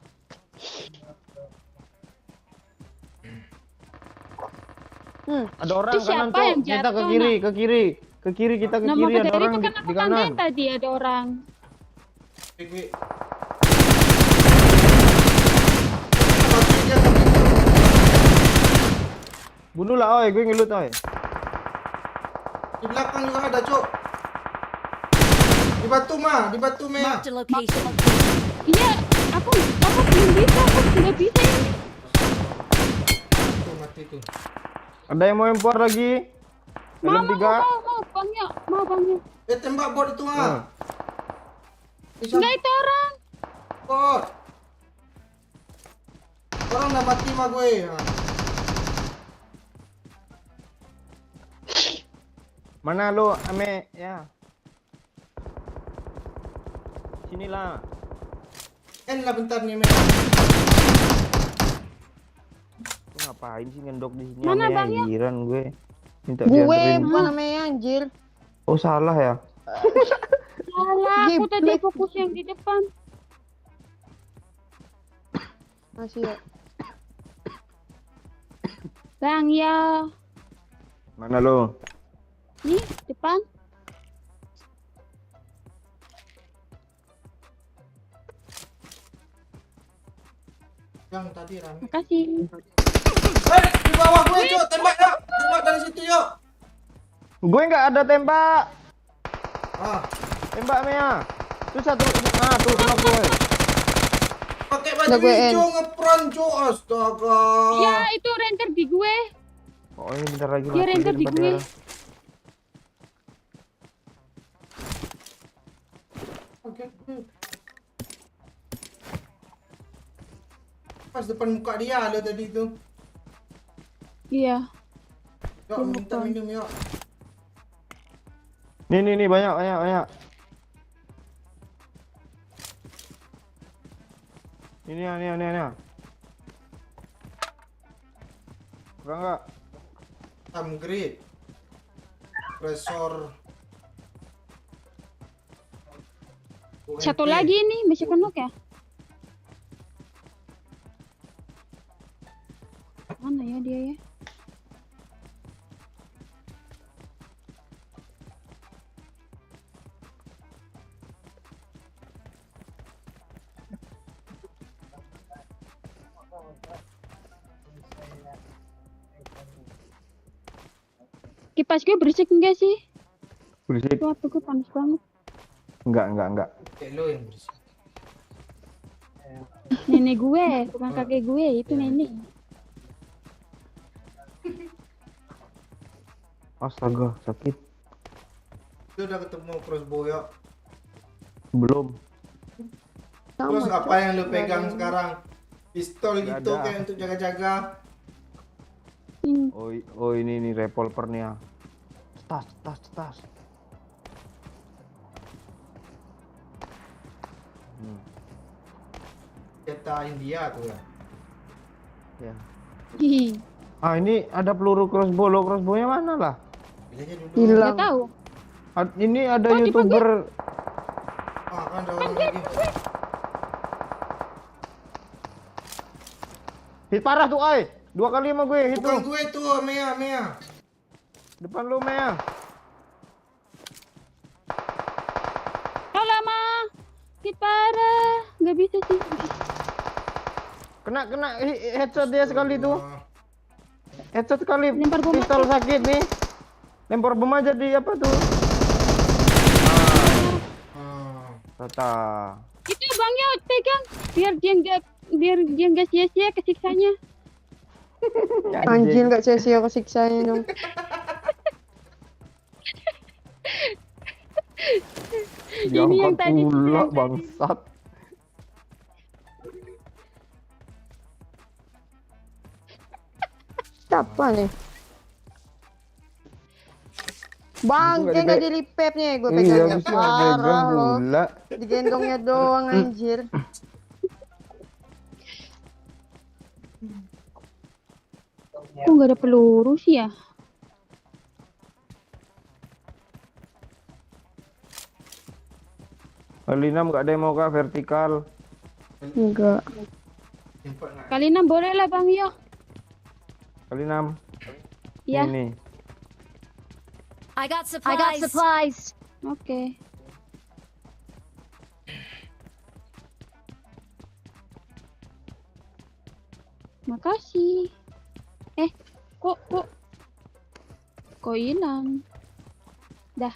Ada orang Itu kanan, siapa Cok. yang Kita ke jatuh, kiri, ke kiri. Ke kiri kita ke Nama kiri, ada dari orang itu kan di aku kanan. tandain tadi ada orang. Gue Bunuh lah, oi, gue ngelut, oi. di belakang juga ada, Cok. Di batu mah, Marked a location. Iya, aku belum bisa, aku nggak bisa ini. Tuh mati tuh. Ada yang mau impor lagi? Mau, Helm 3. mau bangnya. Tembak bot itu mah. Enggak itu orang. Bot. Orang udah mati mah gue. Mana lo, Ame? Ya. Sinilah. Lah bentar nih, men. Lu ngapain sih ngendok di sini? Mana Ame? Bang, ya? Giran gue. Minta Gue dianterin. bukan namanya anjir. Oh, salah ya? Salah, aku tadi Geblek. fokus yang di depan. Masih ya. Bang ya, Mana lo? nih depan. Yang tadi rame. Makasih. Di bawah gue, Cok. Tembak, yuk. Tembak dari situ, yuk. Gue nggak ada tembak. Ah, Tembak Mea. Itu satu. Ah, tuh kena gue. pakai Udah gue end. hijau ngepron cok, astaga. Ya, itu render di gue. Oh ini bentar lagi Dia mati render di tempat gue. darah. Oke. Pas depan muka dia ada tadi tuh. Iya. Yuk, minta minum yuk. Nih banyak. Ini. Kurang nggak? Upgrade. Pressor. Satu lagi nih, masih penuh ya? Mana ya dia ya? Kipas gue berisik enggak sih? Berisik? Tuh HP gue panas banget. Enggak. Kayak lo yang bersih. Nenek gue, bukan kakek gue, itu nenek. Astaga, sakit. Lu udah ketemu crossbow yuk. Belum. Terus apa yang lu pegang sekarang? Pistol Nggak gitu ada. kayak untuk jaga-jaga. Oh ini nih revolvernya. Tas. Senjata India tuh ya. Ya. Hihi, Ah ini ada peluru crossbow. Lo crossbownya mana lah? Bilangnya dulu. Hilang. nggak tahu. Ini ada Oh, YouTuber. Ah, kan ada orang lagi. Hit parah tuh, ay. 2 kali sama gue, hit Bukan tuh. gue tuh, Mea. Depan lu, Mea. Alamak, hit parah, nggak bisa sih. Kena headshot dia sekali tuh. Headshot sekali. Lempar bom Pistol sakit nih. Lempar bom aja di apa tuh? Tata. Itu Bang Yo pegang, biar dia nggak sia-sia kesiksanya. Anjir gak sia-sia kesiksanya dong. Ini yang Diangkat tadi pula yang tadi. bangsat. Siapa nih? Bang, Itu nggak dia nggak dipe- dilipetnya gue Iya, pegangnya. bisa pegang Parah loh. pula. Digendongnya doang anjir. Kok nggak ada peluru sih ya? Alinam gak ada yang mau kah vertikal? Enggak. Kali 6 boleh lah Bang Yo. Alinam. Ya, Ini. I got supplies. oke. Makasih. Kok hilang? Dah.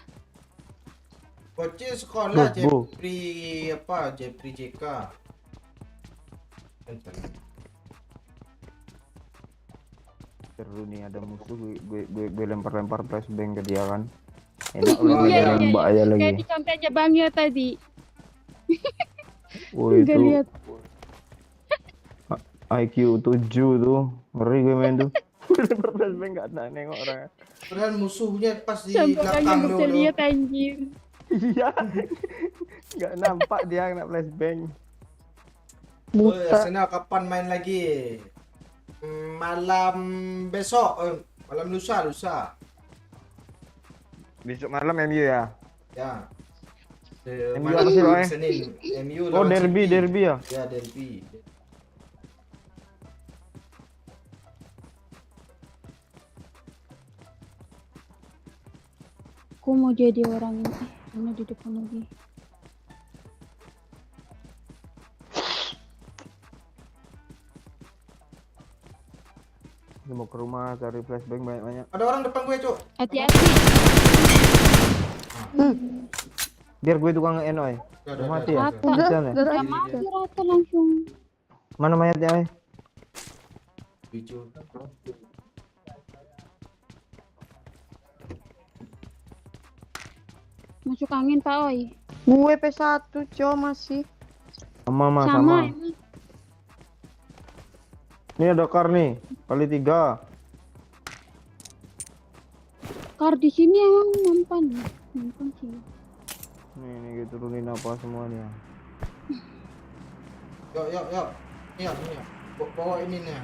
Bocil sekolah Loh, Bu. Jeffrey JK. Seru nih ada musuh gue lempar flashbang ke dia kan. Enak udah Iya, dia nembak aja Kayak lagi. di contohnya Bang Yo tadi. Oh Nggak itu lihat. IQ 7 tuh. Ngeri gue main tuh. Lempar flashbang gak ada nengok orang. Padahal musuhnya pas di Sampai belakang nggak lu. bisa lihat anjir. Iya. Gak nampak dia kena flashbang. Buta. Arsenal kapan main lagi? Malam besok, malam lusa. Besok malam MU ya. Ya. MU apa sih, Bang? Senin. MU Oh lawan derby City. ya. Ya, derby. Aku mau jadi orang ini. Mana di depan lagi? Ini mau ke rumah cari flashbang banyak-banyak. Ada orang depan gue, Cuk. Hati-hati. Biar gue tukang enoy. Udah, Mati ya? Udah, Bisa nih? udah, Gak mati rata langsung. Mana mayatnya, Oi? Hijau. Masuk angin Pak Oi. Gue P1 Cok masih. Sama, Mas, Sama sama. emang. Ini ada kar nih, kali 3. Kar di sini emang mempan. Mempan sih. Nih kita turunin apa semuanya. Yuk, yuk, yuk. Iya, iya. Bawa ini nih.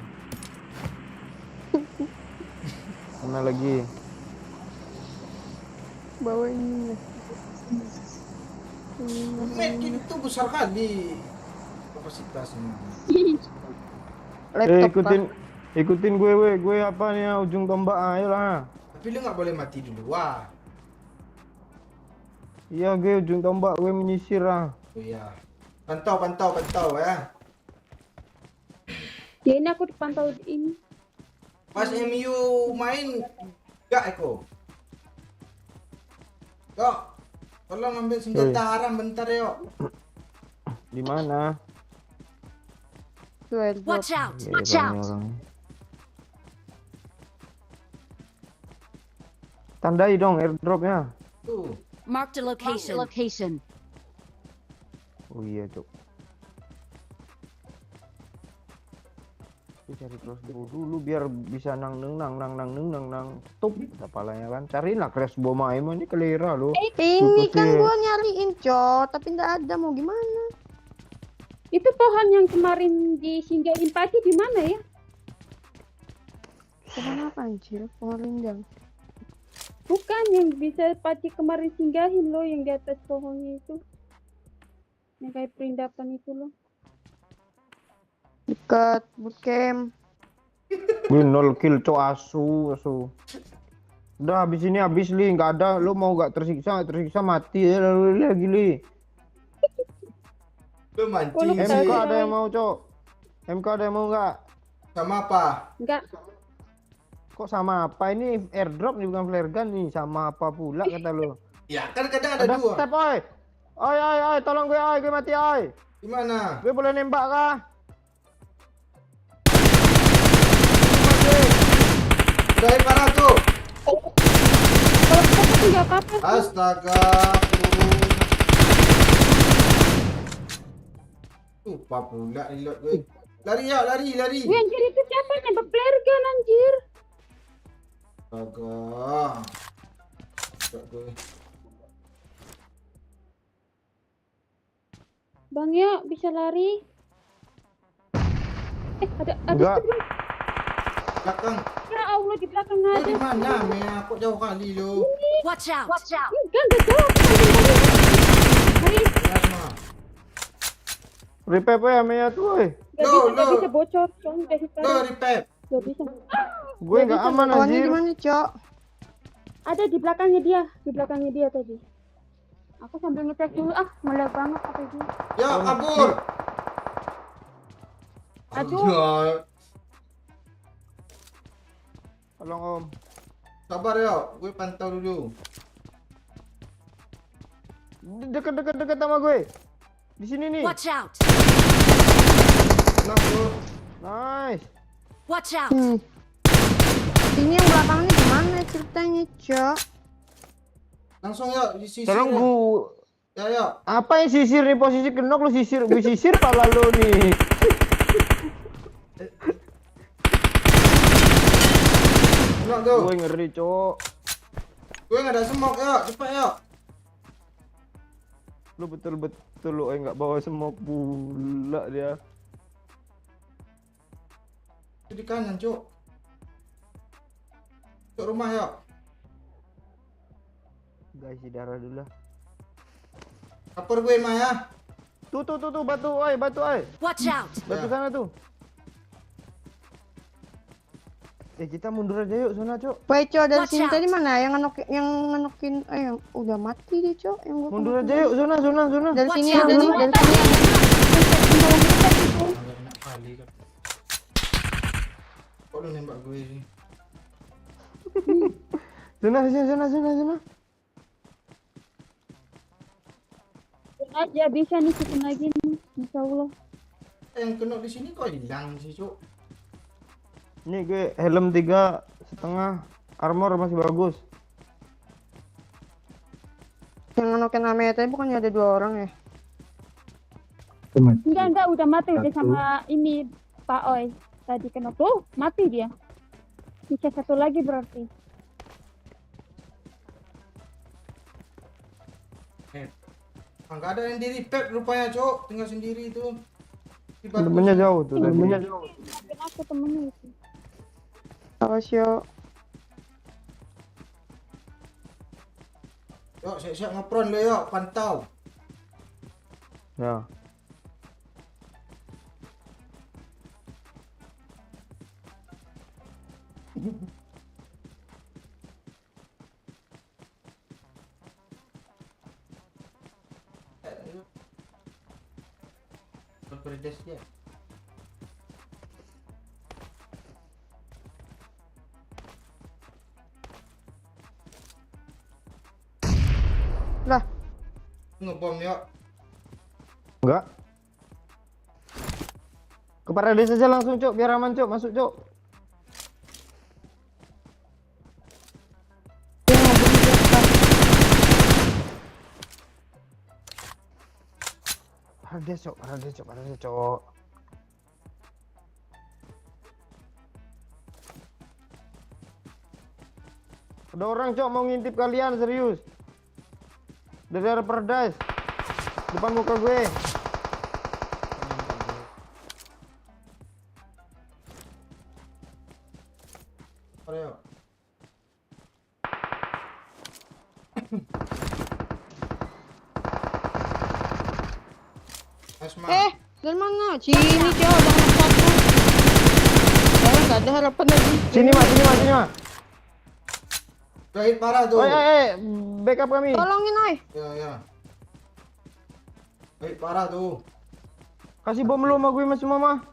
Mana lagi? Bawa ini. Medkit itu besar kali kapasitasnya. Laptop Ikutin gue apa nih ya, ujung tombak, ayolah. Tapi lu nggak boleh mati dulu, wah. Iya, gue ujung tombak, gue menyisir lah. Oh iya. Pantau ya. Ya ini aku dipantau ini. Pas MU main gak Eko? Yuk, tolong ambil senjata haram bentar yuk. Di mana? Watch out! Ya, Watch out! orang. Tandai dong airdropnya. Tuh. Marked a location. Oh iya, Cok. Gue cari crossbow dulu biar bisa nang. Tup, kepalanya kan. Carilah crossbow main ini kelira lo. Ini kan Seperti- gua nyariin Cok, tapi nggak ada, mau gimana? Itu pohon yang kemarin disinggahin Paci di mana ya? Kenapa anjir? Pohon rindang. Bukan yang bisa Paci kemarin singgahin loh, yang di atas pohonnya itu. Yang kayak perindapan itu loh. Dekat bootcamp. Gue 0 kill, Cok, asu. Udah habis ini habis li, nggak ada. Lo mau nggak tersiksa mati ya lagi li. Lu mancing Kalau sih. MK ada yang mau, Cok? MK ada yang mau nggak? Sama apa? Enggak. Kok sama apa? Ini airdrop nih, bukan flare gun nih. Sama apa pula kata lo? Ya kan kadang ada Ada dua. step, oi. Oi, tolong gue mati, oi. Gimana? Gue boleh nembak kah? Udahin parah tuh. Kalau kita tapi nggak apa-apa. Astaga. Lupa pula reload gue. Lari ya, lari. Wih anjir, itu siapa nembak flare gun anjir? Astaga. Enggak gue. Bang ya bisa lari. Ada Enggak. Belakang. Ya Allah, di belakang Lo ada. di mana? Mea, kok jauh kali lo. Watch out! Enggak jauh. Hari Mana? Repair ya Mea tuh, oi. nggak bisa bocor. Soalnya dari Lo sekarang repair. nggak bisa. Gue nggak aman Pohonnya anjir. gimana Cok? Ada di belakangnya dia tadi. Aku sambil ngecek dulu, malah banget apa itu. Ya, kabur. Aduh. Aduh. Tolong Om. Sabar ya, gue pantau dulu. Deket sama gue. Di sini nih. Watch out! Kenapa lo? Nice. Watch out! Ini yang belakangnya gimana ceritanya Cok? Langsung ya, di sisi. Tolong Bu. Ya. Apa yang sisir nih, posisi kenok lu sisir, gue sisir pala lu nih. Kenapa tuh? Gue ngeri, Cok. Gue nggak ada smoke ya, cepat ya. Lu betul-betul lu nggak bawa smoke pula dia. Itu di kanan, Cuk. Cuk rumah ya. Guys, isi darah dulu lah. Kapur gue mah ya. Tuh, batu, oi. Watch out! Batu Ya. sana tuh. Kita mundur aja yuk sana, Cok. Baik Cok, dari Watch sini out. tadi mana yang ngenokin yang udah mati deh Cok, yang gua Mundur kena. aja yuk, zona. Dari Watch sini out. aja nih, dari sini. Agak enak kali kan. Kok lu nembak gue sih? Zona. aja bisa nih, sistem lagi nih, insya Allah. Yang kena di sini kok hilang sih, Cuk? Ini gue helm 3,5, armor masih bagus. Yang ngenokin namanya tadi bukannya ada 2 orang ya? Enggak, udah mati udah sama ini Pak Oi. Tadi kena tuh, mati dia. Bisa satu lagi berarti. Enggak ada yang di repair rupanya, Cuk. Tinggal sendiri itu. Temennya jauh tuh, temennya jauh. Kenapa aku temennya itu? Awas yo. Yuk, siap-siap ngepron lo yuk, pantau. Ya. Berpedes dia. Lah, Ngebom yuk. Enggak. Ke Paradise aja langsung, Cok, biar aman, Cok. Masuk, Cok. Paradise, Cok, Paradise, Cok, Paradise, Cok. Ada orang, Cok, mau ngintip kalian, serius. Dari arah Paradise. Depan muka gue. Ayo yuk. Asma. dari mana? Sini, Cok, jangan satu. Sekarang nggak ada harapan lagi. Sini, Mas, sini, Mas, sini, Mas. Jahit parah tuh. Backup kami. Tolongin, oi. Ya, ya. Jahit parah tuh. Kasih bom lu sama gue, Mas, Mama.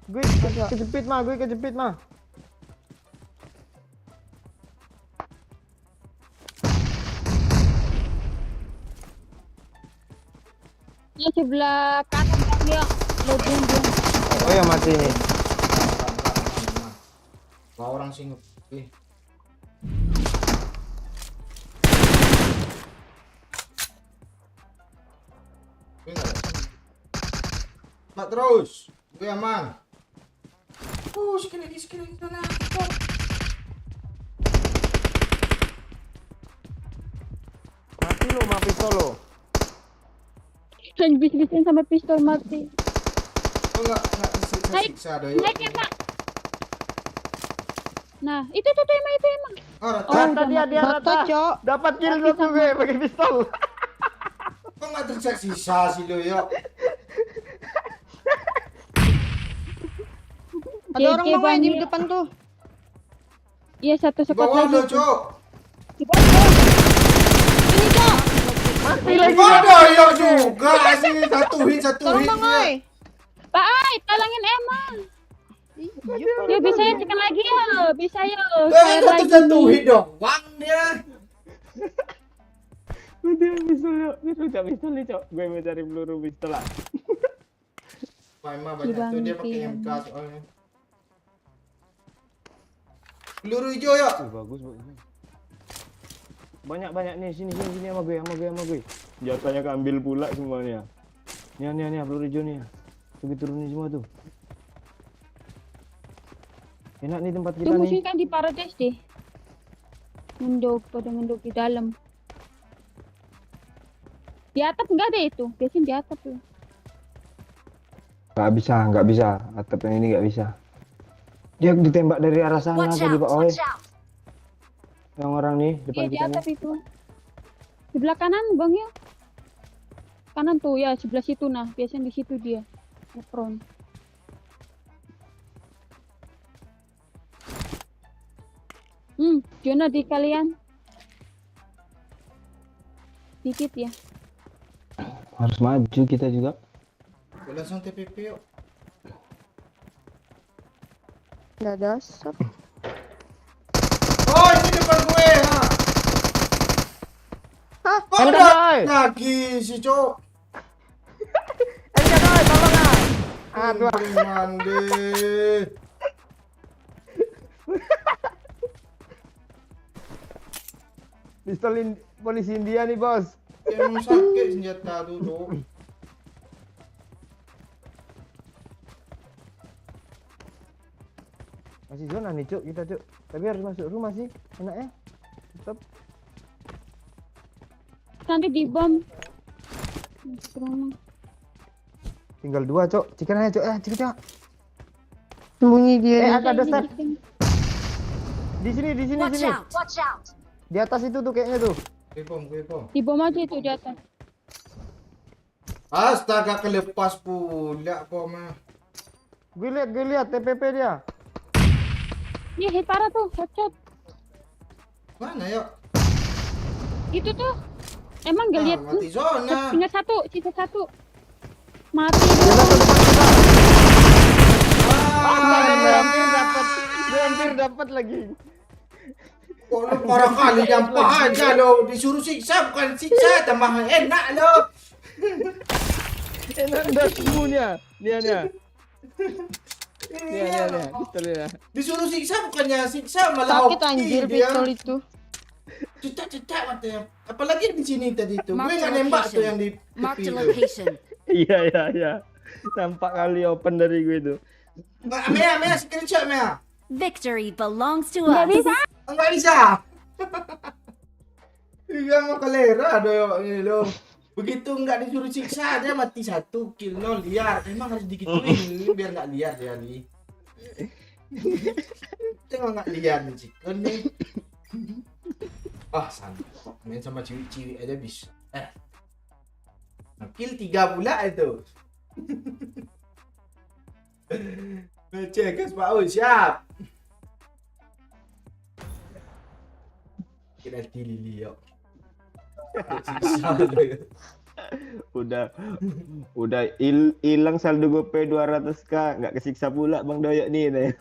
Gue kejepit, mah, gue kejepit, mah. Ya sebelah kanan Bang ya. Loading dia. Oh ya, mati nih. Bawa orang sini. Mak terus. Gue aman. Sekali lagi sana. Mati lu, mah pistol lu. Dan bis-bisin sampai pistol mati. Oh enggak siksa doy. Naik ya, Pak. Nah, itu emang. Oh, Oh, rata. udah Dia Rata, rata. Cok. Dapat kill satu gue pakai pistol. Kok enggak tersisa sih lo yuk? Ada orang GG, mau Bang, di ya. depan tuh. Iya, satu Di sekot bawah lagi. lo, Cuk. Di bawah. Ini, Cok. Mati lagi. Ada yuk juga sih satu hit. Tolong, Bang, oi. Pak Ai, tolongin emang. Yuk bisa ya tekan lagi ya. Bisa ya. Share lagi. Satu hit doang dia. Udah pistol yuk. Udah pistol nih, Cok. Gue mau cari peluru pistol lah. Memang banyak tuh dia pakai MK soalnya. Peluru hijau ya. Bagus. Banyak nih, sini sama gue. Jatahnya keambil pula semuanya. Nih, peluru hijau nih. Tuh turunin semua tuh. Enak nih tempat kita Itu nih. musuhnya kan di Paradise deh. Pada ngenduk di dalam. Di atap enggak ada itu. Biasanya di atap tuh. Nggak bisa. Atap yang ini nggak bisa. Dia ditembak dari arah sana Watch tadi, out! Pak Oi. Watch out! Yang orang nih depan Iya, di kita nih. atap itu. Sebelah kanan, Bang ya. Kanan tuh ya, sebelah situ nah. Biasanya di situ dia. Ngepron. Zona di kalian. Dikit ya. Harus maju kita juga. Langsung TPP yuk. Nggak ada asap. Oh ini depan gue. Ha. Kok Anda, ada boy. lagi si Cok? Doi, tolong ah. Aduh. Mandi. Pistolin polisi India nih, Bos. Emang sakit senjata tuh, Cok. Masih zona nih, Cuk, kita, Cuk. Tapi harus masuk rumah sih. Enaknya. Tetap. Nanti dibom. Masuk ke rumah. Tinggal 2, Cuk. Cikan aja, Cuk. Cikan, Cuk. Sembunyi dia nih. Ada step. Di sini, Watch sini. out! Watch out! Di atas itu tuh kayaknya tuh. Gue bom. Dibom aja itu di atas. Astaga, kelepas pula bomnya. Gue lihat TPP dia. Iya, hit parah tuh, headshot. Mana yuk? Itu tuh. Emang gak lihat Mati zona. Tinggal sisa satu. Mati. Dia hampir dapat lagi. Kok lu parah kali gampang aja lo. Disuruh siksa bukan siksa, tambah enak lo. Enak dah semuanya. Dia. Nih, pistolnya. Disuruh siksa bukannya siksa, malah Sakit anjir pistol itu. Cetak matanya. Apalagi di sini tadi tuh. Gue Mark nggak the nembak tuh location. yang di Mark the tepi tuh. location. Iya. Nampak kali open dari gue itu. Mea, screenshot Mea. Victory belongs to Gak us. bisa. Enggak bisa. Iya mau kalera do ini lo. Begitu nggak disuruh siksa dia mati 1 kill 0 liar. Emang harus digituin biar nggak liar dia nih. Tengok nggak liar nih chicken nih. Ah santai kok main sama ciwi-ciwi aja bisa. Kill 3 pula itu. Cek Pak Oi siap. Kita Lili yuk. Udah hilang saldo GoPay 200k, nggak kesiksa pula Bang Doyok nih.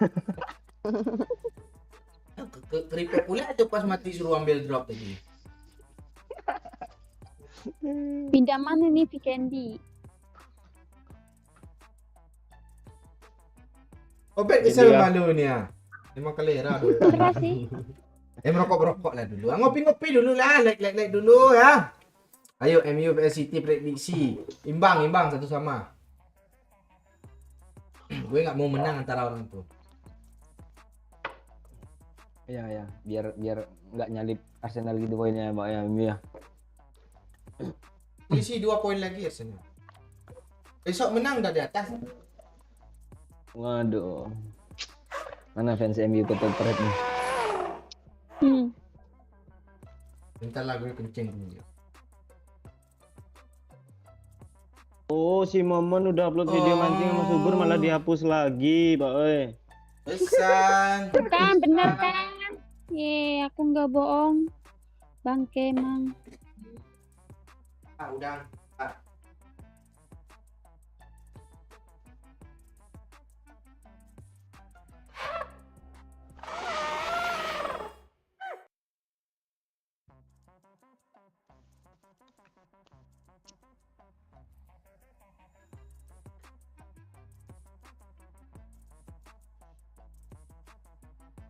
Keripet pula itu pas mati suruh ambil drop tadi. Pindah mana nih Vikendi? Obet kesel malu nih ya. Emang kalera dulu. Keras sih. Merokok lah dulu. Ngopi-ngopi dulu lah, like dulu ya. Ayo MU vs City prediksi. Imbang satu sama. Gue nggak mau menang antara orang tuh. Ya, biar nggak nyalip Arsenal gitu poinnya, Mbak ya. Isi 2 poin lagi Arsenal. Besok menang udah di atas. Waduh. Mana fans MU ketoprak nih? Bentar lah gue kencing dulu. Oh, si Momon udah upload video mancing sama Subur malah dihapus lagi, Pak oi. Pesan. Kan bener kan? Aku nggak bohong. Bangke emang. Udah.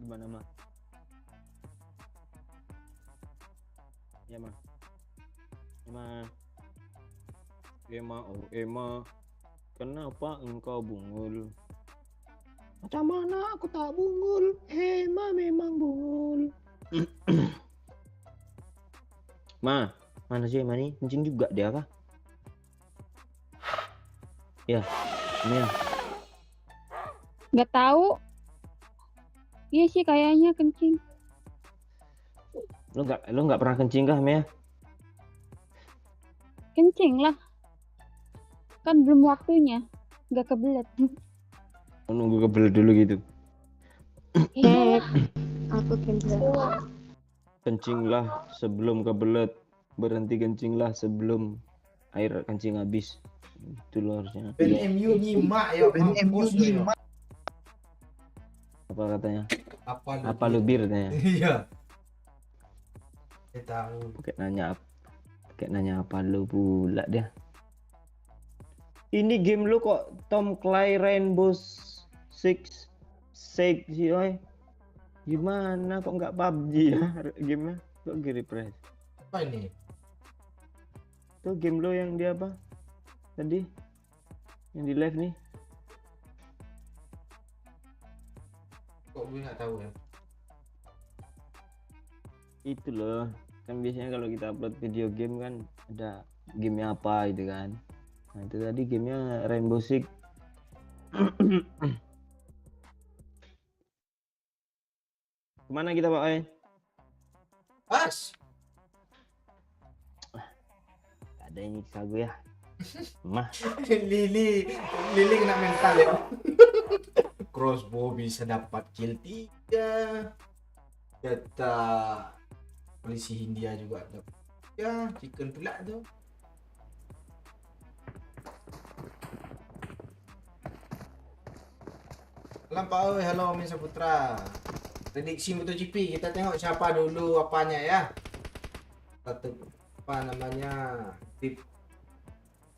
Gimana, Ma? Ya, Ma. Emma, kenapa engkau bungul? Macam mana aku tak bungul? Emma memang bungul. Ma, mana sih Emma nih? Kencing juga dia kah? Ya, ini ya. Nggak tahu. Iya sih kayaknya kencing. Lu nggak pernah kencing kah, Mea? Kencing lah. Kan belum waktunya. Nggak kebelet. Nunggu kebelet dulu gitu. Iya. Aku kebelet. Kencinglah sebelum kebelet. Berhenti kencinglah sebelum air kencing habis. Itu loh harusnya. MU nyimak ya. Mampus lu ya. Apa katanya? Apa Apa lu bir katanya? Iya. Saya tahu. Oke, nanya Kayak nanya apa lu pula dia. Ini game lu kok Tom Clancy Rainbow Six Siege sih, oi. Gimana kok nggak PUBG ya gamenya? Kok refresh? Apa ini? Tuh game lo yang dia apa? Tadi? Yang di live nih. Kok gue nggak tahu ya? Itu loh. Kan biasanya kalau kita upload video game kan ada gamenya apa gitu kan. Nah itu tadi gamenya Rainbow Six. Kemana kita Pak Oi? Pas. Ada yang nyiksa gue ya. Mah. Lili kena mental ya. Crossbow bisa dapat kill 3. Data polisi Hindia juga dapat. Ya, chicken pula tuh. Malam Pak Oi, halo Min Saputra. Prediksi MotoGP, kita tengok siapa dulu apanya ya. Satu apa namanya tip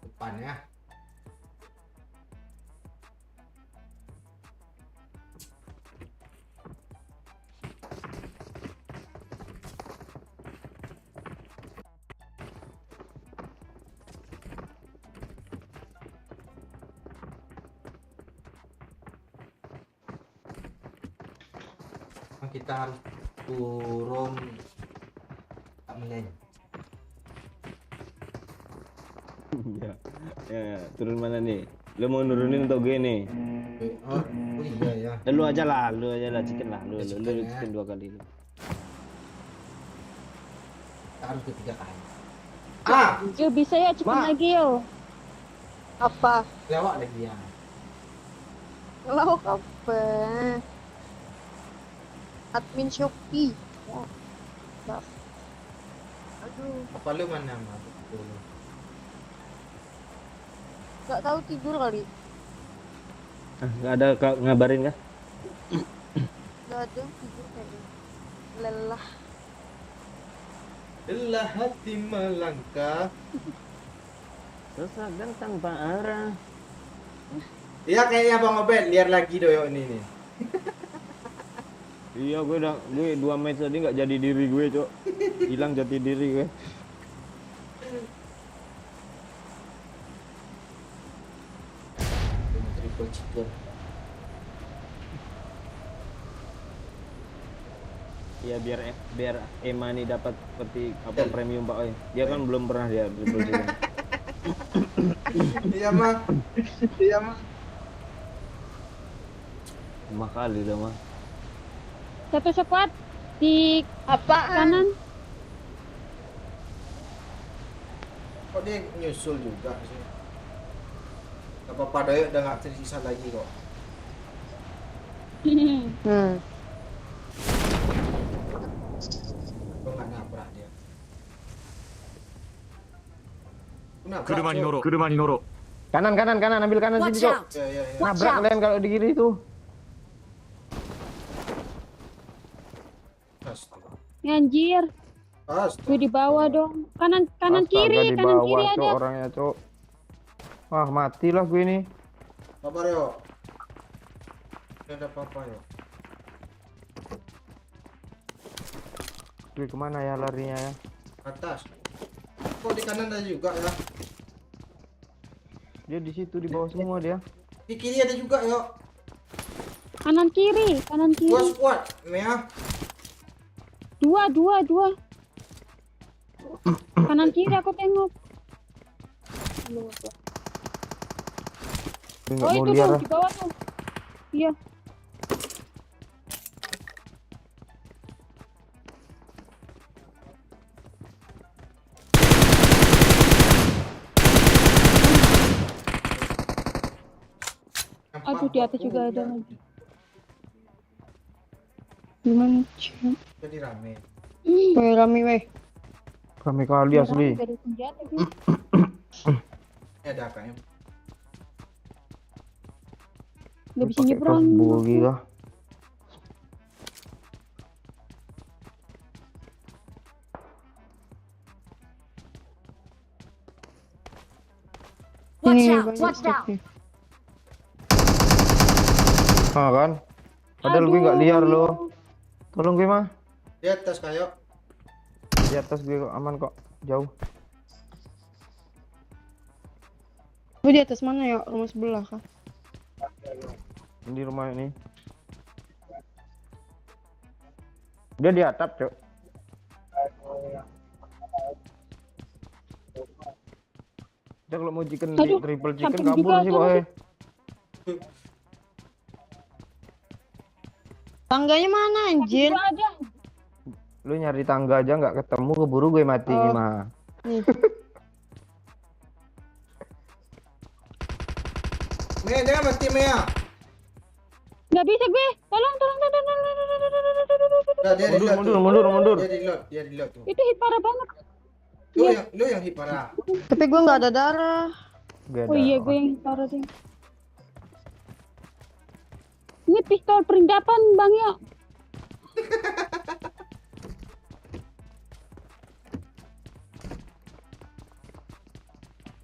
depan ya. Kita harus turun tak meleng. Ya, ya, turun mana nih? Lu mau nurunin atau gue nih? Oh iya ya. Lu aja lah chicken lah, lu Chicken, ya. chicken 2 kali lu. Kita harus ketiga kali. Ah, Yo bisa ya cepat Ma. lagi yo. Apa? lewat lagi ya. Lauk apa? Admin Shopee. Ya. Maaf. Aduh, Apa lu mana mabuk dulu? nggak tahu tidur kali. Nggak ada ngabarin kah? Nggak ada tidur kayaknya. Lelah. Lelah hati melangkah. Sesat dan tanpa arah. Iya kayaknya Bang Obed, lihat lagi doyok ini nih. Iya gue 2 match tadi nggak jadi diri gue cok. Hilang jati diri gue. Triple chicken. Iya biar Emma nih dapat seperti apa premium Pak Oi. Dia kan belum pernah dia triple chicken. Iya mah. Iya mah. Lima kali dah mah. Satu squad di Apa? kanan. Kok dia nyusul juga sih? Gak apa-apa doyok udah nggak tersisa lagi kok. Kok nggak nabrak dia? Nabrak, Cok. 車に乗ろう。 Kanan, ambil kanan Watch sini, Cok. out! Ya, ya, ya. Watch Nabrak out! kalian kalau di kiri itu. Astaga. Anjir, Astaga. gue di bawah dong. Kanan Astaga, kiri, di kanan bawah, kiri Cok, ada. orangnya, Cok. Wah, matilah gue ini. Sabar yo. Tidak ada apa-apa yo. Gue kemana ya larinya ya? Atas. Kok di kanan ada juga ya? Dia di situ di bawah semua dia. Di kiri ada juga yo. Kanan kiri. Dua squad, ya. Dua. Kanan kiri aku tengok. Gue nggak Oh mau itu liar tuh lah. di bawah tuh. Iya. Aduh, di atas juga ada lagi. Gimana? Jadi rame. Weh, rame weh. Rame kali asli. Dari senjata tuh. Ini ada AKM. Gak bisa Pakai nyebrang. crossbow gila. Watch out! Ah kan? Padahal gue nggak liar loh. Tolong gue mah. Di atas kayak. Di atas gue kok aman kok. Jauh. Gue di atas mana ya? Rumah sebelah kah? Di rumah ini. Dia di atap, Cok. Dia kalau mau chicken Aduh, triple chicken samping kabur juga sih, ada. boy. Tangganya mana anjir? Gua ada. Lu nyari tangga aja nggak ketemu, keburu gue mati Oh. nih mah. Nih. Mea jangan mati Mea. Nggak bisa gue. Tolong. Nah, dia Mundur, reload tuh. mundur. Dia reload tuh. Itu hit parah banget. Lu yang hit parah. Tapi gue nggak ada darah. Beda. Oh iya, gue yang hit parah deh. Ini pistol perindapan, Bang ya.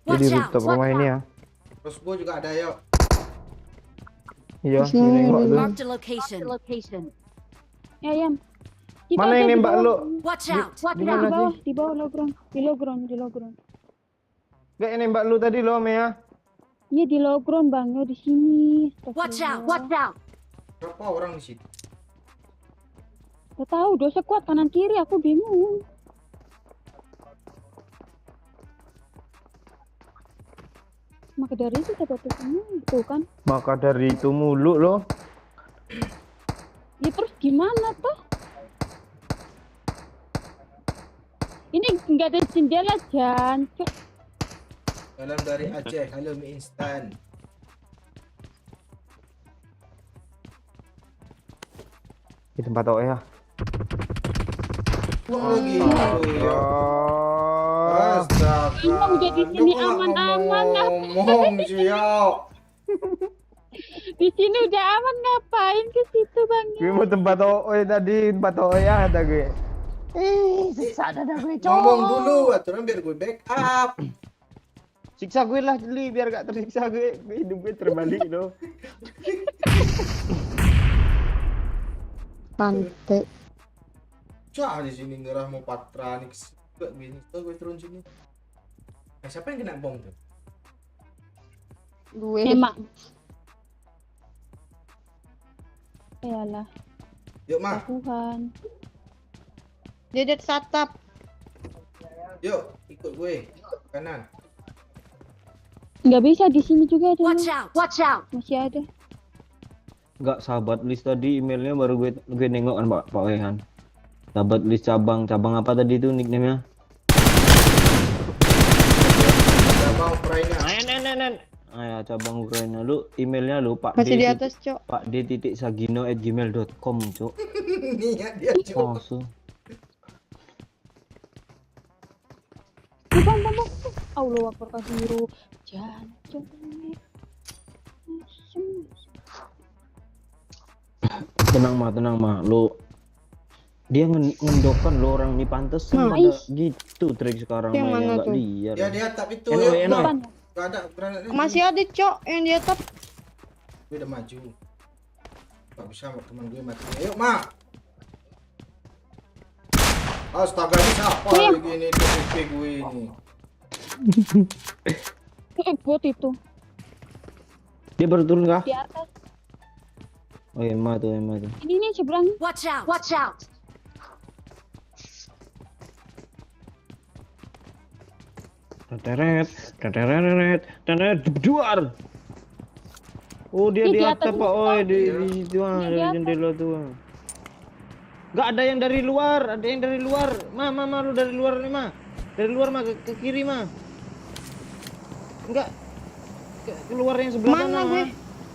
Jadi Watch out! rooftop rumah ini ya. Terus gua juga ada yuk. Iya, Sini, ini nembak lu. Marked a location. Ya, Yam. Kita Mana ada yang di nembak bawah. lu? Watch out! Di mana sih? Di bawah low ground. Di low ground. Gak yang nembak lu tadi lo, Mea. Iya di low ground, Bang. Ya di sini. Watch out! Watch out! Berapa orang di situ? Gak tahu, dosa kuat kanan kiri, aku bingung. Maka dari itu saya tuh itu kan. Maka dari itu mulu lo. Ya terus gimana tuh? Ini nggak ada jendela, jancuk. Salam dari Aceh. Halo mie instan. Di tempat OE ya. Wah gitu ya. Astaga. Emang jadi Lu sini kok nggak aman-aman, ngomong sih ya. Di sini udah aman, ngapain ke situ, Bang? Gue mau tempat OE tadi, tempat OE ya kata gue. Susah dah gue Ngomong dulu aturan biar gue backup. Siksa gue lah jeli biar gak tersiksa gue. Hidup gue terbalik loh. Pantai. Cah di sini ngerah mau patranik juga gini. Tuh gue turun sini. Siapa yang kena bom tuh? Gue. Emak. Yalah, Yuk mah, Tuhan. Dia di atas atap. yuk ikut gue kanan. Nggak bisa, di sini juga ada. Watch out! Watch out! Masih ada. Enggak, sahabat list tadi emailnya baru gue nengok kan Pak Wehan. Sahabat list cabang apa tadi itu nickname-nya? Cabang Ukraina. Nen. Ya cabang Ukraina. Lu emailnya lu Pak Masih di D. atas, Cok. Pak D.sagino@gmail.com, Cuk. Niat dia cok. Langsung. Bang. Allah Akbar kabiru. Jancuk. Tenang mah. Lu dia ngendokan lo orang ini pantes ada gitu trik sekarang Yang mah mana nggak tuh? liar. Ya di atap itu Eno, yuk. Eno. Mah. Gak ada granatnya. Masih ada, Cok, yang di atap. Gue udah maju. Gak bisa teman gue mati. Ayo mak. Astaga ini siapa begini di HP gue ini. Bot itu Dia baru turun kah? di atas. Oh Emma tuh. Ini nih seberang. Watch out! Watch out! Teteret, duar. Oh dia Ih, di di atas atas Pak, oh di Iya. situ ah, Iya, di dari atas. jendela tuh. Nggak ada yang dari luar, ada yang dari luar. Ma, lu dari luar nih ma, dari luar ma ke kiri ma. Enggak, keluar yang sebelah Mana sana gue? ma.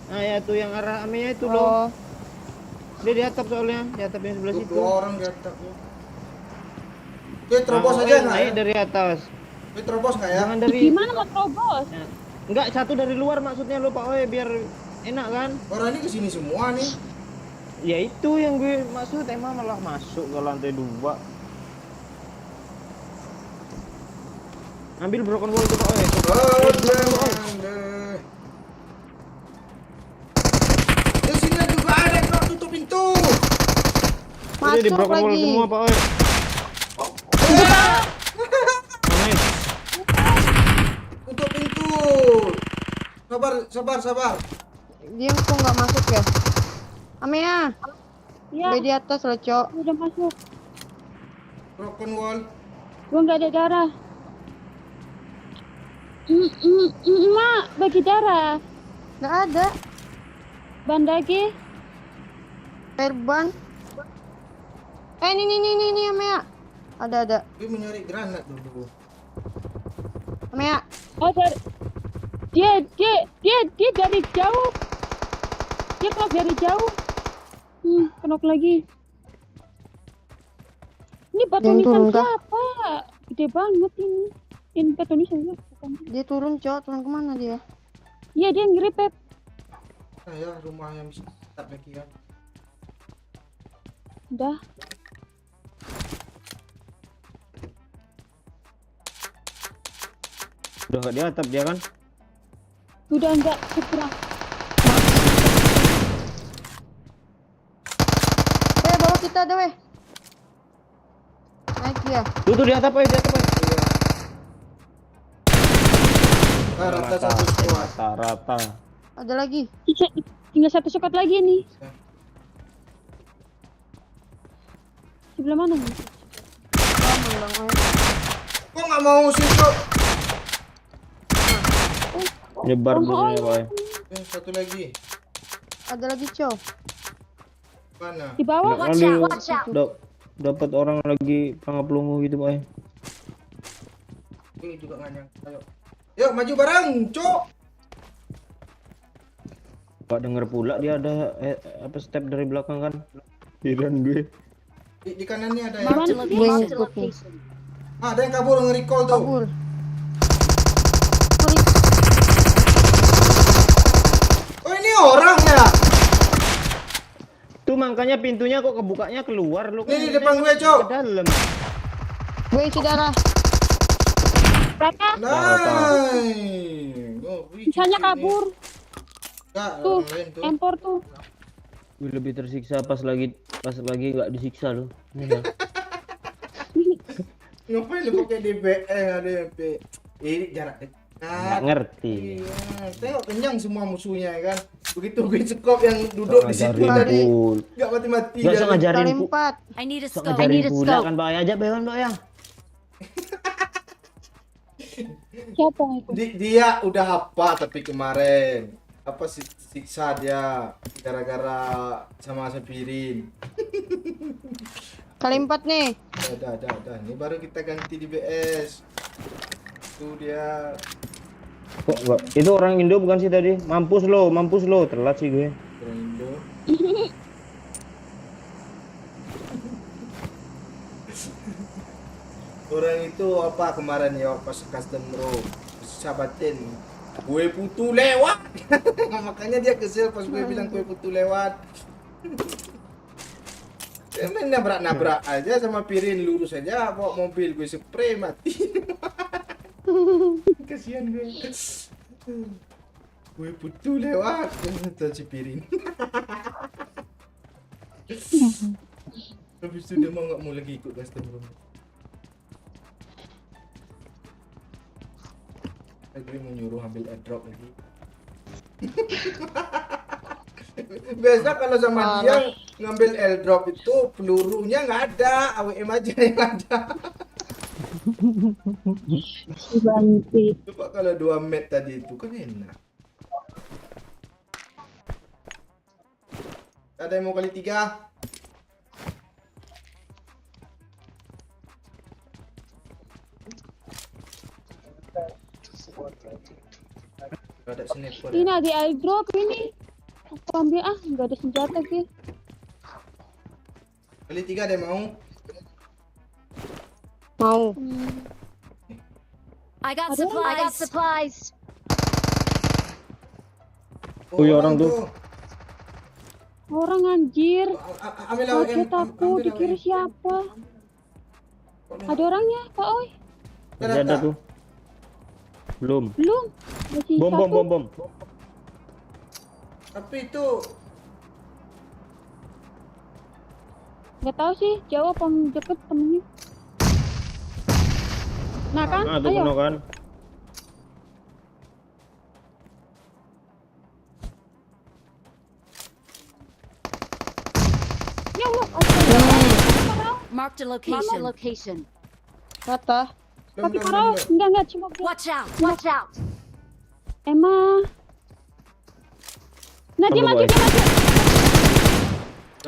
Nah ya tuh yang arah Amenya itu Oh, loh. Dia di atap soalnya, di atap yang sebelah situ. Dua orang di atap ya. Gue terobos Nah, aja yang nggak naik ya? dari atas. Gue terobos nggak ya? Jangan dari Gimana mau terobos? Nah, enggak, satu dari luar maksudnya lo Pak Oe biar enak kan? Orang ini kesini semua nih. Ya itu yang gue maksud, emang malah masuk ke lantai 2. Ambil broken wall tuh Pak Oe. Oh, deh. Di sini juga ada kok, tutup pintu. Ini di Masuk broken wall lagi. semua, Pak. Oi. Nice. Tutup pintu. Sabar, sabar, sabar. Dia kok nggak masuk ya? Amea, Ya, di atas loh, Cok. udah masuk. Broken wall. Gua nggak ada darah. Mak, bagi darah. Nggak ada. Bandage. Perban. Ini Amea. Ada. Gue mencari granat dulu. Amea, Oh, dia dari jauh. Dia knock dari jauh. Knock lagi. Ini batu Jangan nisan turun, Kak. siapa? Gede banget ini. Ini batu nisan ya, bukan. dia turun, Cok. Turun kemana dia? Iya, dia ngeripet. Nah ya, rumah yang bisa tetap lagi kan. Udah. Udah nggak di atap dia kan? Udah enggak seberang. Bawa kita ada, weh. Naik dia. Tuh di atap, di atap. Nah, rata satu squad. Rata. Ada lagi. Tinggal satu squad lagi nih. Sebelah mana nih? Kok nggak mau sih, Cok? Nyebar burunya, Pak. Satu lagi. Ada lagi, Cok. Mana? Di bawah. Watch out, watch out. Dapat orang lagi pelungu gitu, Pak. Ini juga nggak nyangka. Ayo. Yuk, maju bareng, Cok. Pak denger pula dia ada step dari belakang kan? Heran gue. Di kanannya ada ya. Marked a Gue location. ngikut nih. Ada yang kabur nge-recall tuh. Kabur. Oh, ini orang ya? Tuh makanya pintunya kok kebukanya keluar lu. Ini di depan gue, Cok. Ke dalam. Gue isi darah. Berapa? Nice. Oh, Sisanya kabur. Enggak, Tuh, orang lain tuh. empor tuh. Gue lebih tersiksa pas lagi nggak disiksa lu. Ini dah. Ngapain lu pakai DBL ada MP? Ini jarak Nggak dekat. ngerti. Iya, tengok kenyang semua musuhnya ya kan. Begitu gue cekop yang duduk di situ Ngajarin tadi. pul. Enggak mati-mati Nggak dia. usah ngajarin Kali pul. 4. I need a Sok scope. ngajarin pula kan Pak aja bewan Pak ya. Siapa itu? Dia udah apa tapi kemarin apa siksa dia gara-gara sama Sapirin. Kali 4 nih. Udah. Ini baru kita ganti di BS. Itu dia. Kok enggak? Itu orang Indo bukan sih tadi? Mampus lo. Telat sih gue. Orang Indo. Orang itu apa kemarin ya pas custom room sahabatin gue putu lewat. Makanya dia kesel pas gue bilang gue putu lewat. Dia main nabrak aja sama Pirin, lurus aja bawa mobil gue spray mati. Kasihan gue. Gue putu lewat kata si Pirin. Habis itu dia mau nggak mau lagi ikut custom room. Gue mau nyuruh ambil airdrop lagi. Biasa kalau sama dia ngambil airdrop itu pelurunya nggak ada, AWM aja yang ada. Banti. Coba kalau 2 met tadi itu kan enak. Ada yang mau kali 3? Ada sniper. Ini ada airdrop ini. Aku ambil nggak ada senjata sih. Kali 3 ada yang mau? Mau. I got Ada supplies. Oh, iya, orang tuh. Orang anjir. Ambil Kaget aku, dikira siapa? Ada orangnya, Pak Oi. Masih ada tuh. Belum. Belum. Masih Bom, bom, satu. bom, bom. Tapi itu Nggak tahu sih, jauh apa deket temennya. Nah kan, Nah, tuh ayo. penuh kan. Ya Allah, astaga. Marked a location. Kata. Tapi belum, parah, belum. enggak, cuma Watch out! Watch out! Emma. Nah, dia Tunggu, mati, boy. dia mati.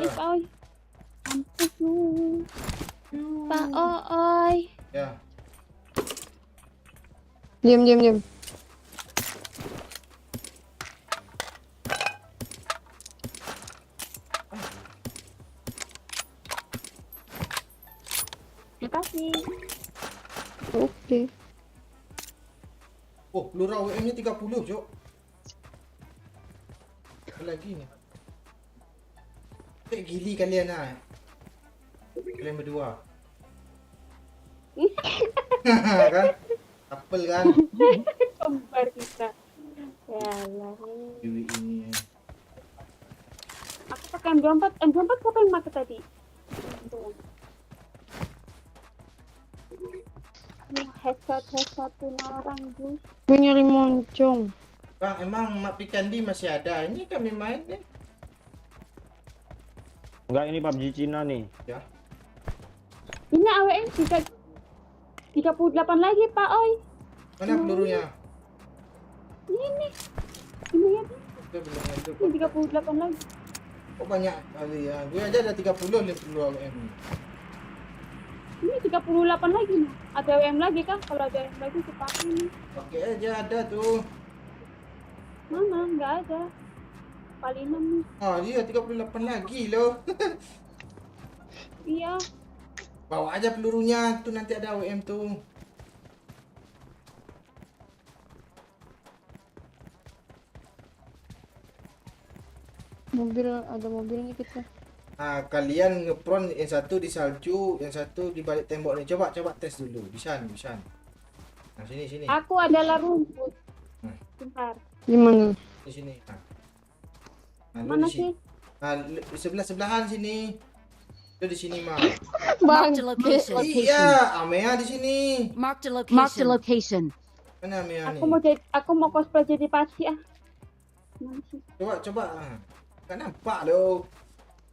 Pak Oi. Mampus lu. Pak Oi. Ya. Diam. Terima kasih. Oke. Oh, peluru AWM-nya 30, Cok. Apa lagi nih? Kayak gili kalian ah. Kalian berdua. Kan? Apel kan? Kembar kita. Ya Allah. Dewi ini. Aku pakai M24. M24 siapa yang pakai tadi? Headshot orang, Gus. Gue nyari moncong. Bang, emang Mak Pikandi masih ada? Ini kami main nih. Enggak, ini PUBG Cina nih. Ya. Ini AWM 38 lagi, Pak Oi. Mana pelurunya? Ini ya, Kita belum nyentuh. ini 38 lagi. Oh banyak kali ya. Gue aja ada 30 nih peluru AWM. Ini 38 lagi nih. Ada AWM lagi kan? Kalau ada AWM lagi dipakai nih. Oke aja ada tuh. Mana? Nggak ada. Paling 6 nih. Oh iya 38 lagi loh. Iya. Bawa aja pelurunya tuh nanti ada AWM tuh. Ada mobilnya kita. Nah, kalian ngepron yang satu di salju, yang satu di balik tembok nih. Coba tes dulu. Bisa. Nah, sini. Aku adalah rumput. Bentar. Gimana? Di sini. Nah, lu Mana di sini. sih? Nah, sebelahan sini. Lu di sini, Mah. Bang. Marked a location. Iya, Amea di sini. Marked a location. Mana Amea nih? Aku mau cosplay jadi pasti ah. Mana sih? Coba. Gak nampak loh.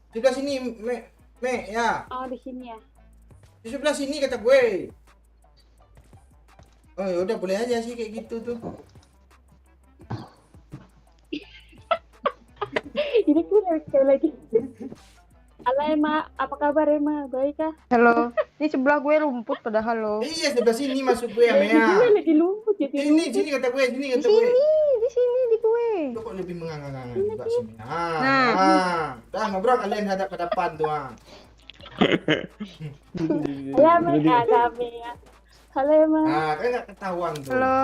Sebelah sini, Me, ya. Oh, di sini ya. Di sebelah sini kata gue. Oh, yaudah boleh aja sih kayak gitu tuh. Ini gue sekali lagi. Halo Emma, apa kabar Emma? Baik kah? Halo. Ini sebelah gue rumput padahal lo. Iya, sebelah sini masuk gue Gue Amea. lagi lumput jadi. Sini kata gue, Di sini di gue. Lu kok lebih menganga-nganga juga sih. Dah ngobrol kalian hadap-hadapan tuh. Ya, ada Emma. Halo Emma. Nah, kan nggak ketahuan tuh. Halo.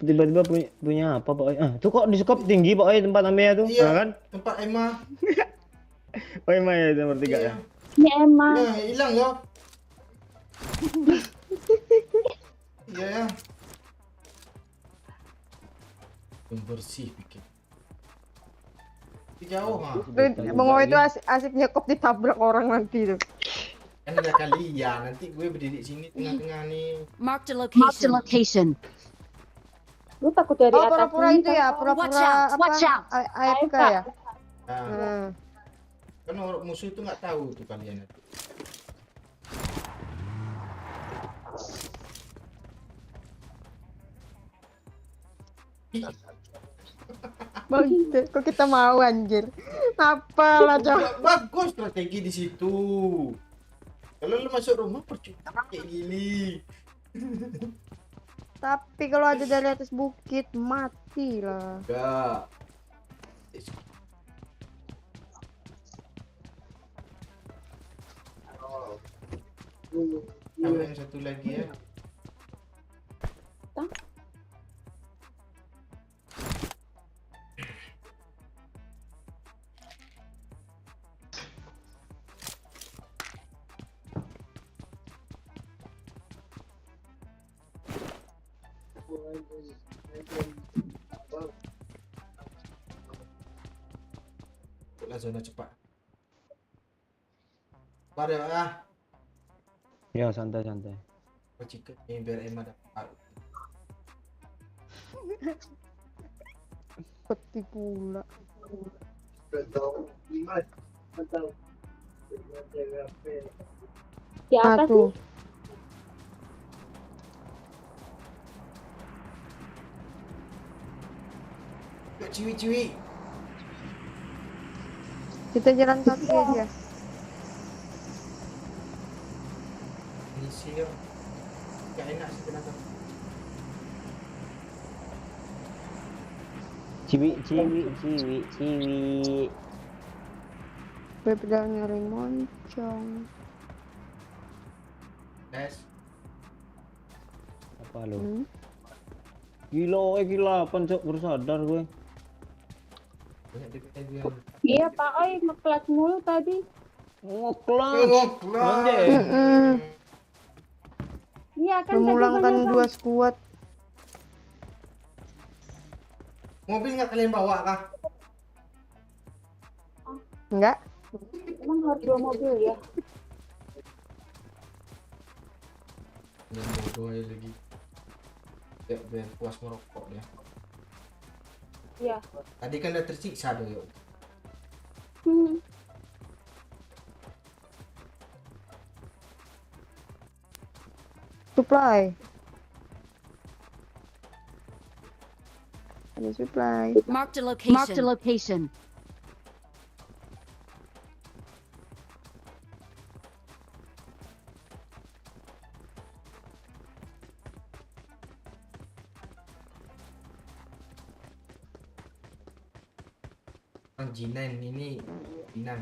Tiba-tiba punya apa, Pak Oi? Tuh kok di skop tinggi, Pak Oi, tempat Amea tuh. Iya. Nah, kan? Tempat Emma. Oh, Emma ya nomor 3 ya. Ini Emma. Nah, hilang yo. Iya ya. Pembersih pikir. Jauh ha. Bang Oi itu asik nyekop ditabrak orang nanti tuh. Kan ada kalian, nanti gue berdiri sini tengah-tengah nih. Marked a Marked a location. Lu takut dari Oh, atas pura-pura ini, itu ya, Pak? Watch out, pura-pura watch out. AFK ya. Nah, kan orang musuh itu nggak tahu tuh kalian. Bang, kok kita mau anjir? Apalah coba. Bagus strategi di situ. Kalau lu masuk rumah percuma kayak gini. Tapi kalau ada dari atas bukit mati lah. Enggak. Tambah yang satu lagi ya. Itulah zona cepat. Pada ya, Ya santai-santai. chicken ini biar Emma dapat. Peti pula. Siapa sih? Tuh. Yuk ciwi-ciwi. Kita jalan kaki aja. Ini sih yuk. Gak enak sih kenapa. Ciwi. Gue pedang nyari moncong. Guys, Apa lo? Hmm? Gila, pancok baru sadar gue. banyak DPI dia. Iya Pak Oi ngekelas mulu tadi. Ngoklas. Anjay. Iya kan tadi Memulangkan banyak 2 skuad. Mobil nggak kalian bawa kah? Enggak? emang harus 2 mobil ya. Yang bodoh aja lagi. Ya biar puas merokok dia. Iya. Tadi kan udah tersiksa tuh yuk. Hmm. Supply. Ada supply. Marked a location. Marked a location. Orang Jinan ini Jinan.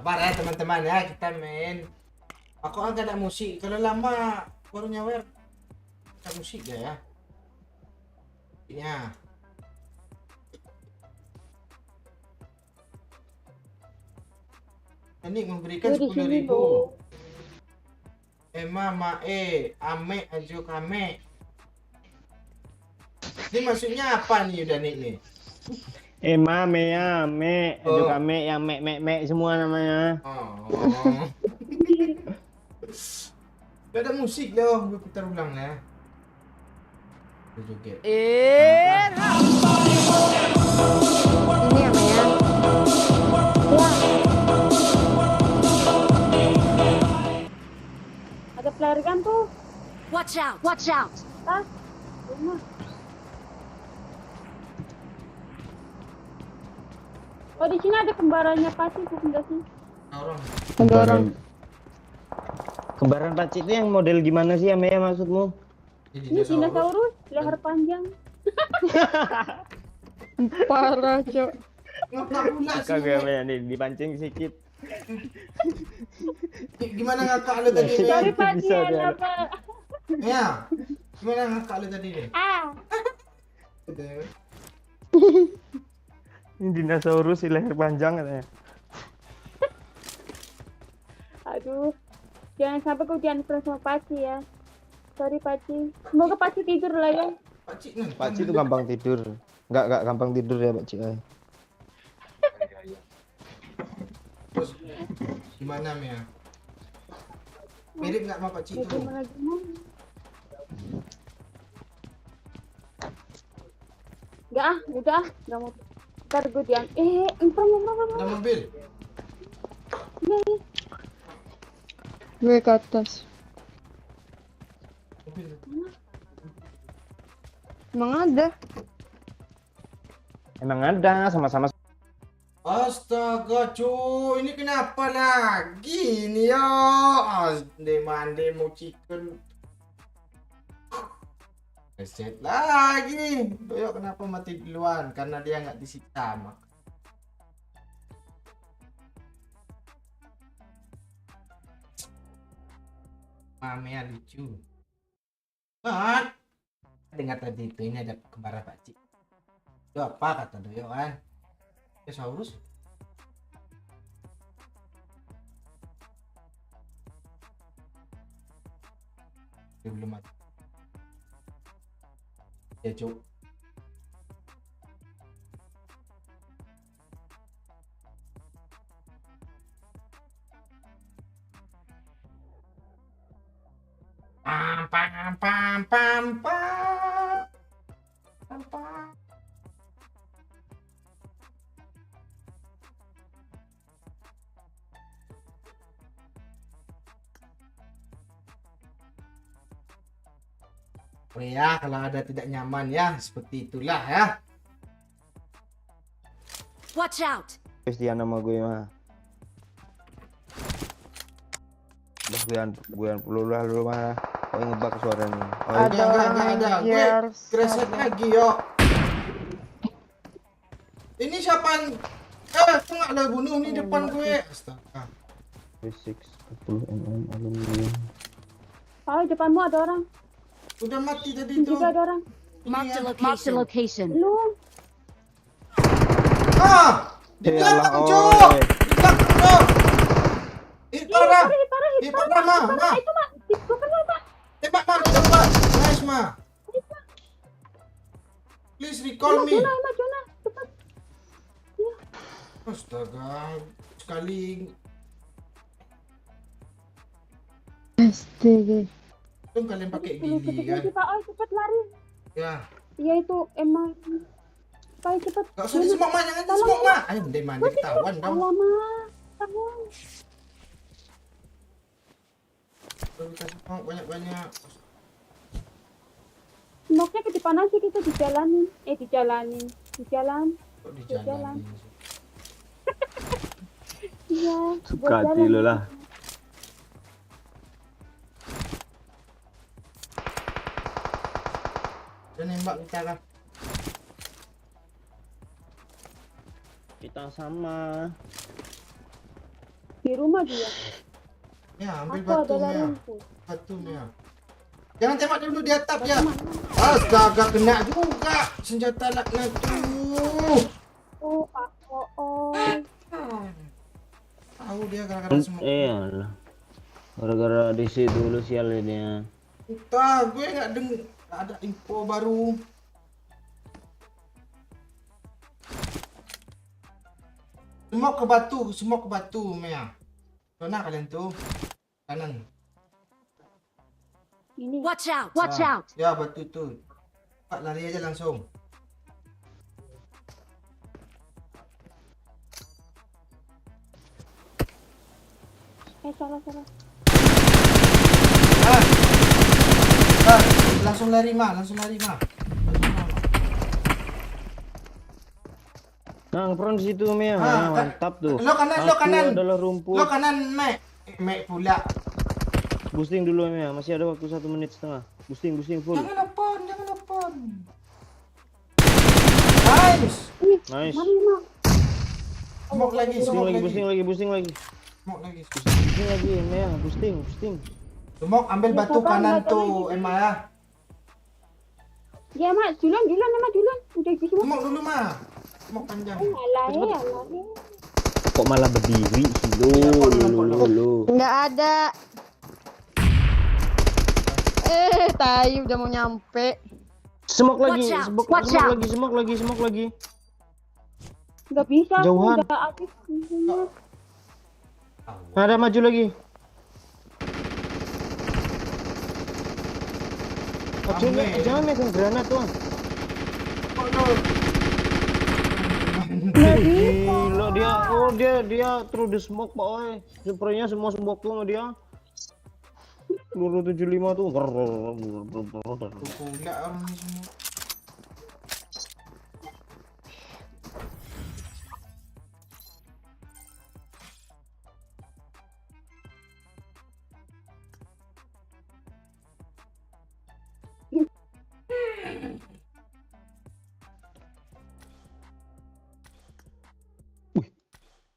Sabar ya teman-teman ya, kita main. Aku agak ada musik. Kalau lama baru nyawer ada musik ya. Ya. Ini memberikan Di sini 10.000. loh. Emma Mae Ame Ajo Kame. Ini maksudnya apa nih udah nih? Ema, Mea, Me, Oh. juga Me, yang Me, semua namanya. Oh. Gak ada musik loh, gue putar ulang ya. Gue joget. Ini ya, Maya. Ada player gun tuh. Watch out. Watch out. Ah. Rumah. Oh di sini ada kembarannya pasti enggak sih? Orang. Ada orang. Kembaran Pacit itu yang model gimana sih, Amea, maksudmu? Ini dinosaurus leher panjang. Parah, Cok. Ngapa pula sih? Kagak Amea nih, dipancing sedikit. Gimana ngakak lu tadi nih? Sorry Pak Bisa Dian dia. apa? Ya. Gimana ngakak lu tadi nih? Ah. Ini dinosaurus leher panjang katanya. Aduh. Jangan sampai kau diantar sama Paci ya. Sorry Paci. Semoga Paci tidur lah ya. Pakcik nih. Pacit itu gampang tidur. Enggak gampang tidur ya, Pacit. Terus gimana Mia? Mirip nggak sama Pakcik itu? Gimana gimana? Enggak ah, udah enggak mau. Ntar gue empang. Ada mobil. Gue ke atas. Mobil. Emang ada? Emang ada sama-sama. Astaga cuy, ini kenapa lagi nih ya? Mande mau chicken. Reset lagi. Toyo kenapa mati duluan? Karena dia nggak disiksa mak. Mamea lucu. Mat. Dengar tadi itu ini ada kembaran pakcik. Itu apa kata Doyo kan? Saurus. Dia belum mati. Ya cuk. Pam pam pam pam pam pam pam. Oh ya, kalau ada tidak nyaman ya, seperti itulah ya. Watch out! Christian nama gue mah. Udah guyan puluh lah lu mah. Oh ngebak suaranya. Oh Ada iya. orang Gue Anjers, kreset ada. lagi yo. Ini siapa? Aku nggak ada bunuh nih depan gue. Astaga. 6 10 mm aluminium. Oh, depanmu ada orang. Udah mati tadi tuh. Juga ada orang. Marked a Iya. location. location. Lu. Ah! Di Yalah, belakang, Cok! oi. Di belakang, Cok! Parah! Parah, Parah, Ma! itu mah. Itu kan Pak. Tembak, Ma! Tembak! Nice, Ma! Please recall me! Jona. Cepat. Astaga, sekali. Astaga. Untung kalian pakai gili kan? Pak, oh, cepat lari. Ya. Iya itu emang. Pak, cepat. Gak usah disemok, Ma! Jangan disemok, Ma! Ayo, deh, Ma! Dia ketahuan dong. Alamak. Tahu. Kalau kita semok banyak-banyak. Smoknya ketipanan sih kita dijalanin. Di jalan. Kok di Jalan. jalan? Iya. Suka buat hati jalan. lu lah. Dia nembak kita kan? Kita sama. Di rumah dia. Ya, ambil Aku adalah batunya. rumput. Batunya. Jangan tembak dulu di atap ya. Astaga, kena juga senjata laknat tuh. Oh, Pak. Oh. Tahu dia gara-gara semua. Iya. Gara-gara di situ dulu sial dia. Entah, gue nggak ada info baru. Semua ke batu, Mea. Mana kalian tuh? Kanan. Ini. Watch out! Watch Ah, out! Ya, batu tuh. Pak, lari aja langsung. Salah. Ah. Ah, langsung lari, Ma. Nah, ngepron di situ Mia. Ah, Nah, mantap tuh. Lo kanan, Aku lo kanan. adalah rumput. Lo kanan, Mek pula. Boosting dulu Mia, masih ada waktu 1 menit setengah. Boosting full. Jangan open. Nice. Nice. Mari, Mak. Smoke lagi. Boosting lagi. Smoke lagi. Boosting lagi Mia, boosting. Smoke ambil batu Sabar, kanan Mak, tuh, jangan Emma ya. Ya, Mak. Julan. Udah gitu. Smoke dulu, Ma. Smoke panjang. Alah. Kok malah berdiri sih lo. Nggak ada. Tai udah mau nyampe. Smoke lagi. Watch out. Smoke lagi. Nggak bisa. aku Jauhan. Udah aktif. Ada maju lagi. Jangan megang granat tuh. Gila dia through the smoke pak oi. Spraynya semua smoke tuh sama dia. Peluru 75 tuh. Pula orang ini semua.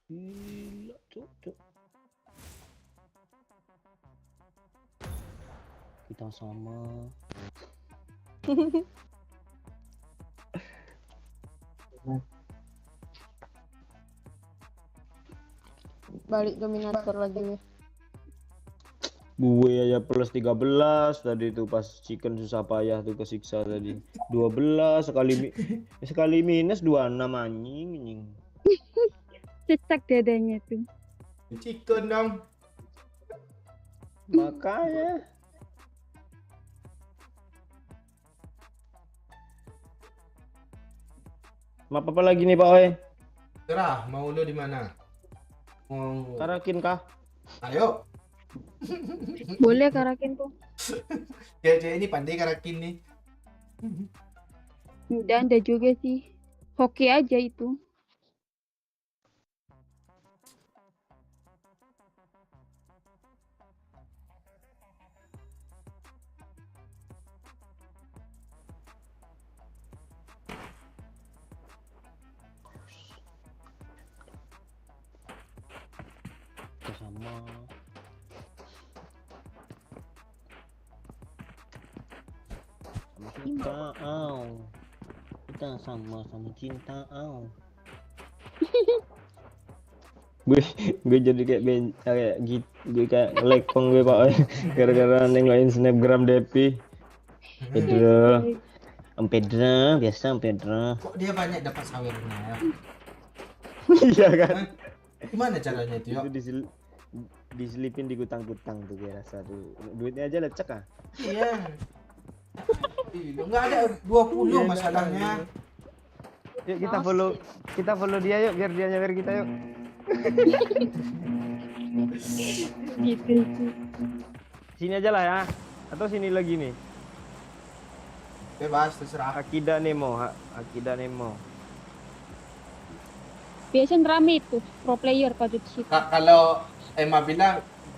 Gila cuk. Kita sama Balik dominator lagi nih. Gue aja plus 13 tadi tuh pas chicken susah payah tuh kesiksa tadi. 12 sekali minus 26 anjing. Cecak dadanya tuh. Chicken dong. Makanya. Map apa lagi nih Pak Oi? Cerah, mau lu di mana? Mau Karakin kah? ayo. Boleh karakin tuh. Dia ini pandai karakin nih. Udah ada juga sih. Hoki aja itu. Sama. Cinta kita sama cinta gue jadi kayak gitu, gue kayak lekong gue Pak Oi. Gara-gara nengokin snapgram Depi. Pedro biasa Pedro. Kok dia banyak dapat sawirnya ya? Iya kan? Gimana caranya itu, Itu yuk? diselipin di gutang-gutang tuh gue rasa tuh. Duitnya aja lecek ah. Iya. Enggak ada 20 masalahnya. Yuk kita follow dia yuk biar dia nyawer kita yuk. Gitu. Sini aja lah ya. Atau sini lagi nih. Bebas, terserah. Akida Nemo. Biasanya rame itu pro player pada di situ. Kalau Emma bilang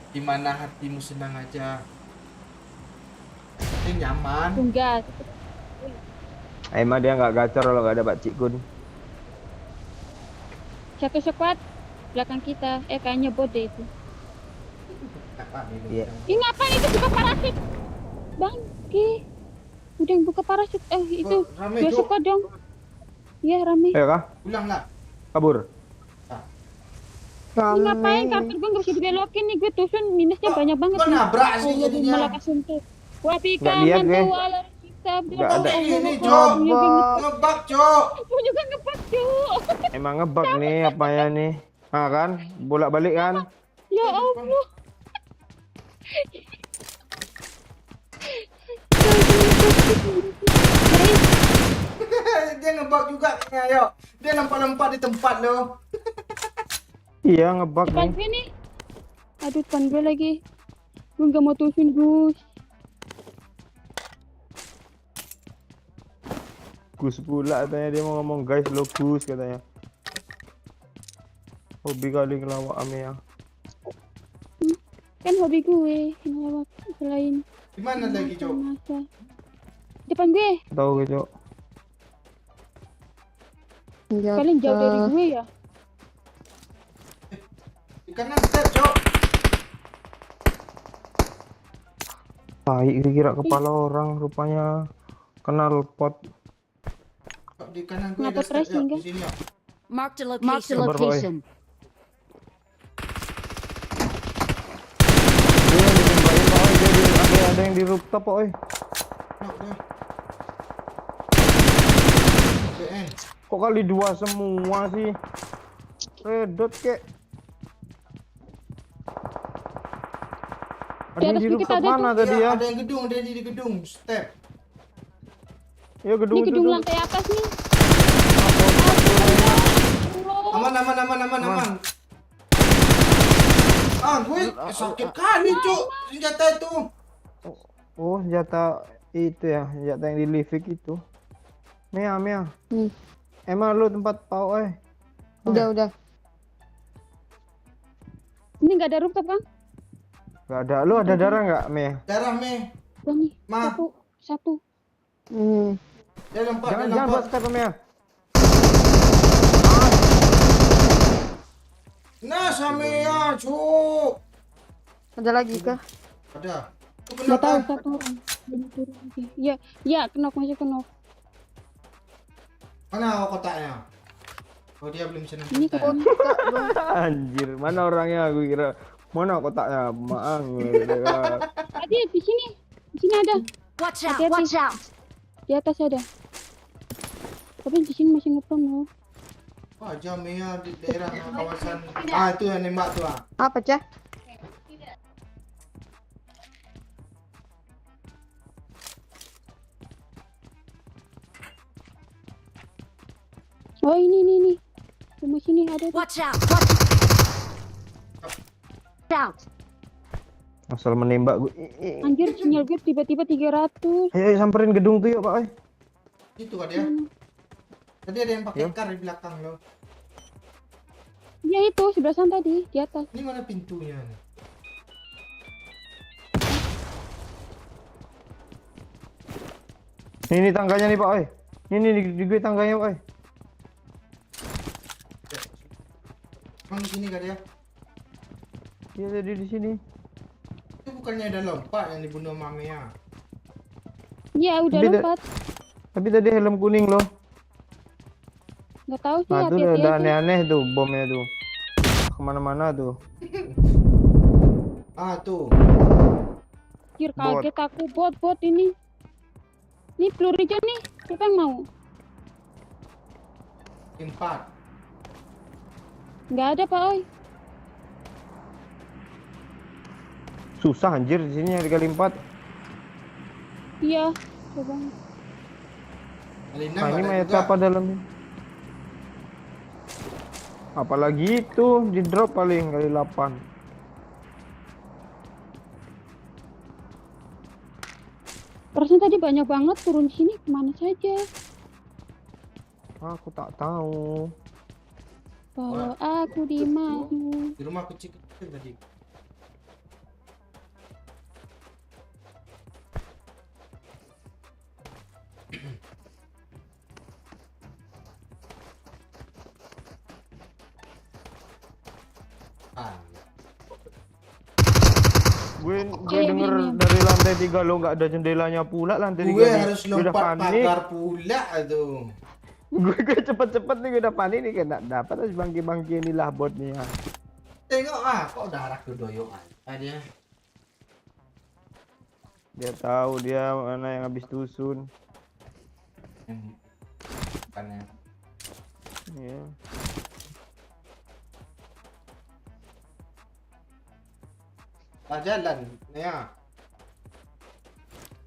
di mana hatimu senang aja. Ini nyaman. Tunggal. Emang dia nggak gacor kalau nggak ada Pak Cikun. Satu squad belakang kita. Kayaknya bot deh itu. Apa ini? Iya. Ih, ngapain itu buka parasit? Bangke. Udah yang buka parasit. Itu Rame, dua Cuk. squad dong. Iya rame. Ayo kah? Ulang lah. Kabur. Ih, ngapain kartu gue nggak bisa dibelokin nih, gue tusun minusnya banyak banget. Kok nabrak sih gue jadinya? malah kesentuh. Wah pika Nggak lihat, gue. wala kita Nggak ada. Ini, Cok. Ngebak, Cok. Gue juga ngepak cuy. Emang ngebug nih apanya nih? Ah kan? Bolak-balik kan? Ya Allah. Dia ngebak juga kayaknya, yuk. Dia lompat-lompat di tempat lo. Iya ngebug Depan nih. gue nih. Aduh depan gue lagi. Gue nggak mau tusun Gus. Gus pula katanya dia mau ngomong guys lo Gus katanya. Hobi kali ngelawak ame ya. Kan hobi gue ngelawak selain Di mana lagi, Cok? masa. Depan gue. Tahu gitu. Kalian jauh dari gue ya. Di kanan step, Cok. Tai kira kepala orang rupanya kenal pot. Kok di kanan gue Kenapa ada step, pressing, yuk. kan? Di sini, yuk. Marked a Marked a location. Dia yang ditembakin Pak Oi, ada yang di rooftop Pak Oi. Yuk, yuk. BN. Kok kali dua semua sih? Redot kek. Ada yang atas di kita rooftop ada mana tadi Iya, ya? ada yang gedung, ada yang di gedung. Step. Ya gedung Ini itu gedung tuh. lantai atas nih. Aman, aman, aman, aman, aman. Ah, gue sakit kali, Cuk. Senjata itu. Oh, senjata itu ya, senjata yang di Livik itu. Mia. Emang lu tempat Pau Udah. Ini nggak ada rooftop kan? Gak ada. Lu ada darah nggak, Mia? Darah, Meh. Udah nih. Ma. Satu. Dia lompat, Jangan dia buat lompat. step, Mia. Nah, sama ya, Cuk. Ada lagi kah? Ada. Itu Nggak tahu kenapa? satu orang. Belum turun lagi. Ya, ya, kenok masih kenok. Mana kotaknya? Oh dia belum senang Ini kotak. Anjir, mana orangnya? Aku kira mana kotaknya? Maang. Tadi di sini. Di sini ada. Watch out! Hati-hati. Watch out! Di atas ada. Tapi di sini masih ngepom loh. Wah jamnya di daerah kawasan. Ah itu yang nembak tuh ah. Apa, Cah? Oh ini. Rumah sini ada. Tuh. Watch out! Watch out! Asal menembak gue. Anjir, sinyal gue tiba-tiba 300. Ayo samperin gedung tuh yuk, Pak. Itu kan dia. Tadi ada yang pakai kar di belakang lo. Ya itu, sebelah sana tadi, di atas. Ini mana pintunya nih? Ini tangganya nih, Pak. Ini di gue tangganya, Pak. Emang di sini kan dia? Iya tadi di sini. Itu bukannya ada lompat yang dibunuh Mamea? Ya udah Tapi lompat. Tapi tadi helm kuning loh. Nggak tahu sih, Nah, tuh hati-hati udah aja. aneh-aneh tuh bomnya tuh. Kemana-mana tuh. Ah tuh. Anjir, Bot. kaget aku. Bot ini. Nih peluru hijau nih. Siapa yang mau? 4. Nggak ada Pak Oi. Susah anjir di sini dikali 4. Iya. Coba. Alina Nah, ini ada mayat juga. apa dalamnya? Apalagi itu di drop paling kali 8. Perasaan tadi banyak banget turun sini, kemana saja? Aku tak tahu. Kalau aku di mana? Di rumah kecil-kecil tadi. Ah, Gue Kayak denger gini. dari lantai 3 lo nggak ada jendelanya pula lantai 3 gue nih. harus Gue udah lompat panik. pagar pula tuh. Gue cepet-cepet nih gue udah panik nih kena dapat harus bangki-bangki inilah botnya. Tengok ah, kok darah kedoyokan. Dia. Dia tahu dia mana yang habis tusun. Bukannya. Iya. Ah, jalan, ya.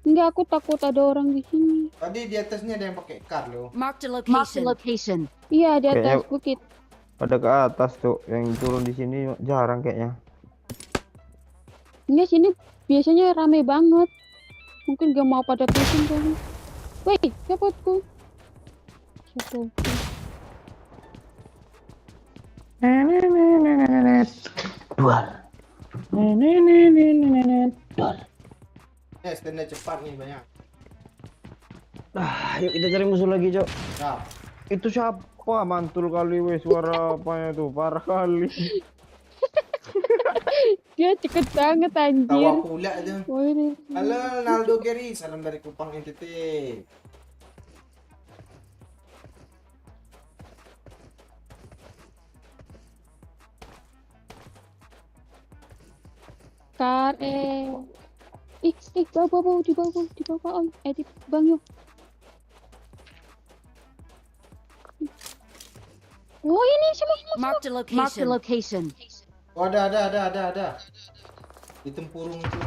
Enggak, aku takut ada orang di sini. Tadi di atasnya ada yang pakai kar loh. Marked a location. Location. Iya, di atas Kayaknya- bukit. Pada ke atas tuh yang turun di sini jarang kayaknya. Enggak, sini biasanya rame banget. Mungkin gak mau pada pusing kali. Woi, siapatku? Siapa? Duar. Standnya cepat nih banyak. Yuk kita cari musuh lagi, Cok. Nah, Itu siapa? Mantul kali weh suara apanya tuh, parah kali. Dia cepet banget anjir. tawa pula aja. Woi, ini. Halo Naldo Gary, salam dari Kupang NTT. Kar bawah di bawah oi. Di bang yuk. Oh ini semua. Marked a location. Marked a location. Oh ada. Di tempurung itu.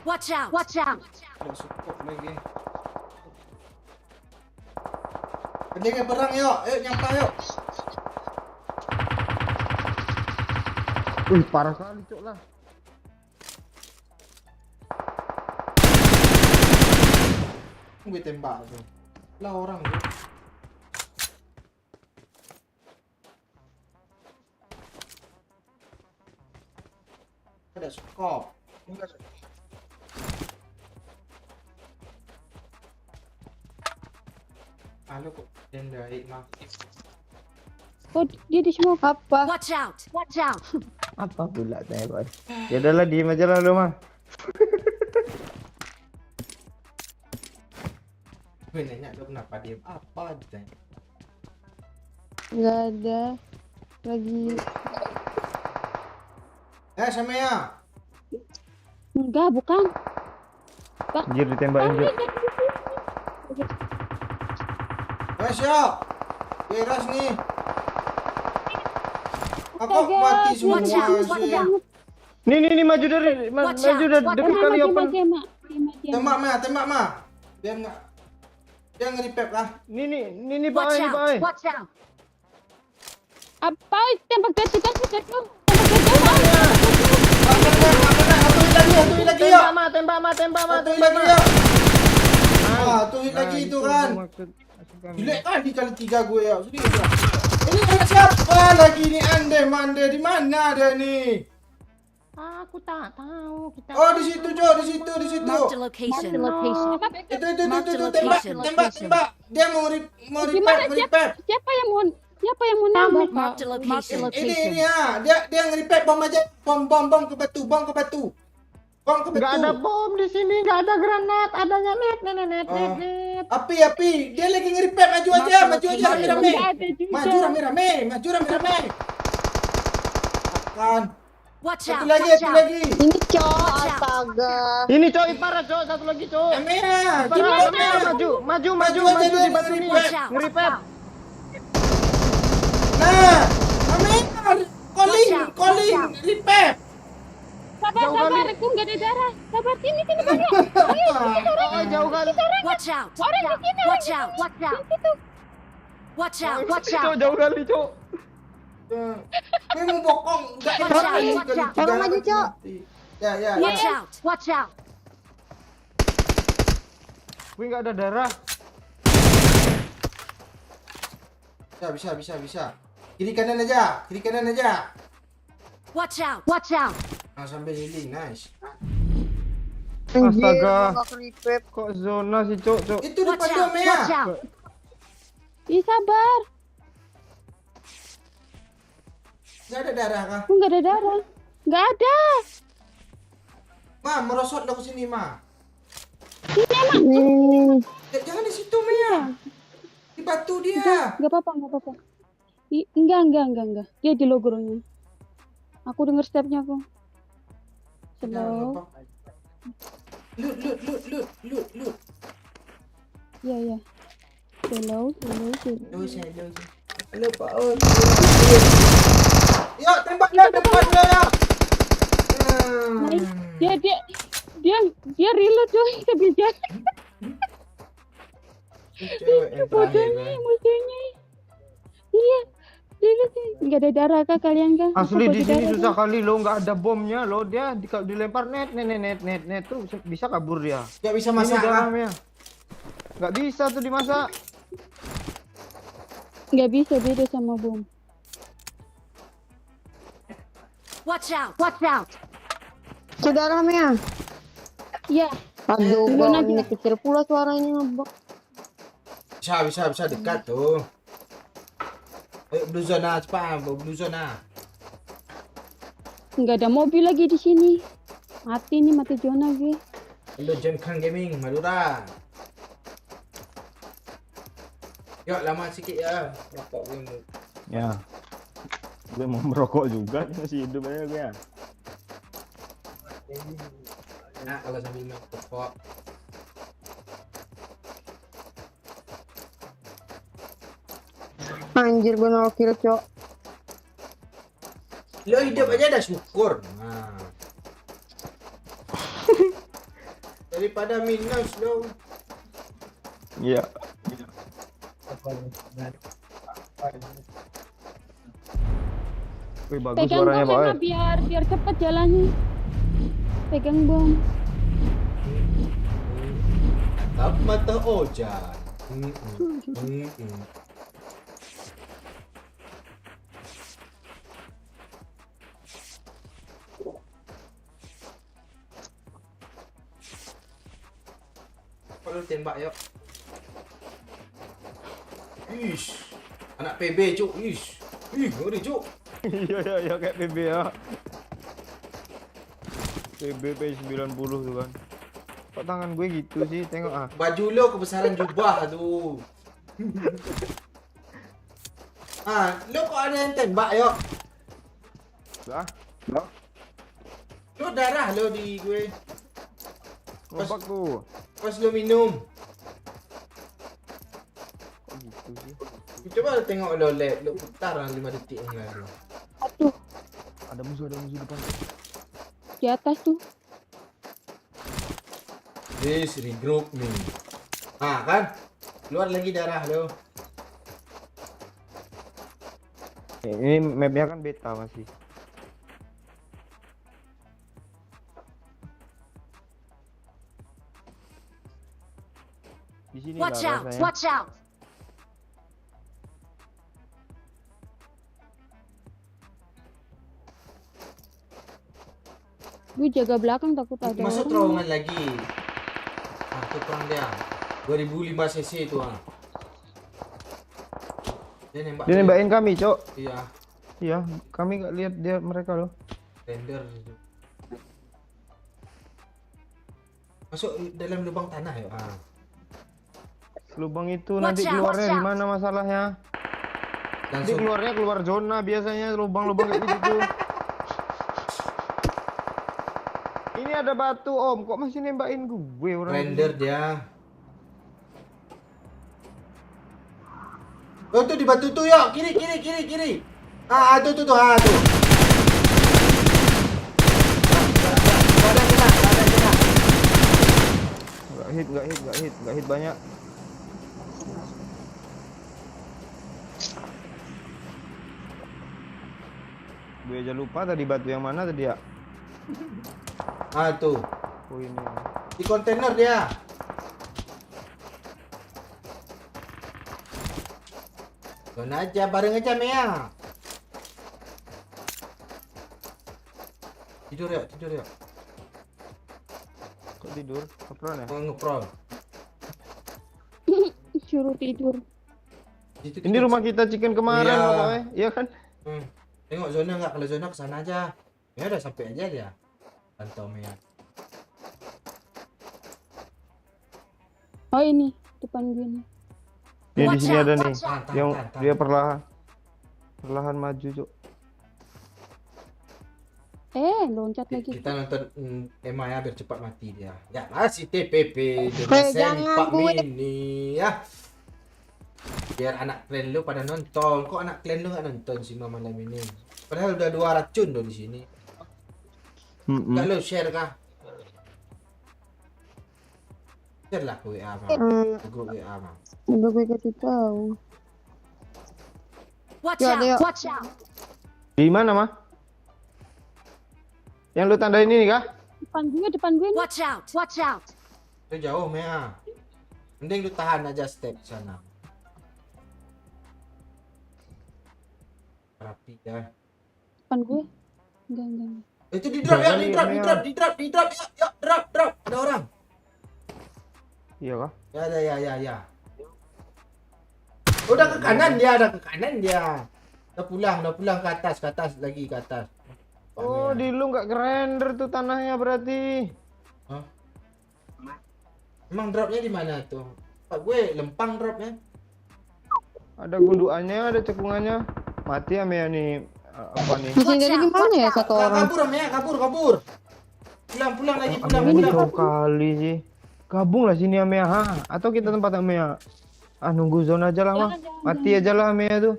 Watch out! Watch out! Ada support lagi. Penjaga berang yuk, ayo nyampe yuk. Wih, parah kali, Cok lah. Gue tembak tuh. Lah orang tuh. Ada skop. Halo kok tendai mah. Oh dia di semua. Apa? Watch out! Watch out! Apa pula saya, Pak? Ya udahlah, diem aja lah lu mah. Gue nanya lu kenapa diem apa ditanya. Nggak ada. Lagi. Sama ya. Enggak, bukan. Anjir ditembakin Cuk. Syok. Beres nih. Aku mati semua Watch out, watch sih. out. Nih maju dari Watch maju out, dari watch dekat kali open. Tembak mah. Biar nggak. Dia nge-repap lah. Nih Pak, Watch ini Pak. out. Watch out. Apa tembak dari jatuh. Satu hit lagi ya. Tembak mah. Satu hit lagi ya. Satu hit lagi itu kan. Gila kali kali 3 gue ya. Serius ya. Ini siapa lagi nih ande-mande di mana dia nih? Aku tak tahu kita. Oh di situ Cok, di situ. Marked a location. Itu tembak. Dia mau repap. Siapa yang mau nambah? Marked a location. Ini ya, dia nge-repap bom aja. Bom ke batu. Enggak ada bom di sini, enggak ada granat, adanya net. Api. Dia lagi nge-repap, maju aja rame-rame. Maju rame-rame. Kan. Watch Satu out. lagi. Ini cok, Watch out. astaga. Ini Cok, Ipara Cok, satu lagi Cok. Kamera. Maju aja di dia batu nih. Watch out. Ngeripet. Nah, kamera. Calling. Repap. Sabar, aku nggak ada darah. Sabar, sini banyak. Oh, jauh kali. Watch out. Orang di sini. Watch out. Watch out. Watch out. Watch Cok, out. jauh kali Cok. Ini mau bokong. Enggak Watch out, mati. watch out. Tolong maju, Cok. Ya. Watch out. Watch out. Gue enggak ada darah. Bisa. Kiri kanan aja. Watch out. Watch out. Nah, sambil healing, nice. Astaga. Nggak keripep. Kok zona sih Cok. Itu Watch depan out. dia, Watch Mea. out. Ih, sabar. Enggak ada darah kah? Aku nggak ada darah. Nggak ada. Ma, merosot lo ke sini, Ma. Hmm. Jangan di situ, Mea. Di batu dia. Nggak apa-apa. Enggak. Dia di logoronya. Aku dengar stepnya aku. Slow. Loot. Iya. Slow. Halo, Pak. Yuk, tembaklah depan dia. Dia reload coy sambil jalan. Cewek yang Bodohnya musuhnya. Iya. Reload. Nggak ada darah kah kalian kah? Asli Aku di pakai sini darah, susah kah? kali lo, nggak ada bomnya lo. Dia dilempar net tuh bisa kabur dia. Gak bisa Ini masak lah. darahnya. Nggak bisa tuh dimasak. Nggak bisa beda sama bom. Watch out. Watch out. Saudara Mea. Iya. Aduh, Duluan bang, aja. ini kecil pula suaranya, Bang. Bisa dekat tuh. Ayo blue zona cepat, blue zona. Nggak ada mobil lagi di sini. Mati zona gue. Halo Jenkan Gaming Madura. Yuk lama sikit ya. Rokok gue mau. Ya. Gue mau merokok juga, masih hidup aja gue ya. Nah kalau sambil main rokok. Anjir, gue 0 kill, cok. Lo hidup aja dah syukur. Nah. Daripada minus lo. Iya. Wih, bagus Pegang suaranya, bom Pak. Emma, biar cepet jalannya. Pegang bom. Tatap mata Ojan. Kalau tembak yuk. Ish. Anak PB cuk. Ish. Ih, ngeri cuk. Iya kayak PB ya. PBP 90 tuh kan. Kok tangan gue gitu sih? Tengok ah. Baju lo kebesaran jubah tuh. Lo kok ada yang tembak yuk? Lah, Lo darah lo di gue. kompak tuh. Pas lo minum. Kok gitu sih? Coba lo tengok lo lab, lo putar 5 detik yang lalu. Aduh, Ada musuh depan. di atas tuh. This regroup me. Kan? Keluar lagi darah lo. Ini mapnya kan beta masih. Di sini Watch lah out! rasanya. Watch out! Gue jaga belakang takut ada Masuk orang. terowongan lagi. Itu perang dia. 2005 cc itu Dia nembak. Dia nembakin kami, Cok. Iya, Iya, kami nggak lihat dia mereka loh. render. Masuk dalam lubang tanah ya. Lubang itu Watch nanti out, keluarnya watch di out. mana masalahnya? Nanti Langsung keluarnya keluar zona biasanya lubang-lubang kayak gitu. Ini ada batu Om, kok masih nembakin gue orang? render dia. Oh tuh di batu tuh ya, kiri. Tuh. Tuh. Ada kena. Nggak hit banyak. Gue aja lupa tadi batu yang mana tadi ya? Tuh. Oh ini. Di kontainer dia. Zona aja, bareng aja Mea. Tidur ya. Kok tidur? Kapron ya? Oh, ngeprol. Suruh tidur. Situ Ini rumah kita chicken kemarin Iya. pokoknya, iya kan? Tengok zona nggak? Kalau zona kesana aja. Ya udah sampai aja dia. Pantau Mea. Oh ini depan gue nih. Dia di Watch sini out, ada nih. watch out. Yang Tahan. dia perlahan maju, Cok. Loncat lagi. Kita nonton Emma ya biar cepat mati dia. Ya masih TPP jangan Pak gue. Mini ya. Biar anak klan lu pada nonton. Kok anak klan lu nggak nonton sih malam ini? Padahal udah 2 racun loh di sini. Nggak lo share kah? Share lah ke WA mah. Ke grup WA mah. Udah gue kasih tahu. Watch Yo, out! Leo. Watch out! Di mana, Mah? Yang lu tandain ini kah? Depan gue nih. Watch out! Watch out! Itu jauh Mea. Mending lu tahan aja step sana. Rapi ya. Depan gue. Enggak. Itu di drop ya, Jangan di nih, drop. Mea. Yuk, drop. Ada orang. Iya kah? Ya. Udah ke kanan dia. Udah pulang ke atas lagi ke atas. Oh, di lu nggak render tuh tanahnya berarti. Emang dropnya di mana tuh? Pak gue lempang dropnya. Ada gundukannya, ada cekungannya. Mati ya Mea nih. Apa nih? Di sini dari gimana ya satu orang? Kabur Mea, kabur. Pulang lagi, Ini pulang. jauh kali sih. Gabung lah sini ya Mea. Atau kita tempat Mea. Nunggu zona aja lah mah. Mati aja lah Mea tuh.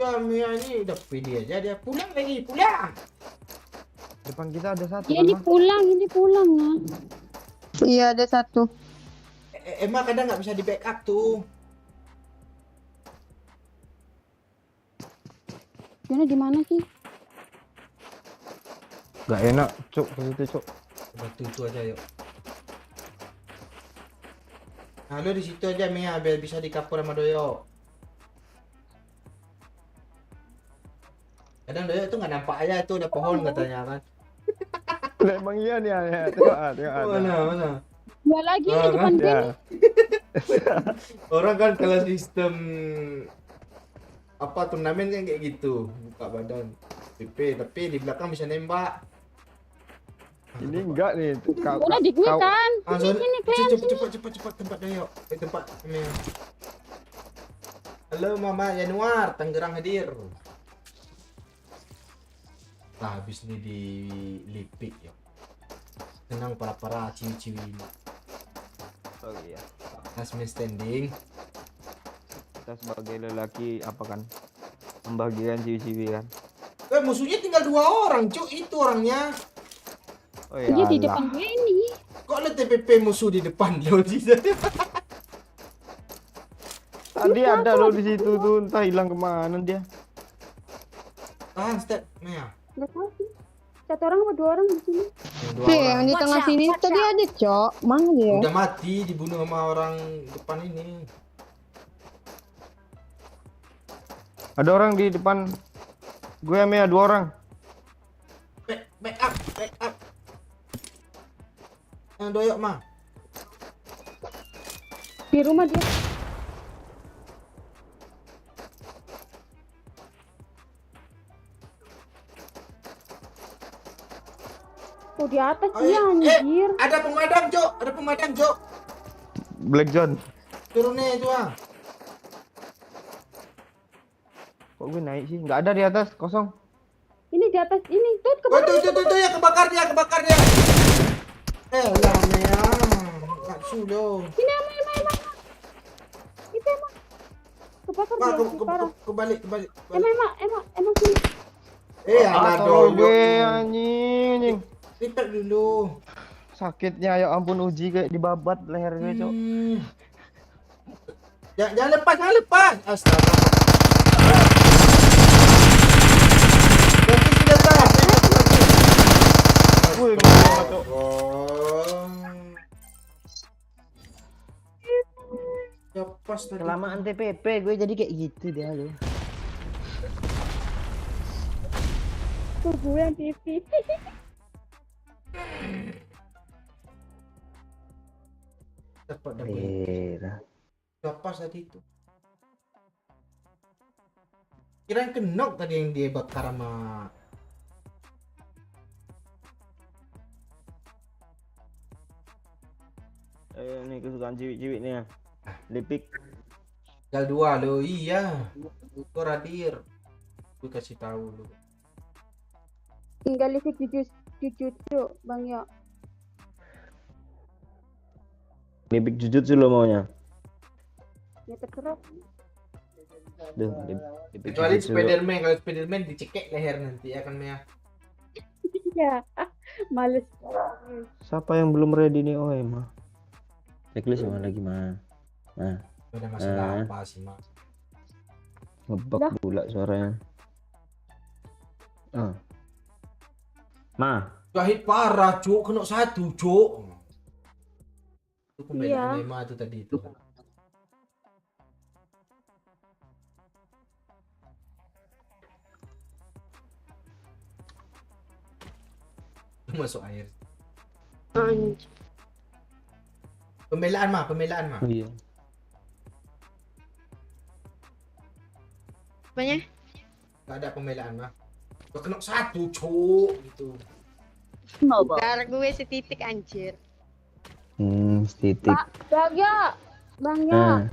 Ya Mea ini udah pilih aja dia. Pulang. Depan kita ada satu Ya kan, ini Mah? pulang nah. Iya ada satu. Emang kadang nggak bisa di backup tuh. Yana di mana sih? Gak enak, Cuk. Ke situ, Cuk. Batu itu aja yuk. Nah lu di situ aja Mea biar bisa di cover sama Doyo. Kadang Doyo tuh nggak nampak aja tuh ada pohon katanya kan. Lah, emang iya nih ya. Tengok. Mana? Dua lagi nih depan gue Ya. nih. Orang kan kalau sistem apa turnamen kan kayak gitu, buka badan PP tapi di belakang bisa nembak. Ini enggak nih. Udah di gue kan. Langsung Sini kalian sini. cepat tempat doyok. Tempat Mea. Halo Mama Januar, Tangerang hadir. Nah, habis ini di Lipik ya. Tenang para ciwi-ciwi ini. Oh iya. Last man standing. Kita sebagai lelaki apa kan? Membagikan ciwi-ciwi kan. Musuhnya tinggal 2 orang, cuk. Itu orangnya. Oh Dia di iyalah. depan gue ini. Kok ada TPP musuh di depan lo sih? Tadi ada loh di situ tuh, entah hilang kemana dia. Tahan step, Mea. Enggak tahu sih. 1 orang apa 2 orang di sini? Yang 2 Nih, orang. yang di Watch tengah out, sini watch tadi out. ada, Cok. Mana dia? Udah mati, dibunuh sama orang depan ini. Ada orang di depan. Gue Mea 2 orang. Back up. Yang doyok mah. Di rumah dia. Oh, di atas dia anjir. Ada pemadam, Jok. Black John. Turunnya itu ah. Kok gue naik sih? Nggak ada di atas, kosong. Ini di atas ini. Tuh Oh, kebakar. tuh ya kebakar dia. Lah Mea. Enggak sulo. Ini emang. Itu emang. Kebakar Wah, dia. Parah. kebalik. Emang sini. Ada Tolong gue doyok. anjing. Repair dulu. Sakitnya ya ampun, Uji kayak dibabat leher gue, Cok. Jangan lepas. Astaga. Ganti senjata. Wih, gua Cok. Ya pas tadi. Kelamaan TPP gue jadi kayak gitu dia lu. Tuh gue yang TV. Dapat. Iya. Ya pas tadi itu. Kirain kenok tadi yang dia bakar sama Ini kesukaan ciwi-ciwi nih ya. Lipik. tinggal 2 lo. Iya. Itu Radir. Gue kasih tahu lu. Tinggal listrik jujutsu Bang Yo. Lipik jujutsu lo maunya. Ya terserah. Duh, lipik Kecuali jujutsu lo. Spiderman, kalau Spiderman dicekek leher nanti ya kan Mea. Ya. Males. Siapa yang belum ready nih? Oh emang. Checklist mana lagi mah? Nah, Ada masalah apa sih Mak? ngebug pula suaranya. Ma, Jahit parah, Cuk. Kena 1, Cuk. Itu pembelaan Iya. Mema itu tadi itu. Masuk air. Anjir. Pembelaan mah. oh iya. Apanya? Gak ada pembelaan mah. Gua kena 1, Cuk. Gitu. Darah gue setitik anjir. Titik. Bang Yo. Bang Yo.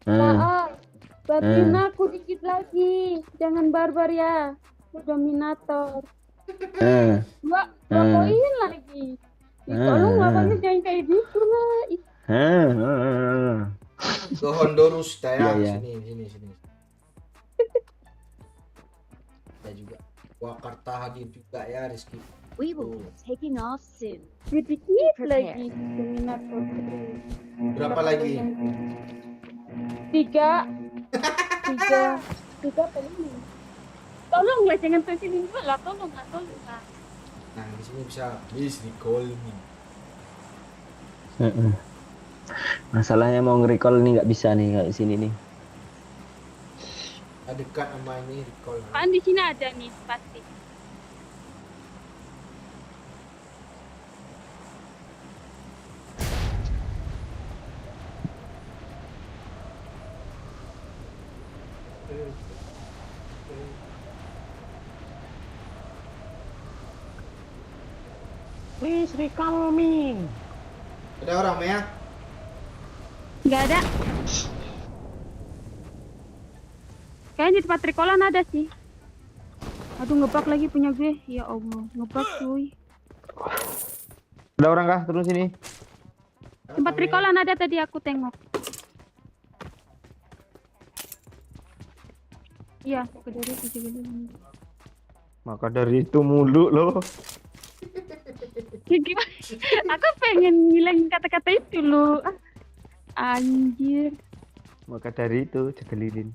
Maaf. Bantuin aku dikit lagi. Jangan barbar ya. Aku dominator. Mbak, poin lagi. Tolong abangnya jangan kayak gitu lah. Ih, Ke Honduras ya. Iya. Sini. Ada juga. Wakarta hadir juga ya Rizky. We will be taking off soon. dikit lagi dominator. Berapa lagi? 3 paling. Tolonglah jangan tersini dulu lah. Tolong lah. Nah, di sini bisa please recall me. Masalahnya mau nge-recall nih nggak bisa nih kayak sini nih. Dekat sama ini recall. Kan di sini ada nih pasti. Please recall me. Ada orang ya? Nggak ada. Kayaknya di tempat trikolan ada sih. Aduh, ngebug lagi punya gue. Ya Allah, ngebug cuy. Ada orang kah? Turun sini. Tempat trikolan ada tadi aku tengok. Iya, kediri itu juga dulu. Maka dari itu mulu loh. Ya, gimana? Aku pengen ngilangin kata-kata itu loh. Ah, anjir. Maka dari itu cekelilin.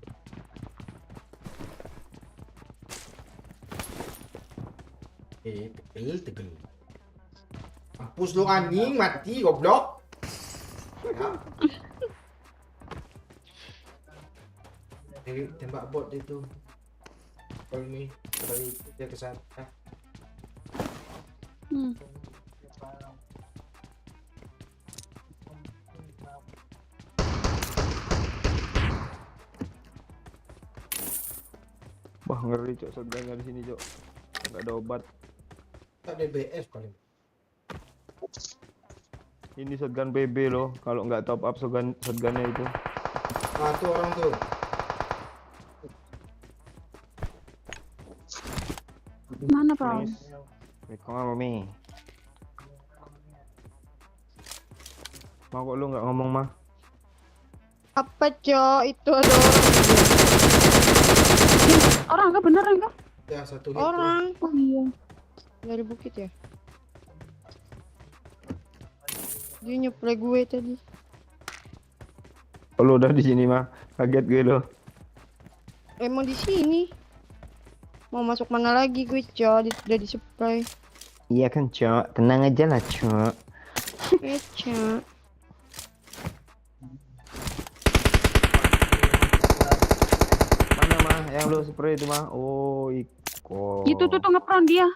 Tegel. Mampus lu anjing, mati goblok. Ya. Tembak bot itu. Kalau ini kali dia ke sana. Wah, ngeri cok, shotgunnya di sini cok. Enggak ada obat. Tak DBS paling. Ini shotgun PB loh. Kalau nggak top up shotgunnya itu. Ah tuh orang tuh. Mana, Pak? Recall me. Mau kok lu nggak ngomong mah? Apa, Cok? Itu ada Orang kah? Beneran kah? Ya satu nih. orang Oh iya. dari bukit ya. Dia nyeplay gue tadi. Kalau udah di sini mah kaget gue loh. Emang di sini. Mau masuk mana lagi gue, Cok? Udah di-supply. Iya kan cok, tenang aja lah cok. Cok. Mana mah yang lu spray itu mah? Oh Iko. Itu tuh ngepron dia.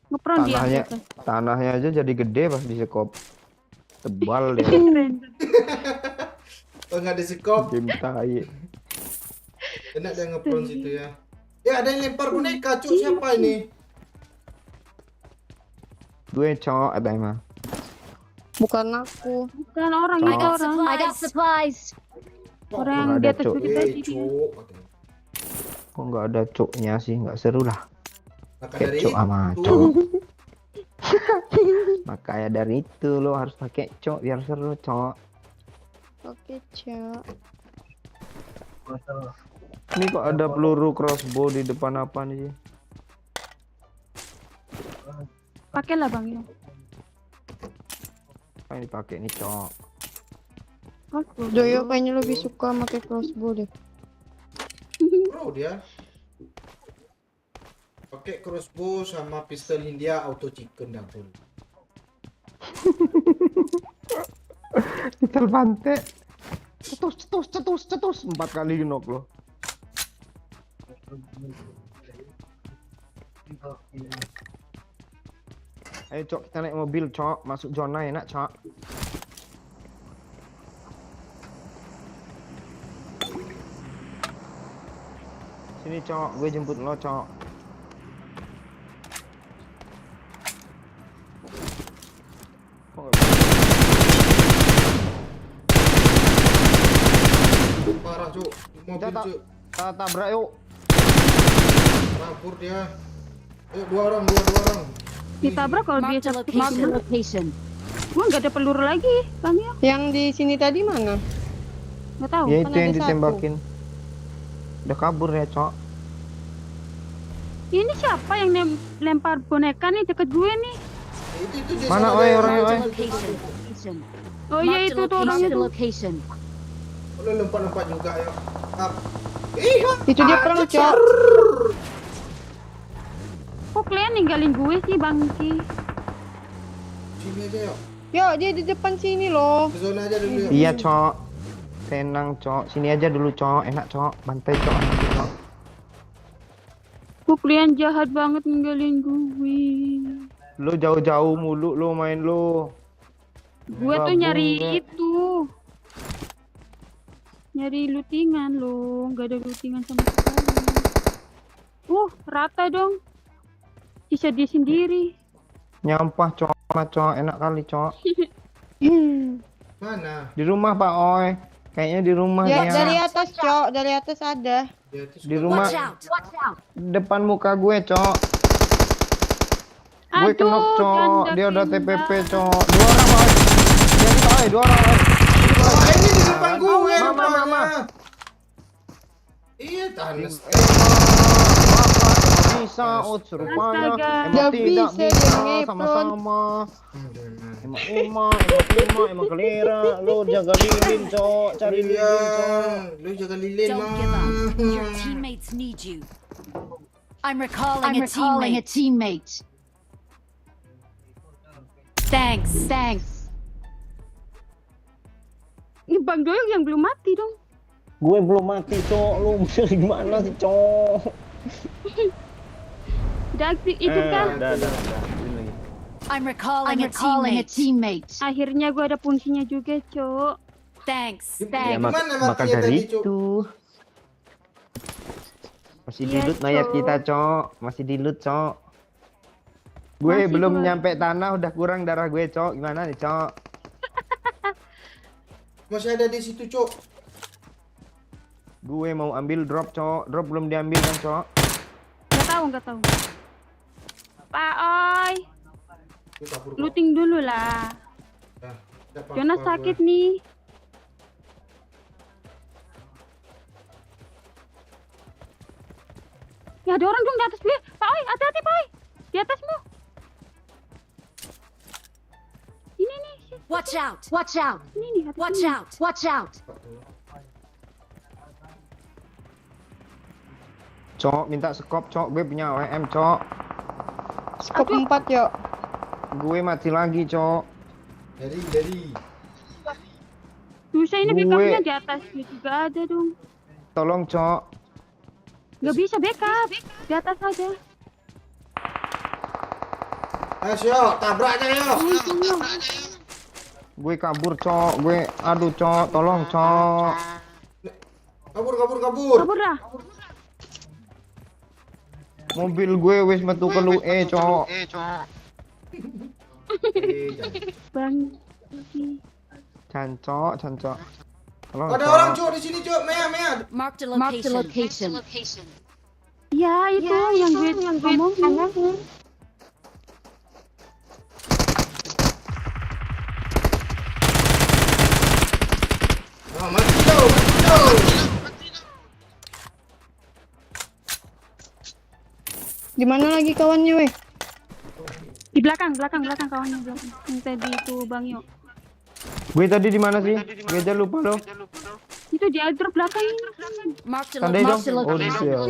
Ngepron dia. Tanahnya, tanahnya aja jadi gede pas di sekop. Tebal deh. Oh nggak di sekop. Game tai. Enak dia ngepron situ ya. Ya ada yang lempar boneka, cuk. Siapa ini? Gue cok, ada yang mah. Bukan aku. Bukan orang Cok. itu orang. I got supplies. Orang yang Nggak di ada, atas Cok. bukit tadi dia. Cuk. Kok nggak ada coknya sih? Nggak seru lah. Maka Pakai dari cok sama itu. cok. Makanya dari itu lo harus pakai cok biar seru cok. Oke, Cok. Ini kok ada peluru crossbow di depan apa nih? Pakailah Bang ya. Apa yang dipakai nih cok? Joyo kayaknya lebih suka pakai crossbow deh. Bro dia. Pakai crossbow sama pistol India auto chicken dapur. Pistol pantai. Cetus 4 kali knock loh. Ayo cok, kita naik mobil cok, masuk zona enak cok. Sini cok, gue jemput lo cok. Kok nggak bisa? Parah cuk. Mobil Kita cuk. tabrak yuk. Kabur dia. Dua orang. Ditabrak kalau dia Marked a satu location. mobil. Location. Gua nggak ada peluru lagi, Bang ya. Yang di sini tadi mana? Nggak tahu. Ya kan itu yang ada satu. ditembakin. Udah kabur ya cok. Ini siapa yang lempar boneka nih deket gue nih? Itu dia Mana, sana oi, ada orangnya, yang oi? macam Location. itu. Location. Oh iya Marked itu a tuh orangnya tuh. location. Lo lompat juga ya. Up. Itu dia perang, Cok. Kok kalian ninggalin gue sih Bangki? Sini aja yuk. Yo, dia di depan sini loh. Ke zona aja dulu yuk. Iya cok. Tenang cok, sini aja dulu cok, enak cok, bantai cok, nanti, cok. Kok kalian jahat banget ninggalin gue? Lu jauh-jauh mulu lu main lu. Gue tuh Gabung, nyari Nek. itu. Nyari lootingan lo, nggak ada lootingan sama sekali. Rata dong. Sisa dia sendiri. Nyampah, Cok. Enak kali, Cok. Mana? Di rumah, Pak Oi. Kayaknya di rumah Ya, dia. dari atas, Cok. Dari atas ada. Dia tuh Di suka- rumah. Watch out! Watch out! Depan muka gue, Cok. Gue kenok, Aduh, Cok. janda Dia udah pindah. TPP, Cok. 2 orang, Oi. Jadi, Oi, 2 orang, Oi. Wah, ini di depan gue. Mama, rupanya. mama. Iya, tahan. Bisa, rupanya. Astaga. Emang Nggak tidak bisa, bisa, dia ngepron. sama-sama. Emang kelira. Lu jaga lilin, Cok. Cari lilin, Iya, Cok. lu jaga lilin, Don't Mang. give up. Your teammates need you. I'm recalling a teammate. Thanks. Ini Bang Doyong yang belum mati dong. Gue belum mati, Cok. Lu gimana sih, Cok? Udah aktif itu kan. Udah. I'm recalling a teammate. Akhirnya gue ada fungsinya juga, Cok. Thanks. Ya, Gimana maka matinya dari tadi, Cuk? itu. Masih Iya, dilut mayat Cok. kita, Cok. Masih dilut, Cok. Gue Masih, belum Cok. nyampe tanah udah kurang darah gue, Cok. Gimana nih, Cok? Masih ada di situ, Cuk. Gue mau ambil drop, Cok. Drop belum diambil kan, Cok? Nggak tahu. Pak Oi, Lu kabur, kok. looting dulu lah. Dah, nggak apa-apa Jonas gue. sakit nih. Ya ada orang dong di atas gue. Pak Oi, hati-hati Pak Oi. Di atasmu. Ini nih. Watch out! Watch out! Ini nih. atas Watch sini. out! Watch out! Cok, minta skop, Cok. Gue punya WM, Cok. Skop 4, Cok. Gue mati lagi, Cok. Dari. Susah ini Gue- backupnya di atas gue juga ada dong. Tolong, Cok. Gak bisa backup. Di atas aja. Ayo, yuk, tabrak aja, yuk. Gue kabur, Cok. Aduh, Cok. Tolong, Cok. Kabur. Kabur dah. Mobil gue wis metu ke lu, Cok. Jangan. Bang. Cancok. Tolong, Ada Cok. orang, Cuk, di sini, Cuk. Mea. Marked a location. Ya itu yang gue ngomongin. Oh, mati, Cuk. Di mana lagi kawannya, weh? Di belakang kawannya belakang. Yang tadi itu Bang Yo. Gue tadi di mana sih? Gue aja lupa loh. Itu di airdrop belakang ini. Marked a Tandai dong. location. Oh, di sel.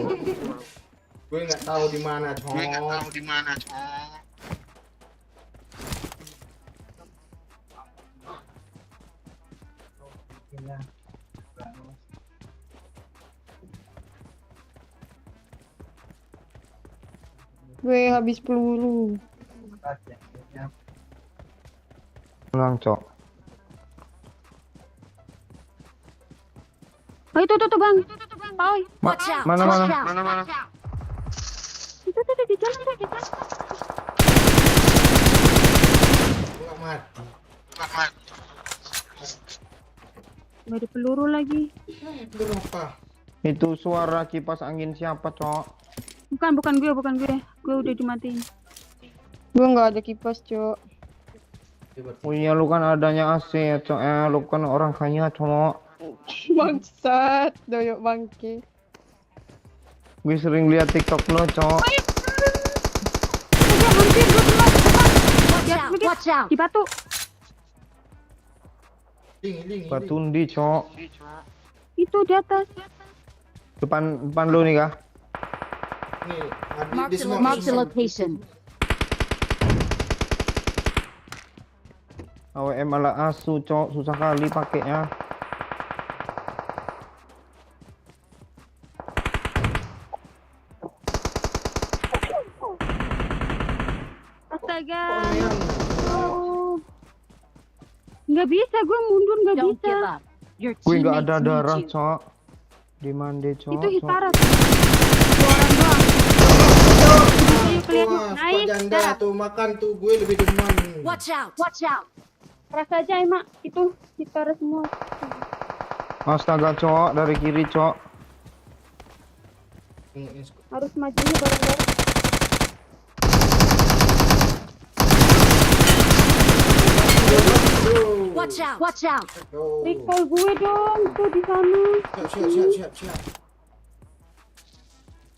Gue nggak tahu di mana, Cuk. Gue habis peluru. Pulang, Cok. Oh itu Bang. Pak Oi. Watch out! Mana? Watch out! Itu di jalan tuh, di jalan. Gue nggak mati. Gak ada peluru lagi. Belum apa? Itu suara kipas angin siapa, Cok? Bukan gue. Gue udah dimatiin. Gue nggak ada kipas, Cok. Oh iya, lu kan adanya AC ya, Cok. Lu kan orang kaya, Cok. Bangsat, doyok bangke. Gue sering lihat TikTok lo, Cok. Udah hampir gue kena. Watch out! Watch out! Di batu. Hiling. Batundi, Cok. Itu di atas. Depan lu nih, kah? Nih, di Marked semua a location. AWM ala asu, Cok. Susah kali pakainya. Astaga. Oh. Nggak bisa, gue mundur nggak Don't bisa. give up. Your Gue nggak ada teammates darah, need you. Cok. Di mande, Cok. Itu Cok. Hitara. 2 orang doang. kelihatan. Wah, squad Naik, janda dah. tuh makan tuh gue lebih demen. Watch out! Watch out! Keras aja emak, itu kita harus semua. Astaga, cok, dari kiri, cok. Ini squad. Harus majunya bareng-bareng. Watch out! Watch out! Oh. Recall gue dong, tuh di sana. Siap.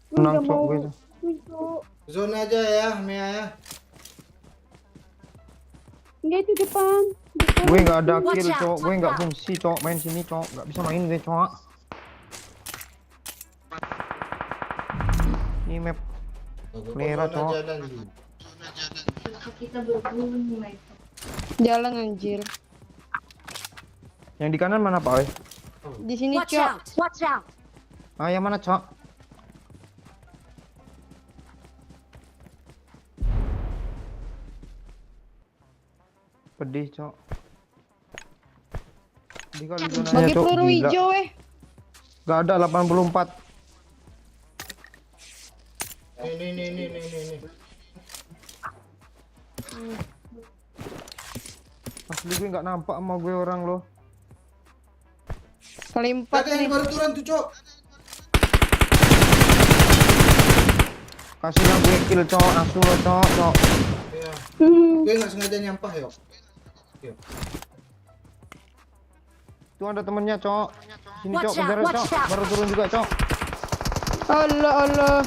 Gue Tenang, udah Cok, mau. gue. Cok. Zona aja ya, Mia ya. Enggak itu depan. Gue nggak ada Watch kill, out, cok. Gue watch nggak out. fungsi, cok. Main sini, cok. Nggak bisa main gue, cok. Ini map Merah, Cok. Jalan anjir. yang di kanan mana, Pak? Oi? Di sini, Watch Cok. out! Watch out! Ah, yang mana, cok? Pedih, cok. Pedih kali zonanya, Bagi cok. peluru Gila. hijau, Gak ada 84. Nih. Asli gue nggak nampak sama gue orang lo. Kali 4 Ada yang nih. baru turun tuh, Cok. Kasihlah gue kill, cok. Asu lo, cok. Iya. Hmm. Gue nggak sengaja nyampah, yuk. Itu ada temennya, cok. Sini, cok. Watch out, Kejar, watch cok. out. Baru turun juga, cok. Allah.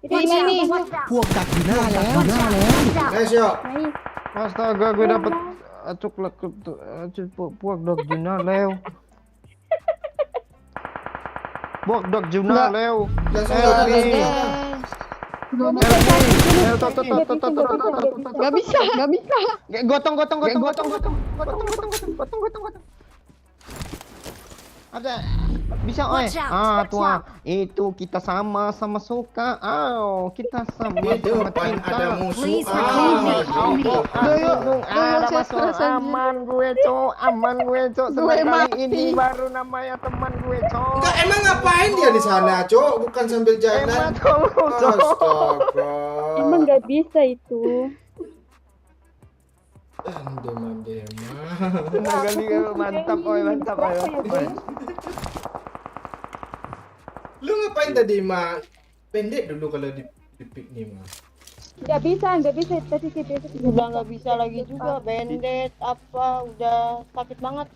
Ini nih. Watch out! พวกดักอยู่หน้าแล้ว Watch out! Watch out! Nice, yuk. Naik. Astaga, gue dapet acuk lekuk puak dog juna lew. Puak dog juna Nggak. lew. Langsung Help ke me. atas. Help me. Gak bisa. Gotong. Ada. Bisa, oi. Watch out, Ah, watch tua. out. Itu kita sama suka. Kita sama Di depan cinta. ada musuh. Please recall me. Ada saya masuk stres, anjir. aman gue, cok. Senang kali mati. ini baru namanya teman gue, cok. Enggak, emang ngapain dia di sana, Cok? Bukan sambil jalan. Emang tolong, cok. Astaga. Emang nggak bisa itu. Demam. Senang kali, mantap, oi, mantap, oi. Lu ngapain tadi, Ma? Pendek dulu kalau di pick nih, Ma. Nggak bisa tadi kita Udah nggak bisa lagi juga. Bandit apa? Udah sakit banget.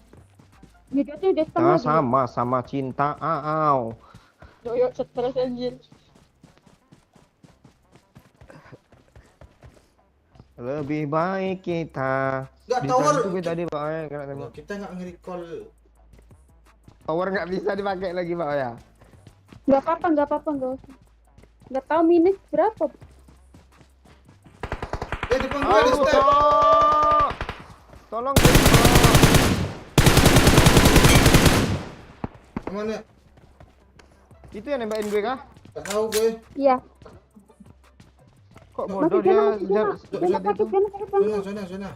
hidupnya udah setengah. Sama cinta, Yuk, stres anjir. Lebih baik kita. Nggak, Di tower. situ gue tadi, Pak, oi, kena tembak. Kita nggak nge-recall. Tower nggak bisa dipakai lagi, Pak, ya. Nggak apa-apa nggak usah. Nggak tahu minus berapa. Depan gue ada step. Cok. Tolong, Cok. Kemana? Itu yang nembakin gue kah? Nggak tahu gue. Iya. Kok bodoh dia Jangan lihat itu. Zona. Jangan.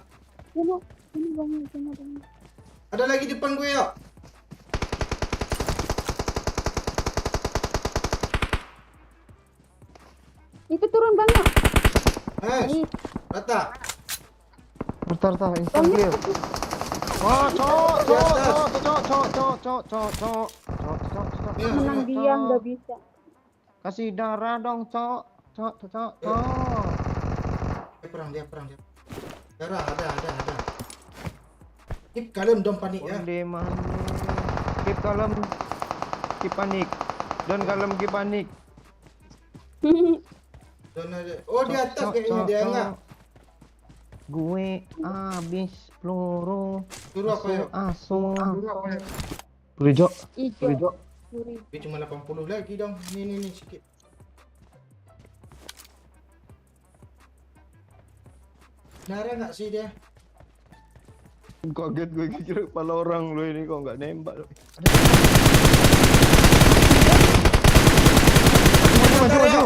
Ada lagi depan gue, yuk. Itu turun banyak. Nice. Rata. Bentar, instan kill. Oh, cok. Iya, Menang zona. dia nggak bisa. Kasih darah dong, cok. Dia perang. Darah, ada. Keep kalem, don't panik ya. Onde mana? Keep kalem. Keep panik. Don't kalem, keep panik. Zona dia. Oh, di atas kayaknya dia enggak. Gue habis peluru. Suruh apa, yuk? Asu. Peluru hijau. Hijau. Dia cuma 80 lagi dong. Nih sikit. Darah nggak sih dia? Kaget gue kira kepala orang lo ini kok nggak nembak. Maju.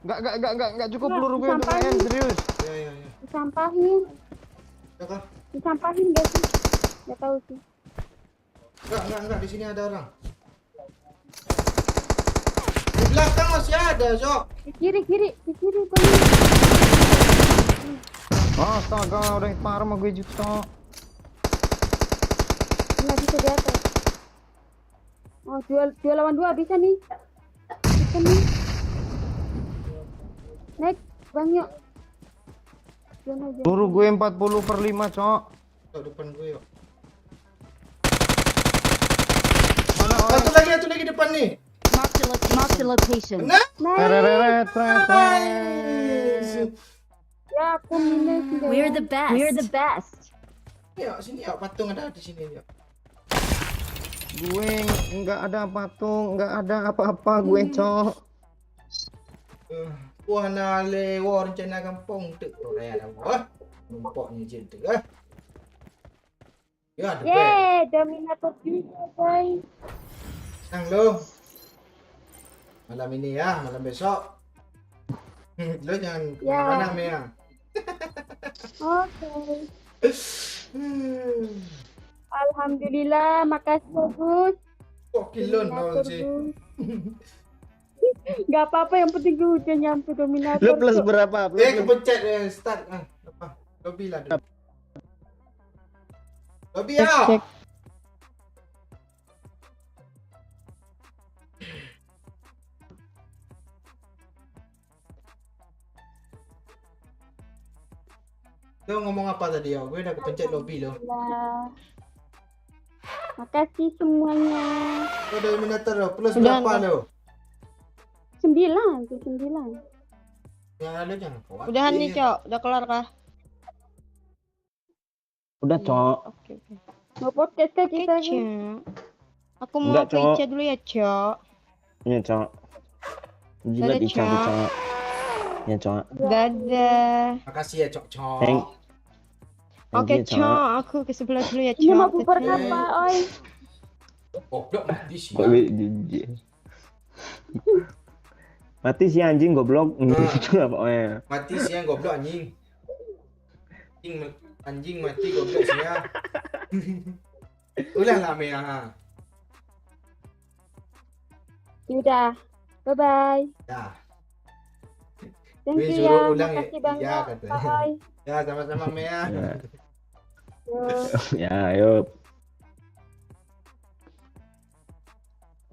Nggak cukup peluru gue untuk main serius. Ya. Disampahin. Ya kah? Disampahin gak sih? Gak tahu sih. Enggak, di sini ada orang. belakang masih ada, Sok. Di kiri Bang. Astaga, udah parah sama gue juta. Nggak bisa di atas. Oh, dua lawan dua bisa nih. Bisa nih. Naik, Bang yuk. Jangan aja. Suruh gue 40/5, Cok. Sok depan gue yuk. Mana oi? Satu lagi depan nih. Marked a location. Nah. Tereret. Ya, aku minus. We're the best. We're the best. Yuk, sini yuk, patung ada di sini yuk. Gue nggak ada patung, nggak ada apa-apa gue, Cok. Wah nale war rencana kampung tu orang ada wah. Nampaknya je tu ah. Ya, ada bel. Yeay, dominator juga, guys. Senang lu. Malam ini ya, malam besok. Lu jangan Ya. kemana-mana, Mia. Oke. Alhamdulillah, makasih Gus. Kok kilon kau sih? Gak apa-apa, yang penting gue udah nyampe dominator. Lu plus berapa? Kepencet start apa? Lobby lah dulu. Lobby ya. Lo ngomong apa tadi ya? Gue udah kepencet lobby lo. Alhamdulillah. Makasih semuanya. Lo udah dominator lo. Plus berapa lo? 9. Yang ada jangan khawatir. Udahan nih, Cok. Udah kelar kah? Udah, Cok. Oke. Mau podcast kah kita? Cok. Aku mau Enggak, ke Cok. Ica dulu ya, Cok. Iya, Cok. Jilat Dadah, Ica, Cok. Cok. Ya, Cok. Dadah. Makasih ya, Cok. Thank Oke, you, Cok. Aku ke sebelah dulu ya, Cok. Ini mau bubar Dadah. apa, oi? Goblok mati sih. Kok mati si anjing goblok. Itu apa Mati sih yang goblok anjing. Anjing mati goblok sih ya. Ulah lah Mia. Udah. Bye-bye. Ya. Thank Gue you suruh ya. ulang ya. Makasih banyak. Iya, katanya. Bye. Ya, sama-sama Mia. Yuk. Ya, ayo.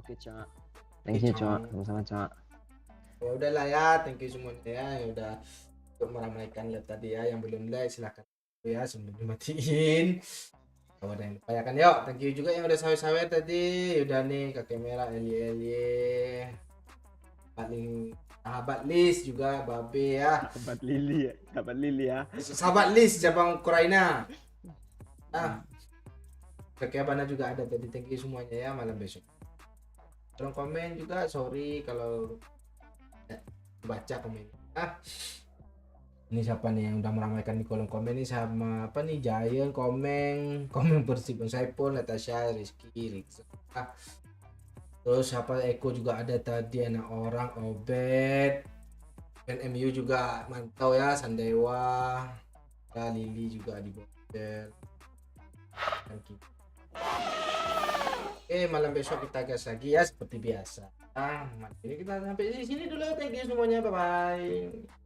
Oke, Cok. Thank you, Cok. Sama-sama, Cok. Ya udahlah ya, thank you semuanya ya yang udah untuk meramaikan live tadi ya. Yang belum like silahkan ya sebelum dimatiin. Kalau ada yang lupa ya kan yuk, thank you juga yang udah sawer-sawer tadi. Udah nih kakek merah Eli paling sahabat Lis juga Babe ya. Sahabat Lili ya. Sahabat Lis cabang Ukraina. Kakek Abana juga ada tadi, thank you semuanya ya malam besok. Tolong komen juga, sorry kalau baca komen. Ini siapa nih yang udah meramaikan di kolom komen nih, sama apa nih Giant komen Persib Saipul, Natasha, Rizky, Rizky. Terus siapa Eko juga ada tadi, anak orang Obed. MU juga mantau ya, Sandewa. Ya, Lili juga di bawah. Oke, malam besok kita gas lagi ya seperti biasa. Ini kita sampai di sini dulu. Thank you semuanya. Bye bye.